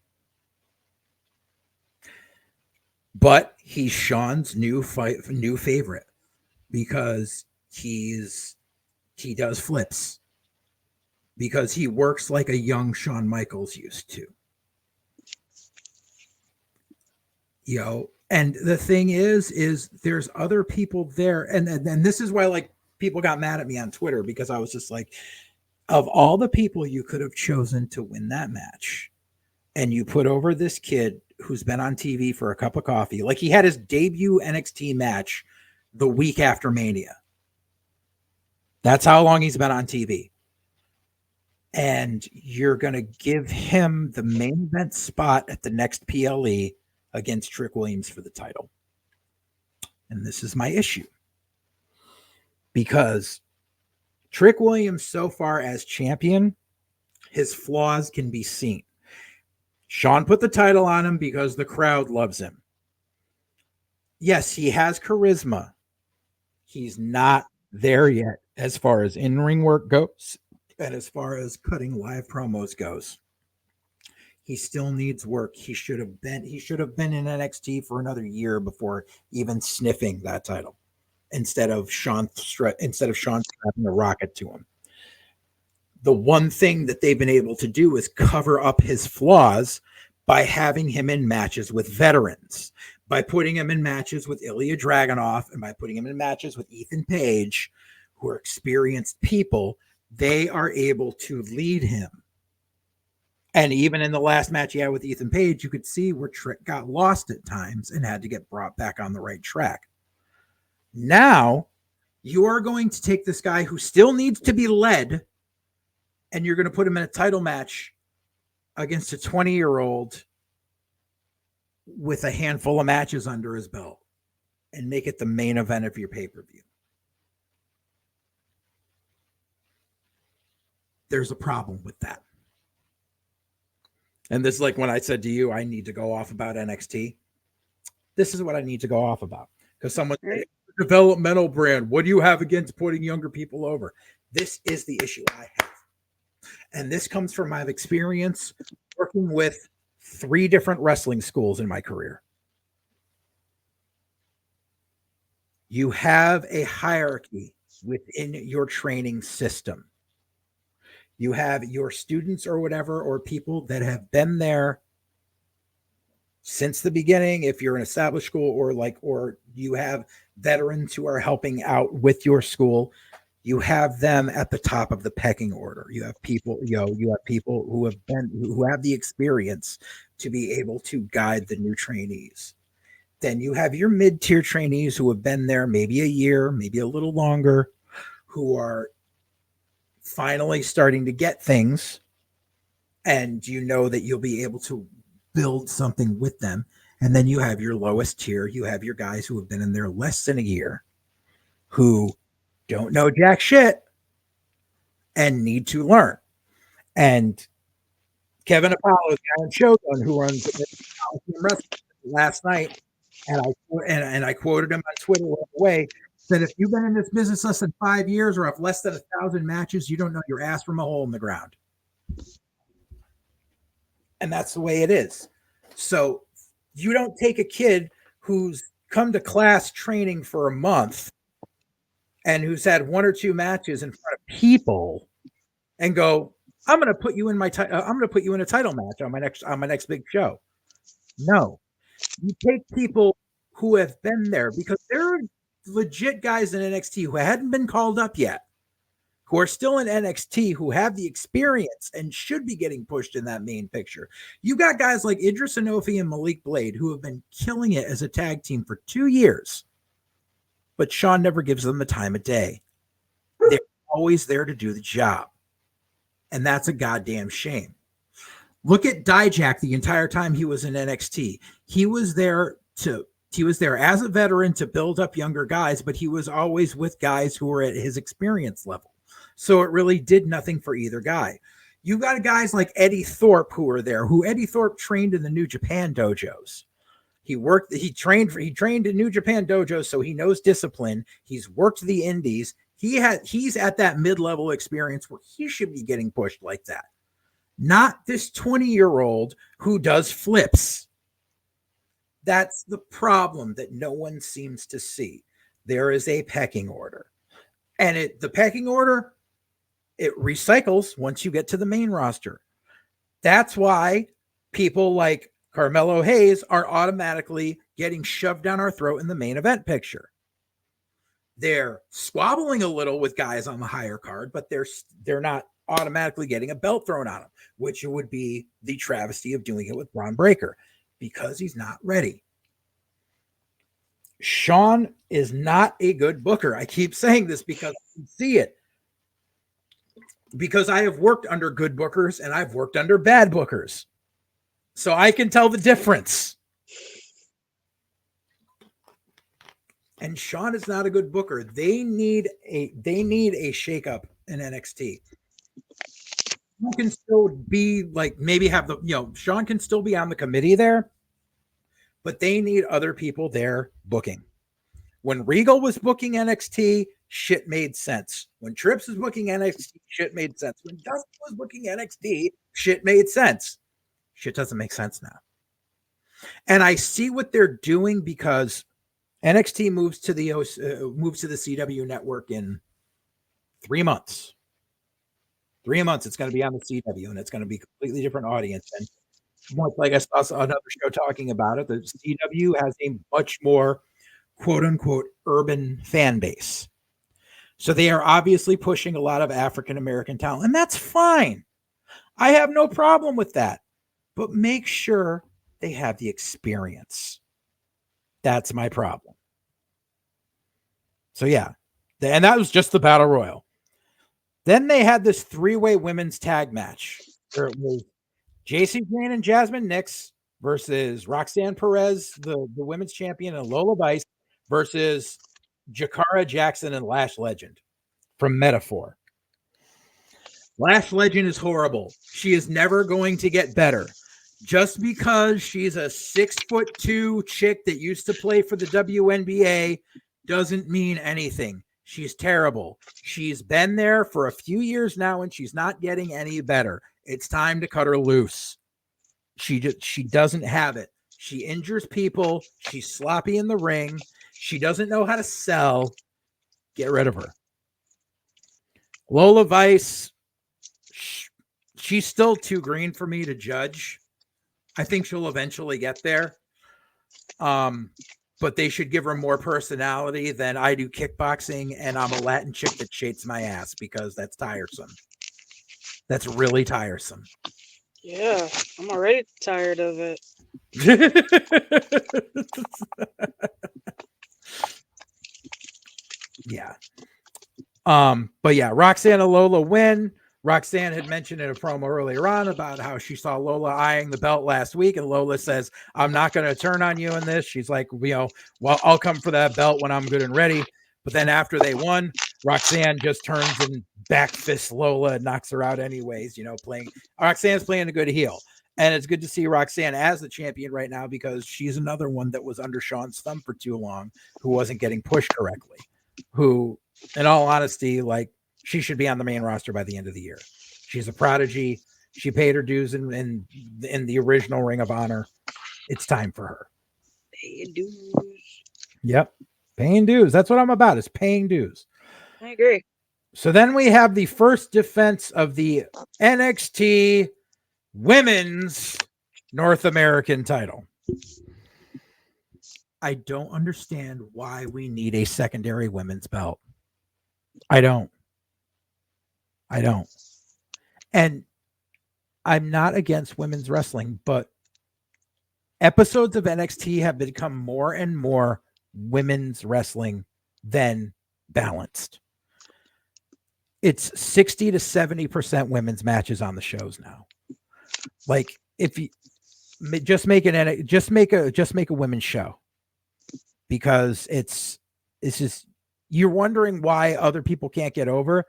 But he's Sean's new favorite because he does flips, because he works like a young Shawn Michaels used to. And the thing is there's other people there. And this is why people got mad at me on Twitter, because I was just like, of all the people you could have chosen to win that match, and you put over this kid who's been on TV for a cup of coffee, like he had his debut NXT match the week after Mania. That's how long he's been on TV. And you're going to give him the main event spot at the next PLE against Trick Williams for the title. And this is my issue, because Trick Williams so far as champion, his flaws can be seen. Sean put the title on him because the crowd loves him. Yes, he has charisma. He's not there yet as far as in-ring work goes, and as far as cutting live promos goes. He still needs work. He should have been in NXT for another year before even sniffing that title, instead of Sean strapping a rocket to him. The one thing that they've been able to do is cover up his flaws by having him in matches with veterans, by putting him in matches with Ilya Dragunov, and by putting him in matches with Ethan Page, who are experienced people. They are able to lead him. And even in the last match he had with Ethan Page, you could see where Trick got lost at times and had to get brought back on the right track. Now, you are going to take this guy who still needs to be led, and you're going to put him in a title match against a 20-year-old with a handful of matches under his belt, and make it the main event of your pay-per-view. There's a problem with that. And this is like when I said to you, I need to go off about NXT. This is what I need to go off about. Because someone said, developmental brand, what do you have against putting younger people over? This is the issue I have. And this comes from my experience working with 3 different wrestling schools in my career. You have a hierarchy within your training system. You have your students or whatever, or people that have been there since the beginning. If you're an established school, or you have veterans who are helping out with your school, you have them at the top of the pecking order. You have people, you have people who have the experience to be able to guide the new trainees. Then you have your mid-tier trainees who have been there maybe a year, maybe a little longer, who are finally starting to get things, and you know that you'll be able to build something with them. And then you have your lowest tier. You have your guys who have been in there less than a year, who don't know jack shit and need to learn. And Kevin Apollo's guy on Shogun, who runs wrestling last night, and I quoted him on Twitter right away, said, if you've been in this business less than 5 years or have less than 1,000 matches, you don't know your ass from a hole in the ground. And that's the way it is. So you don't take a kid who's come to class training for a month and who's had 1 or 2 matches in front of people and go, I'm going to put you in I'm going to put you in a title match on my next big show. No, you take people who have been there, because there are legit guys in NXT who hadn't been called up yet, who are still in NXT, who have the experience and should be getting pushed in that main picture. You got guys like Idris Anofi and Malik Blade who have been killing it as a tag team for 2 years, but Sean never gives them the time of day. They're always there to do the job, and that's a goddamn shame. Look at Dijak the entire time he was in NXT. He was there as a veteran to build up younger guys, but he was always with guys who were at his experience level. So it really did nothing for either guy. You got guys like Eddie Thorpe who were there, who Eddie Thorpe trained in the New Japan dojos. He trained in New Japan dojos, so he knows discipline. He's worked the indies. He's at that mid-level experience where he should be getting pushed like that. Not this 20-year-old who does flips. That's the problem that no one seems to see. There is a pecking order. And the pecking order, it recycles once you get to the main roster. That's why people like Carmelo Hayes are automatically getting shoved down our throat in the main event picture. They're squabbling a little with guys on the higher card, but they're not automatically getting a belt thrown on them, which would be the travesty of doing it with Bron Breakker, because he's not ready. Sean is not a good booker. I keep saying this because I can see it. Because I have worked under good bookers and I've worked under bad bookers. So I can tell the difference. And Sean is not a good booker. They need a shakeup in NXT. Sean can still be like, maybe have Sean can still be on the committee there, but they need other people there booking. When Regal was booking NXT, shit made sense. When Trips was booking NXT, shit made sense. When Dustin was booking NXT, shit made sense. Shit doesn't make sense now. And I see what they're doing, because NXT moves to the CW network in 3 months. 3 months, it's going to be on the CW, and it's going to be a completely different audience. And much like I saw another show talking about it, the CW has a much more quote unquote urban fan base. So they are obviously pushing a lot of African American talent, and that's fine. I have no problem with that. But make sure they have the experience. That's my problem. So yeah, and that was just the Battle Royal. Then they had this 3-way women's tag match. There it was JC Jane and Jasmine Nix versus Roxanne Perez, the women's champion, and Lola Vice versus Jakara Jackson and Lash Legend from Metaphor. Lash Legend is horrible. She is never going to get better. just because she's a 6'2" chick that used to play for the WNBA doesn't mean anything. She's terrible. She's been there for a few years now and she's not getting any better. It's time to cut her loose. She doesn't have it. She injures people. She's sloppy in the ring. She doesn't know how to sell. Get rid of her. Lola Vice, she's still too green for me to judge. I think she'll eventually get there. But they should give her more personality than I do kickboxing and I'm a Latin chick that shakes my ass, because that's tiresome. That's really tiresome. Yeah, I'm already tired of it. Yeah. But yeah, Roxanne and Lola win. Roxanne had mentioned in a promo earlier on about how she saw Lola eyeing the belt last week, and Lola says, I'm not going to turn on you in this. She's like, well, I'll come for that belt when I'm good and ready. But then after they won, Roxanne just turns and back fists Lola and knocks her out anyways, Roxanne's playing a good heel. And it's good to see Roxanne as the champion right now, because she's another one that was under Sean's thumb for too long, who wasn't getting pushed correctly, who, in all honesty, she should be on the main roster by the end of the year. She's a prodigy. She paid her dues in the original Ring of Honor. It's time for her. Paying dues. Yep. Paying dues. That's what I'm about, is paying dues. I agree. So then we have the first defense of the NXT Women's North American title. I don't understand why we need a secondary women's belt. I don't. And I'm not against women's wrestling, but episodes of NXT have become more and more women's wrestling than balanced. It's 60 to 70% women's matches on the shows now. Like, if you just make a women's show, because it's just, you're wondering why other people can't get over.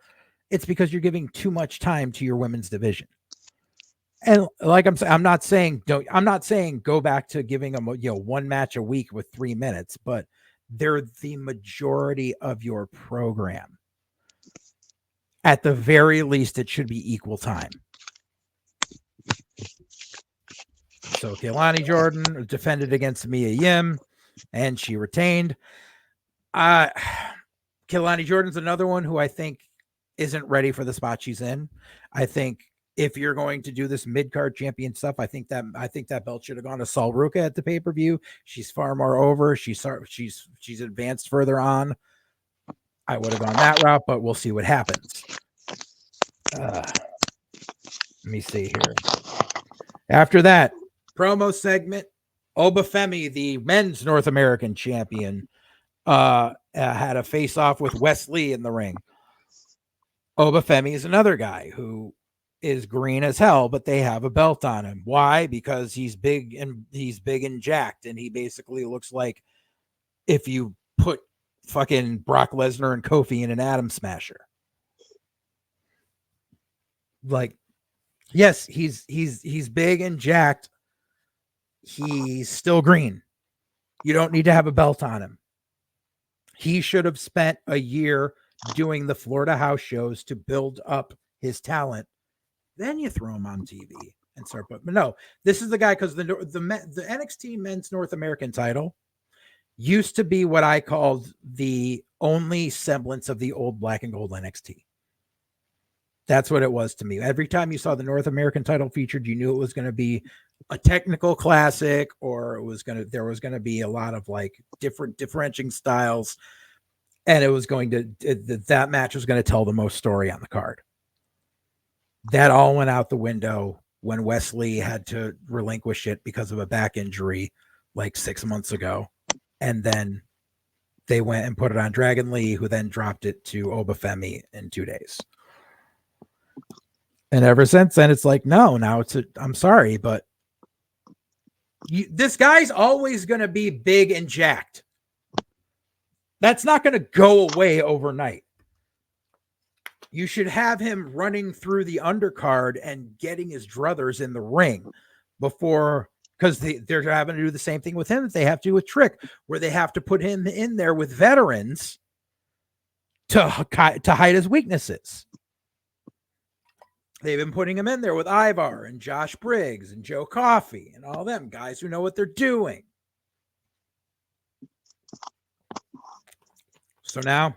It's because you're giving too much time to your women's division. And like I'm not saying go back to giving them one match a week with 3 minutes, but they're the majority of your program. At the very least, it should be equal time. So Kehlani Jordan defended against Mia Yim, and she retained. Kehlani Jordan's another one who I think isn't ready for the spot she's in. I think if you're going to do this mid-card champion stuff, I think that belt should have gone to Sol Ruca at the pay-per-view. She's far more over. She's advanced further on. I would have gone that route, but we'll see what happens. Let me see here. After that promo segment, Obafemi, the men's North American champion, had a face-off with Wesley in the ring. Obafemi is another guy who is green as hell, but they have a belt on him. Why? Because he's big and jacked, and he basically looks like if you put fucking Brock Lesnar and Kofi in an Atom Smasher. Like, yes, he's big and jacked. He's still green. You don't need to have a belt on him. He should have spent a year doing the Florida house shows to build up his talent. Then you throw him on TV and start. But no, this is the guy, because the NXT Men's North American title used to be what I called the only semblance of the old black and gold NXT. That's what it was to me. Every time you saw the North American title featured, you knew it was going to be a technical classic, or there was going to be a lot of like differentiating styles, and that match was going to tell the most story on the card. That all went out the window when Wesley had to relinquish it because of a back injury like 6 months ago. And then they went and put it on Dragon Lee, who then dropped it to Obafemi in 2 days. And ever since then, it's like, no, now I'm sorry, but this guy's always going to be big and jacked. That's not going to go away overnight. You should have him running through the undercard and getting his druthers in the ring before, because they're having to do the same thing with him that they have to do with Trick, where they have to put him in there with veterans to hide his weaknesses. They've been putting him in there with Ivar and Josh Briggs and Joe Coffey and all them guys who know what they're doing. So now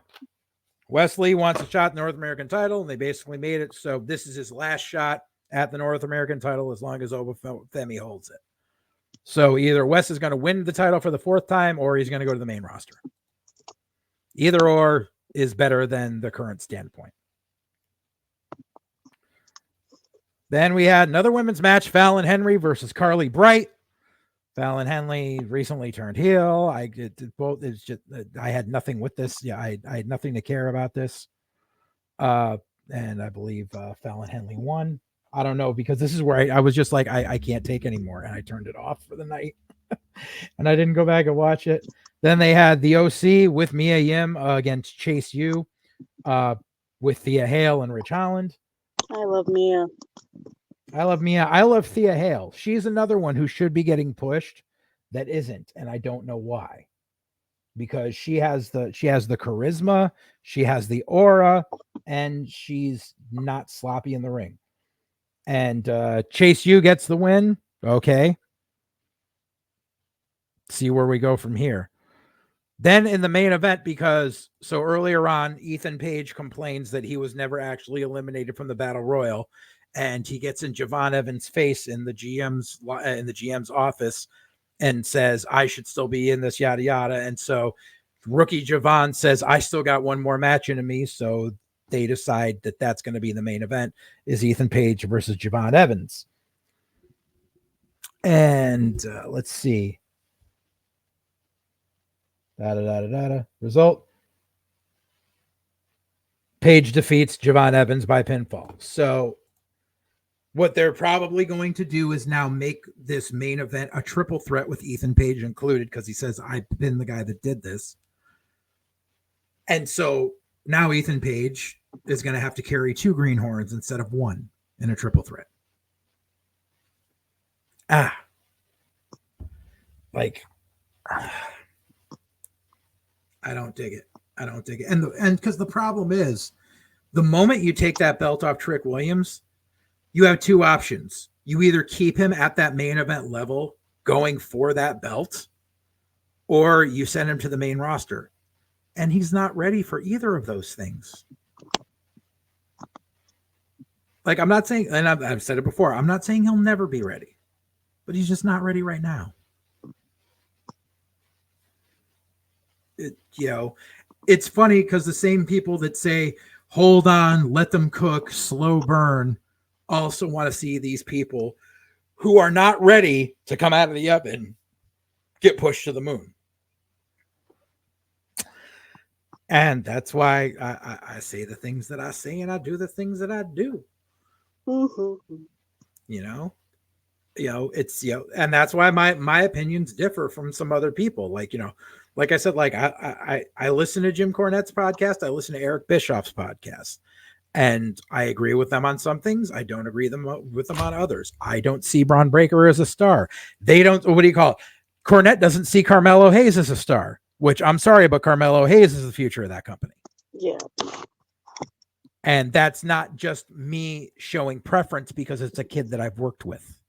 Wesley wants a shot at the North American title, and they basically made it so this is his last shot at the North American title as long as Obafemi holds it. So either Wes is going to win the title for the 4th time, or he's going to go to the main roster. Either or is better than the current standpoint. Then we had another women's match, Fallon Henry versus Carly Bright. Fallon Henley recently turned heel. I had nothing with this. Yeah, I had nothing to care about this. And I believe Fallon Henley won. I don't know, because this is where I was just like, I can't take anymore. And I turned it off for the night. And I didn't go back and watch it. Then they had the OC with Mia Yim against Chase U with Thea Hale and Rich Holland. I love Mia. I love Mia. I love Thea Hale. She's another one who should be getting pushed that isn't, and I don't know why. Because she has the charisma, she has the aura, and she's not sloppy in the ring. And Chase U gets the win. Okay. See where we go from here. Then in the main event, because so earlier on, Ethan Page complains that he was never actually eliminated from the Battle Royal, and he gets in Javon Evans' face in the GM's office and says, I should still be in this, yada yada. And so rookie Javon says, I still got one more match in me. So they decide that that's going to be the main event, is Ethan Page versus Javon Evans. And let's see. Result. Page defeats Javon Evans by pinfall. So what they're probably going to do is now make this main event a triple threat with Ethan Page included, because he says, I've been the guy that did this. And so now Ethan Page is going to have to carry 2 greenhorns instead of 1 in a triple threat. I don't dig it. And because the problem is, the moment you take that belt off Trick Williams, you have 2 options. You either keep him at that main event level going for that belt, or you send him to the main roster. And he's not ready for either of those things. Like, I'm not saying, and I've said it before, I'm not saying he'll never be ready, but he's just not ready right now. It's funny because the same people that say, hold on, let them cook, slow burn, also want to see these people who are not ready to come out of the oven get pushed to the moon. And that's why I say the things that I say, and I do the things that I do. Mm-hmm. It's, and that's why my opinions differ from some other people. Like I said, like I listen to Jim Cornette's podcast. I listen to Eric Bischoff's podcast, and I agree with them on some things. I don't agree with them on others. I don't see Braun Breaker as a star. They don't, what do you call it? Cornette doesn't see Carmelo Hayes as a star, which I'm sorry, but Carmelo Hayes is the future of that company. Yeah. And that's not just me showing preference because it's a kid that I've worked with.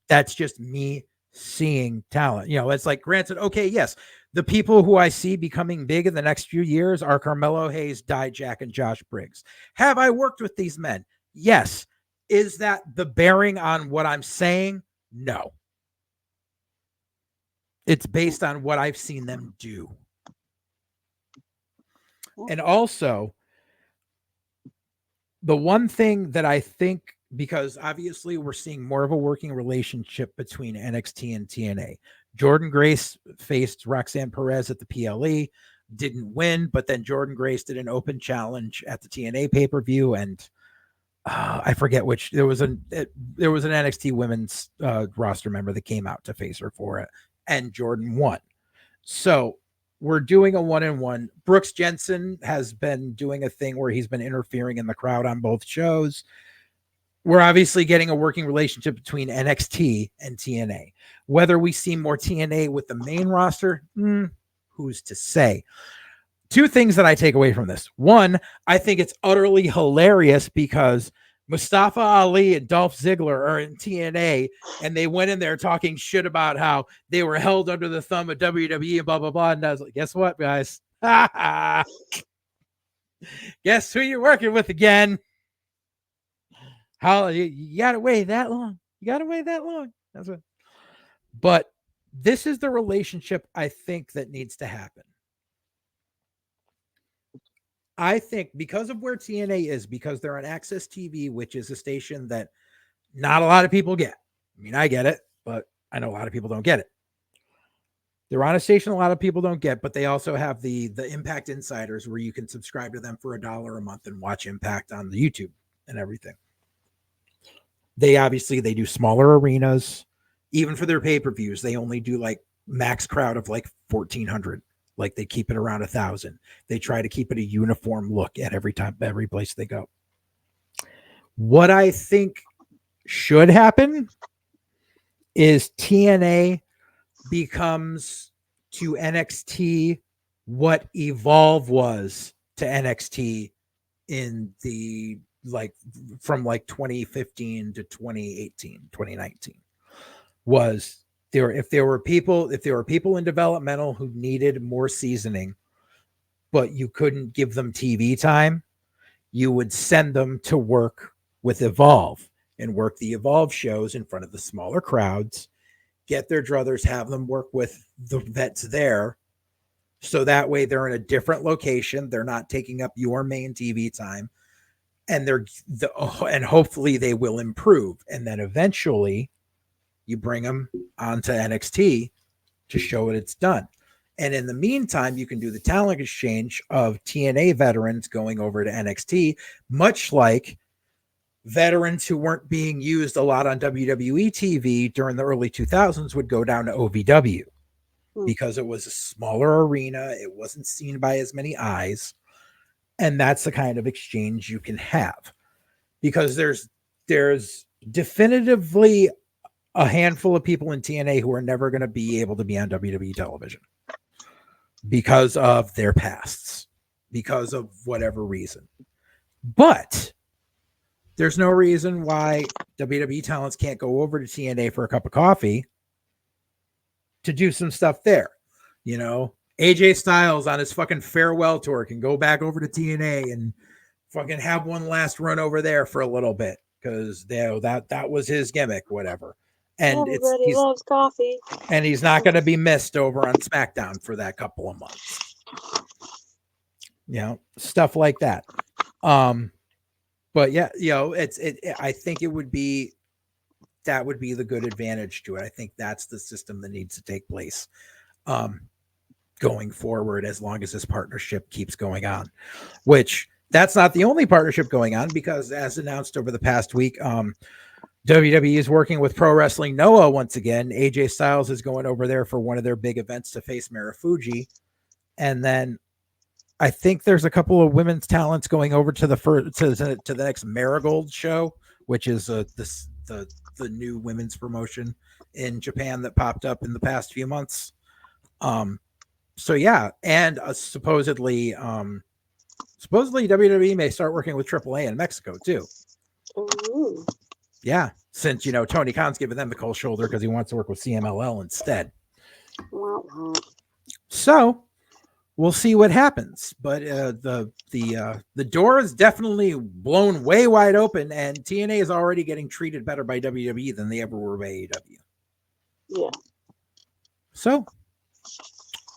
That's just me seeing talent. It's like, granted, okay, yes, the people who I see becoming big in the next few years are Carmelo Hayes, Dijak, and Josh Briggs. Have I worked with these men? Yes. Is that the bearing on what I'm saying? No. It's based on what I've seen them do. And also, the one thing that I think, because obviously we're seeing more of a working relationship between NXT and TNA. Jordan Grace faced Roxanne Perez at the PLE, didn't win, but then Jordan Grace did an open challenge at the TNA pay-per-view, and I forget which. There was an NXT women's roster member that came out to face her for it, and Jordan won. So we're doing a 1-on-1. Brooks Jensen has been doing a thing where he's been interfering in the crowd on both shows. we're obviously getting a working relationship between NXT and TNA. Whether we see more TNA with the main roster, who's to say? Two things that I take away from this. One, I think it's utterly hilarious because Mustafa Ali and Dolph Ziggler are in TNA, and they went in there talking shit about how they were held under the thumb of WWE and blah, blah, blah. And I was like, guess what, guys? Guess who you're working with again? How you got to wait that long? You got to wait that long. That's what. But this is the relationship I think that needs to happen. I think because of where TNA is, because they're on Access TV, which is a station that not a lot of people get. I mean, I get it, but I know a lot of people don't get it. They're on a station a lot of people don't get, but they also have the Impact Insiders where you can subscribe to them for $1 a month and watch Impact on the YouTube and everything. They do smaller arenas. Even for their pay-per-views, they only do like max crowd of like 1,400. Like they keep it around 1,000. They try to keep it a uniform look at every place they go. What I think should happen is TNA becomes to NXT what Evolve was to NXT in the from 2015 to 2018, 2019 was there. If there were people in developmental who needed more seasoning, but you couldn't give them TV time, you would send them to work with Evolve and work the Evolve shows in front of the smaller crowds, get their druthers, have them work with the vets there. So that way they're in a different location. They're not taking up your main TV time, and and hopefully they will improve. And then eventually you bring them onto NXT to show what it's done. And in the meantime, you can do the talent exchange of TNA veterans going over to NXT, much like veterans who weren't being used a lot on WWE TV during the early 2000s would go down to OVW because it was a smaller arena. It wasn't seen by as many eyes. And that's the kind of exchange you can have, because there's definitively a handful of people in TNA who are never going to be able to be on WWE television because of their pasts, because of whatever reason. But there's no reason why WWE talents can't go over to TNA for a cup of coffee to do some stuff there. You know, AJ Styles on his fucking farewell tour can go back over to TNA and fucking have one last run over there for a little bit, because that was his gimmick, whatever. And everybody loves coffee. And he's not going to be missed over on SmackDown for that couple of months. You know, stuff like that. But yeah, you know, I think that would be the good advantage to it. I think that's the system that needs to take place going forward, as long as this partnership keeps going on, which that's not the only partnership going on, because as announced over the past week, WWE is working with Pro Wrestling Noah once again. AJ Styles is going over there for one of their big events to face Marufuji. And then I think there's a couple of women's talents going over to the next Marigold show, which is the new women's promotion in Japan that popped up in the past few months. So yeah, and supposedly WWE may start working with AAA in Mexico too. Ooh. Yeah, since, you know, Tony Khan's giving them the cold shoulder because he wants to work with CMLL instead. So we'll see what happens. But the door is definitely blown way wide open, and TNA is already getting treated better by WWE than they ever were by AEW. Yeah. So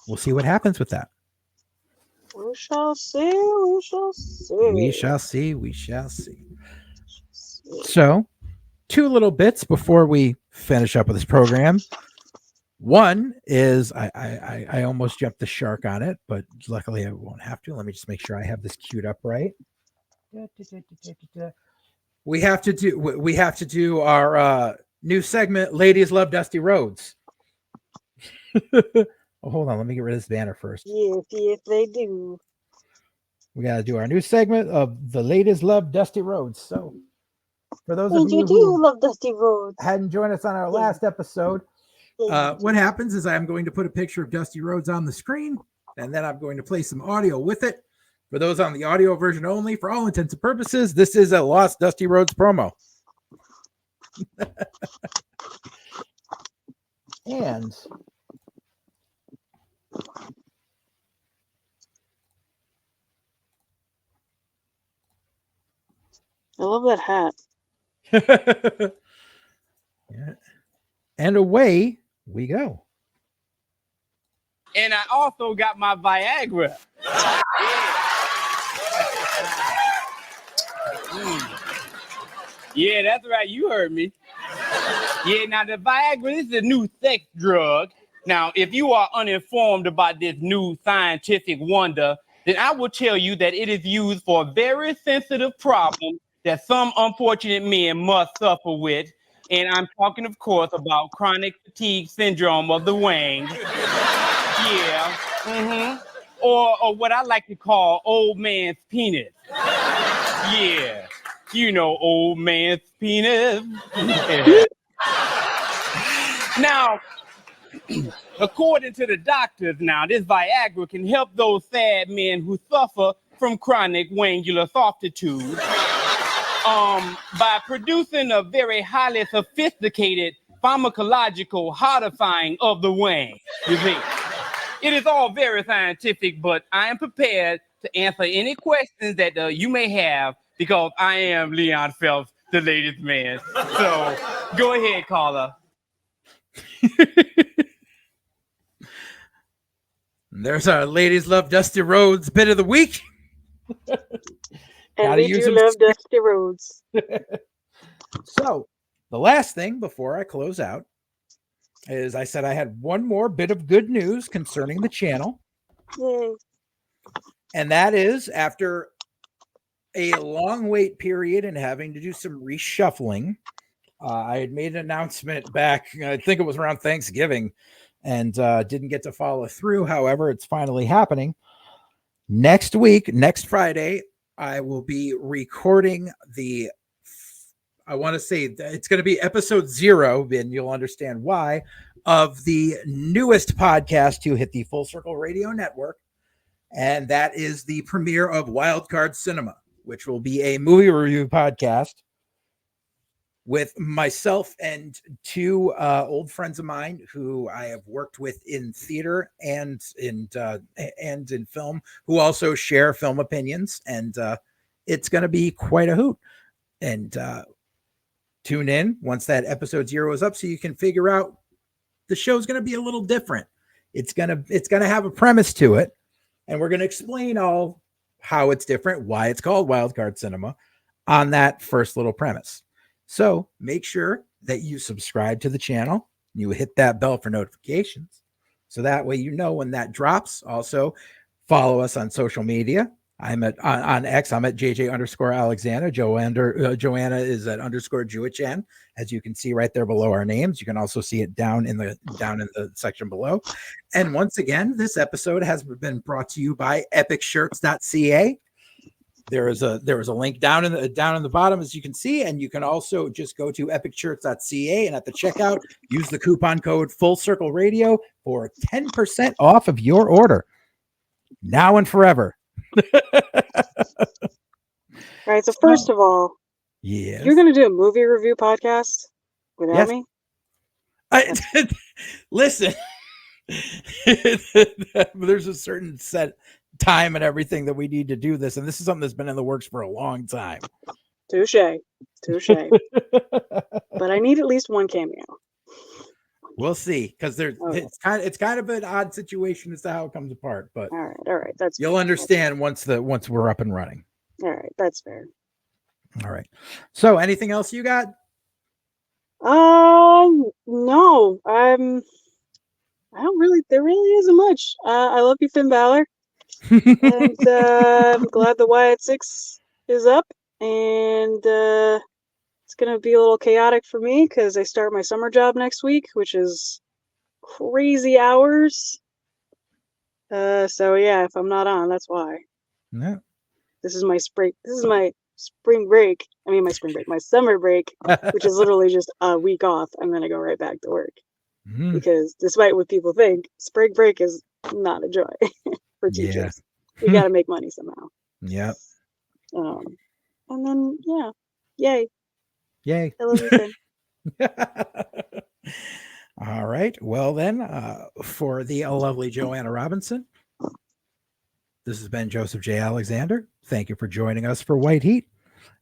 we'll see what happens with that. We shall see. We shall see. We shall see. We shall see. So, two little bits before we finish up with this program. One is I almost jumped the shark on it, but luckily I won't have to. Let me just make sure I have this queued up right. We have to do our new segment, Ladies Love Dusty Rhodes. Oh, hold on, let me get rid of this banner first. Yes, they do. We got to do our new segment of the Ladies Love Dusty Rhodes. So For those And of you you do who love Dusty Rhodes. hadn't joined us on our last episode, what happens is I'm going to put a picture of Dusty Rhodes on the screen, and then I'm going to play some audio with it. For those on the audio version only, for all intents and purposes, this is a Lost Dusty Rhodes promo. And I love that hat. yeah. And away we go. And I also got my Viagra. Yeah, that's right. You heard me. Yeah, now the Viagra is a new sex drug. Now, if you are uninformed about this new scientific wonder, then I will tell you that it is used for a very sensitive problem that some unfortunate men must suffer with. And I'm talking, of course, about chronic fatigue syndrome of the wang. Yeah. Mm-hmm. Or what I like to call old man's penis. Yeah. You know, old man's penis. Yeah. Now, according to the doctors now, this Viagra can help those sad men who suffer from chronic wangular softitude by producing a very highly sophisticated pharmacological hodifying of the wang, you see. It is all very scientific, but I am prepared to answer any questions that you may have because I am Leon Phelps, the ladies' man. So go ahead, caller. There's our Ladies Love Dusty Rhodes bit of the week. And we do love Dusty Rhodes. So the last thing before I close out is I said I had one more bit of good news concerning the channel. Yay. And that is after a long wait period and having to do some reshuffling, I had made an announcement back, I think it was around Thanksgiving, and didn't get to follow through. However, it's finally happening. Next week, next Friday, I will be recording I want to say it's going to be episode 0, and you'll understand why, of the newest podcast to hit the Full Circle Radio Network. And that is the premiere of Wildcard Cinema, which will be a movie review podcast with myself and 2 old friends of mine who I have worked with in theater and in film, who also share film opinions. And it's going to be quite a hoot. And tune in once that episode 0 is up so you can figure out the show's going to be a little different. It's going to have a premise to it, and we're going to explain all how it's different, why it's called Wildcard Cinema on that first little premise. So make sure that you subscribe to the channel, you hit that bell for notifications, so that way you know when that drops. Also follow us on social media. I'm on X. I'm at JJ_Alexander. Joanna is at _Jewichan, as you can see right there below our names. You can also see it down in the section below. And once again, this episode has been brought to you by epicshirts.ca. There is a link down in the bottom, as you can see, and you can also just go to epicshirts.ca, and at the checkout, use the coupon code Full Circle Radio for 10% off of your order, now and forever. All right, so first of all, yes, you're going to do a movie review podcast without me? Listen, there's a certain set time and everything that we need to do this, and this is something that's been in the works for a long time. Touche. But I need at least one cameo. We'll see, because it's kind of an odd situation as to how it comes apart, but all right, that's you'll understand once we're up and running. All right, that's fair. All right. So, anything else you got? No. I don't really. There really isn't much. I love you, Finn Balor, and I'm glad the Wyatt Sick6 is up, and it's gonna be a little chaotic for me because I start my summer job next week, which is crazy hours. So yeah, if I'm not on, that's why. Yeah. This is my spring break, my summer break, which is literally just a week off, and then I go right back to work. Mhm. Because despite what people think, spring break is not a joy for Yeah. teachers. We got to make money somehow. Yep. And then, yeah, yay. Yay. I love you, friend. All right. Well, then, for the lovely Joanna Robinson, this has been Joseph J. Alexander. Thank you for joining us for White Heat,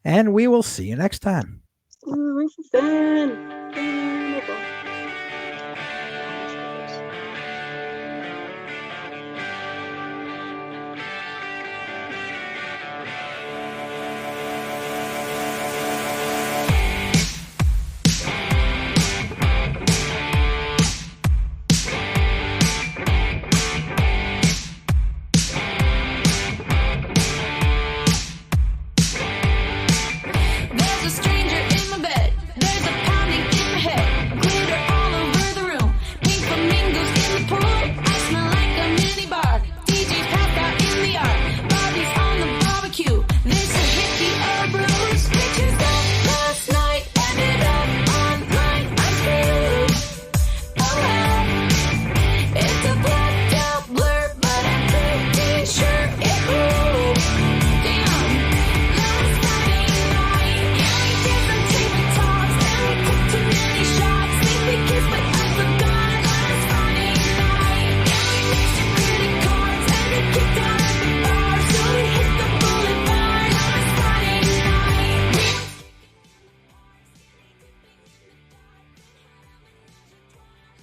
and we will see you next time. Ooh, ring for fan. There's a street